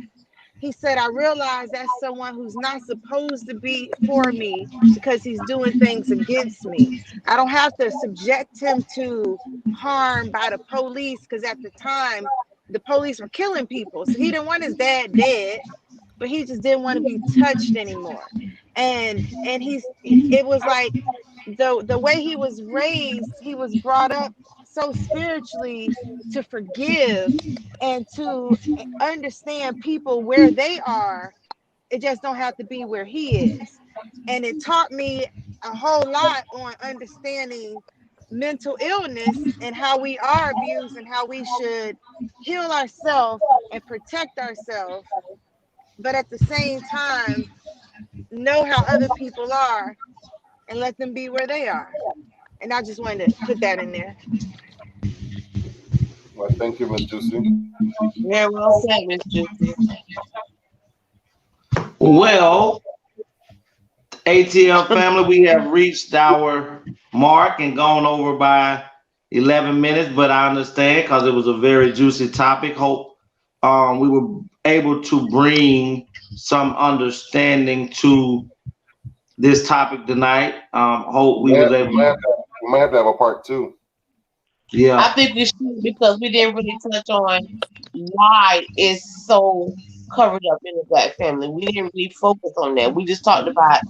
S13: He said, I realize that's someone who's not supposed to be for me because he's doing things against me. I don't have to subject him to harm by the police, because at the time, the police were killing people. So he didn't want his dad dead, but he just didn't want to be touched anymore. And it was like the way he was raised, he was brought up so spiritually to forgive and to understand people where they are. It just don't have to be where he is. And it taught me a whole lot on understanding mental illness and how we are abused and how we should heal ourselves and protect ourselves, but at the same time know how other people are and let them be where they are. And I just wanted to put that in there.
S12: Well, thank you, Miss Juicy.
S10: Very well said, Miss Juicy.
S3: Well, A.T.L. family, we have reached our mark and gone over by 11 minutes, but I understand because it was a very juicy topic. Hope we were able to bring some understanding to this topic tonight. Hope we was able to.
S12: We might have to have a part 2.
S3: Yeah.
S10: I think we should, because we didn't really touch on why it's so covered up in the Black family. We didn't really focus on that. We just talked about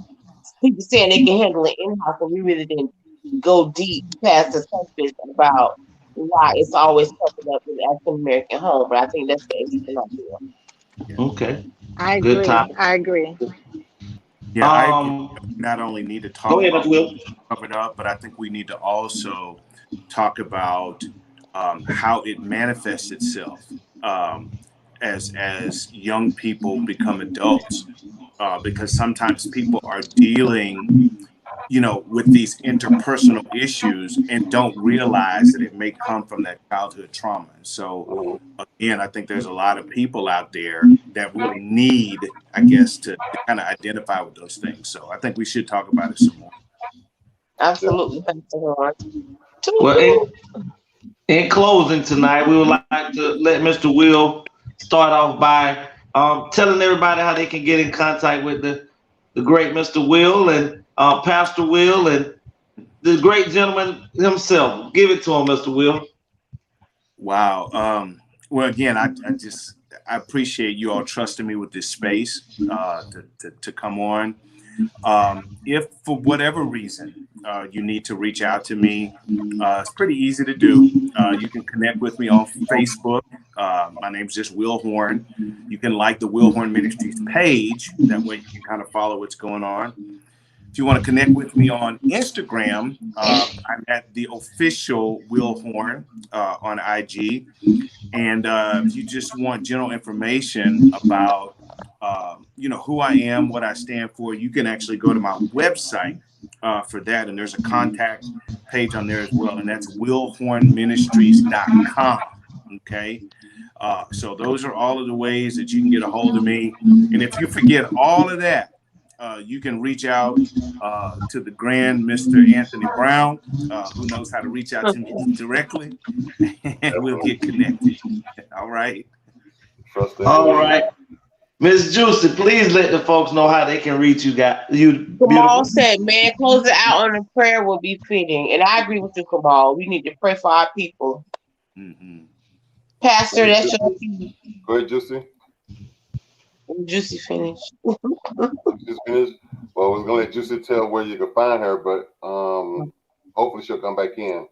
S10: people saying they can handle it in-house, but we really didn't go deep past the surface about why it's always covered up in the African American home. But I think that's the excellent idea.
S3: Okay.
S13: I agree. I agree.
S11: Yeah, I agree. Not only need to talk about
S3: Will.
S11: covered up, but I think we need to also talk about how it manifests itself as young people become adults, because sometimes people are dealing, with these interpersonal issues and don't realize that it may come from that childhood trauma. And so, again, I think there's a lot of people out there that really need, I guess, to kind of identify with those things. So I think we should talk about it some more.
S10: Absolutely.
S3: Well, in closing tonight, we would like to let Mr. Will start off by telling everybody how they can get in contact with the great Mr. Will and Pastor Will and the great gentleman himself. Give it to him, Mr. Will.
S11: Wow. Well, again, I appreciate you all trusting me with this space to come on. If for whatever reason you need to reach out to me, it's pretty easy to do. You can connect with me on Facebook. My name's just Will Horn. You can like the Will Horn Ministries page. That way you can kind of follow what's going on. If you want to connect with me on Instagram, I'm at the official Will Horn on IG. And if you just want general information about who I am, what I stand for, you can actually go to my website for that. And there's a contact page on there as well. And that's willhornministries.com. Okay. So those are all of the ways that you can get a hold of me. And if you forget all of that, you can reach out to the grand Mr. Anthony Brown, who knows how to reach out to me directly, and we'll get connected. All right.
S3: All right. Miss Juicy, please let the folks know how they can reach you.
S10: Kamal
S3: Beautiful.
S10: said, man, close it out on a prayer will be fitting. And I agree with you, Kamal. We need to pray for our people.
S11: Mm-hmm.
S10: Pastor, that's your key.
S12: Go ahead, Juicy.
S10: Juicy finish.
S12: Just finished. Well, I was gonna let Juicy tell where you can find her, but hopefully she'll come back in.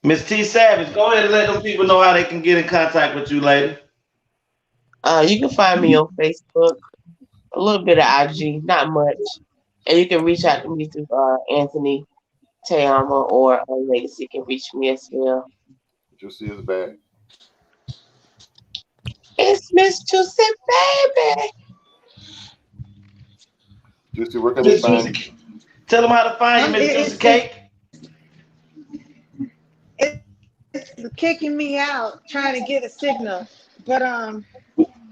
S3: Miss T Savage, go ahead and let them people know how they can get in contact with you, lady.
S10: You can find me on Facebook, a little bit of IG, not much. And you can reach out to me through Anthony, TeAma, or Legacy can reach me as well.
S12: Juicy is back.
S10: It's Miss Juicy, baby.
S12: Juicy, where can they find you?
S3: Tell them how to find you, Miss Juicy Cake.
S13: It's kicking me out trying to get a signal, but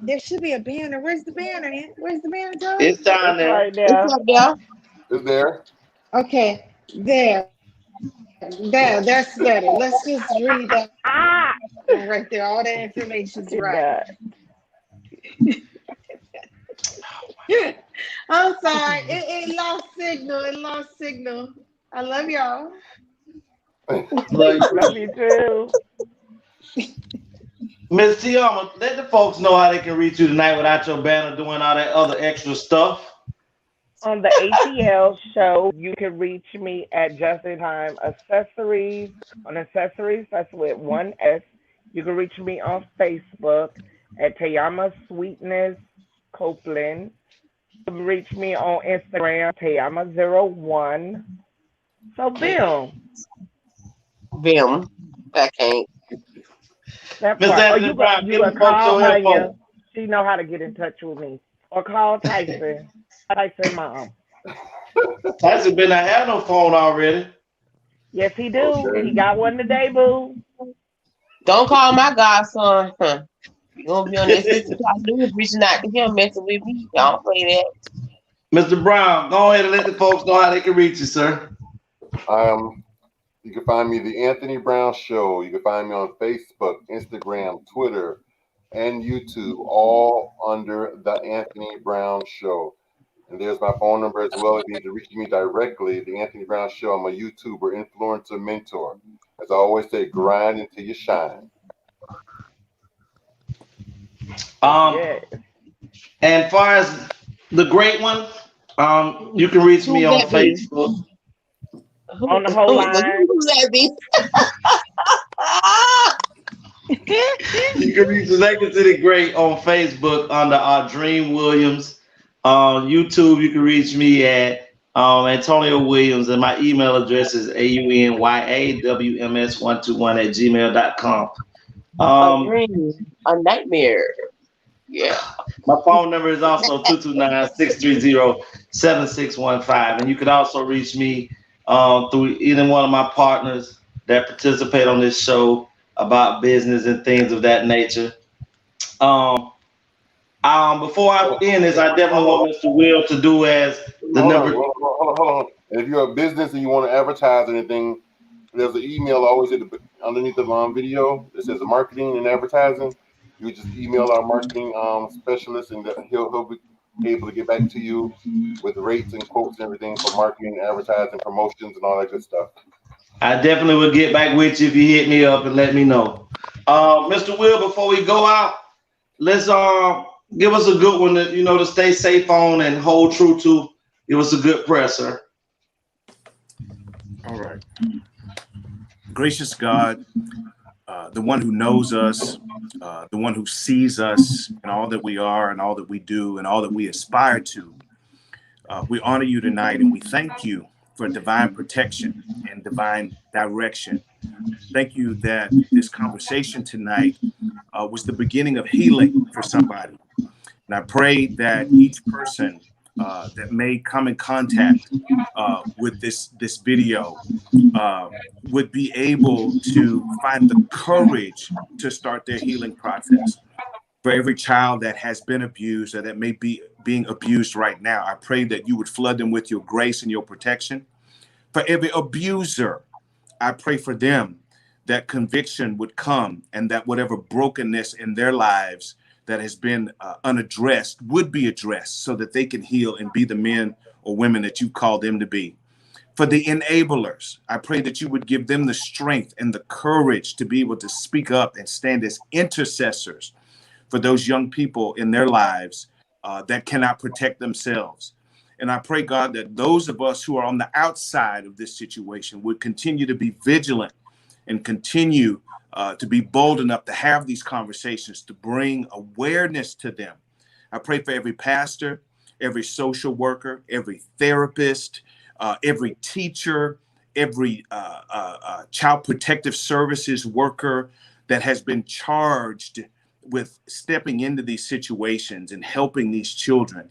S13: there should be a banner. Where's the banner? Where's the banner, Joe?
S3: It's down there.
S1: Right there.
S10: It's up there.
S12: It's there.
S13: Okay, there. That's better. Let's just read that right there. All that information's right. I'm sorry. It lost signal. It lost signal. I love y'all.
S1: Love you too.
S3: Miss TeAma, let the folks know how they can reach you tonight without your banner doing all that other extra stuff.
S1: On the A.T.L show, you can reach me at Just in Time Accessories. On Accessories, that's with one S. You can reach me on Facebook at TeAma Sweetness Copeland. You can reach me on Instagram, TeAma01. So,
S10: Bim. I can't.
S1: That
S3: Miss
S1: part.
S3: Anthony Brown,
S1: You
S3: give
S1: would
S3: the folks
S1: call
S3: your
S1: her.
S3: info.
S1: She know how to get in touch with me. Or call Tyson. Tyson mom.
S3: Tyson been not have no phone already.
S1: Yes, he do. He got one today, boo.
S10: Don't call my godson. Huh. You gonna be on that 6 o'clock news reaching out to him, messing with me. Don't play that.
S3: Mr. Brown, go ahead and let the folks know how they can reach you, sir.
S12: You can find me The Anthony Brown Show. You can find me on Facebook, Instagram, Twitter, and YouTube, all under The Anthony Brown Show. And there's my phone number as well if you need to reach me directly. The Anthony Brown Show. I'm a YouTuber, influencer, mentor. As I always say, grind until you shine.
S1: Yes.
S3: And far as the great one, you can reach me on Facebook.
S1: On the whole line.
S10: Who's that be?
S3: You can reach Legacy the Great on Facebook under Dream Williams. On YouTube, you can reach me at Antonio Williams, and my email address is aunyawms121@gmail.com.
S10: A dream, a nightmare. Yeah.
S3: My phone number is also 229-630-7615. And you can also reach me through either one of my partners that participate on this show about business and things of that nature. Before I end this, I definitely want Mr. Will to do as the number.
S12: Hold on. And if you're a business and you want to advertise anything, there's an email always underneath the video that says marketing and advertising. You just email our marketing specialist, and he'll be able to get back to you with rates and quotes and everything for marketing, advertising, promotions, and all that good stuff.
S3: I definitely will get back with you if you hit me up and let me know. Mr. Will, before we go out, let's give us a good one to stay safe on and hold true to. Give us a good prayer, sir.
S11: All right. Gracious God, the one who knows us, the one who sees us and all that we are and all that we do and all that we aspire to, we honor you tonight and we thank you for divine protection and divine direction. Thank you that this conversation tonight was the beginning of healing for somebody. And I pray that each person that may come in contact with this video would be able to find the courage to start their healing process. For every child that has been abused or that may be being abused right now, I pray that you would flood them with your grace and your protection. For every abuser, I pray for them that conviction would come and that whatever brokenness in their lives, that has been unaddressed would be addressed so that they can heal and be the men or women that you call them to be. For the enablers, I pray that you would give them the strength and the courage to be able to speak up and stand as intercessors for those young people in their lives that cannot protect themselves. And I pray, God, that those of us who are on the outside of this situation would continue to be vigilant and continue to be bold enough to have these conversations, to bring awareness to them. I pray for every pastor, every social worker, every therapist, every teacher, every child protective services worker that has been charged with stepping into these situations and helping these children.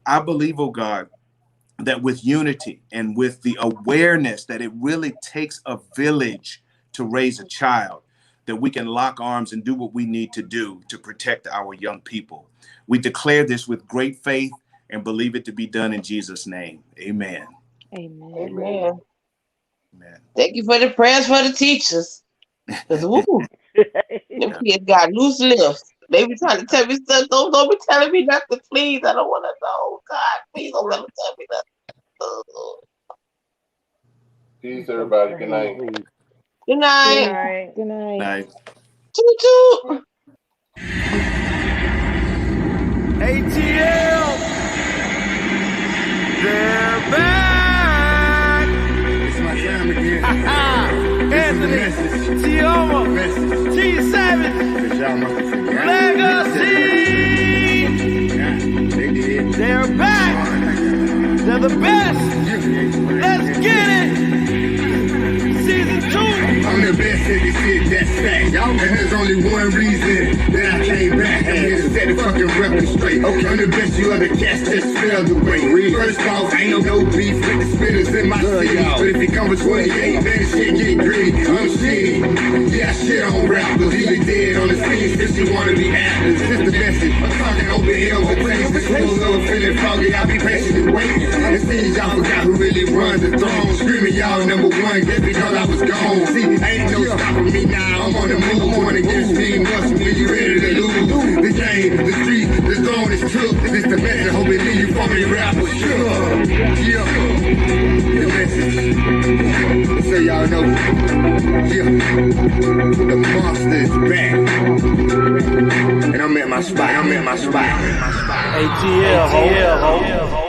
S11: I believe, oh God, that with unity and with the awareness that it really takes a village to raise a child, that we can lock arms and do what we need to do to protect our young people. We declare this with great faith and believe it to be done in Jesus' name. Amen.
S10: Amen. Amen. Amen. Thank you for the prayers for the teachers. Because woo, them kids got loose lips. They be trying to tell me stuff. Don't be telling me nothing, please. I don't want to know. God, please don't ever tell me nothing.
S12: Peace, everybody. Good night.
S10: Good night.
S13: Good night. Good night.
S11: Night.
S10: Toot toot.
S5: A.T.L. They're back.
S6: It's my time again.
S5: Anthony, TeAma, T7, Legacy. They're back. They're the best. Let's get it. Season 2.
S6: I'm the best at this shit, that's fact. And there's only one reason that I came back. I'm here to set the fucking record straight. Okay, I'm the best you ever catch, just spell the way. First off, ain't no beef with the spitters in my city. But if it comes with 28, then the shit get gritty. I'm shitty. Yeah, I shit on rappers. Either dead on the scene since you wanna be actors. This the message. I'm talking open L's and things. The school's over feeling foggy. I'll be patiently waiting. It seems y'all forgot who really runs the throne. Screaming y'all number one just because I was gone. See, ain't no stopping me now. I'm on the move. Going against me, must be you ready to lose. The game, the street, the zone is took. This the message. Hope it leave you from me rappers. Sure. Yeah. The message. So y'all know. Yeah. The monster is back. And I'm at my spot. A.T.L.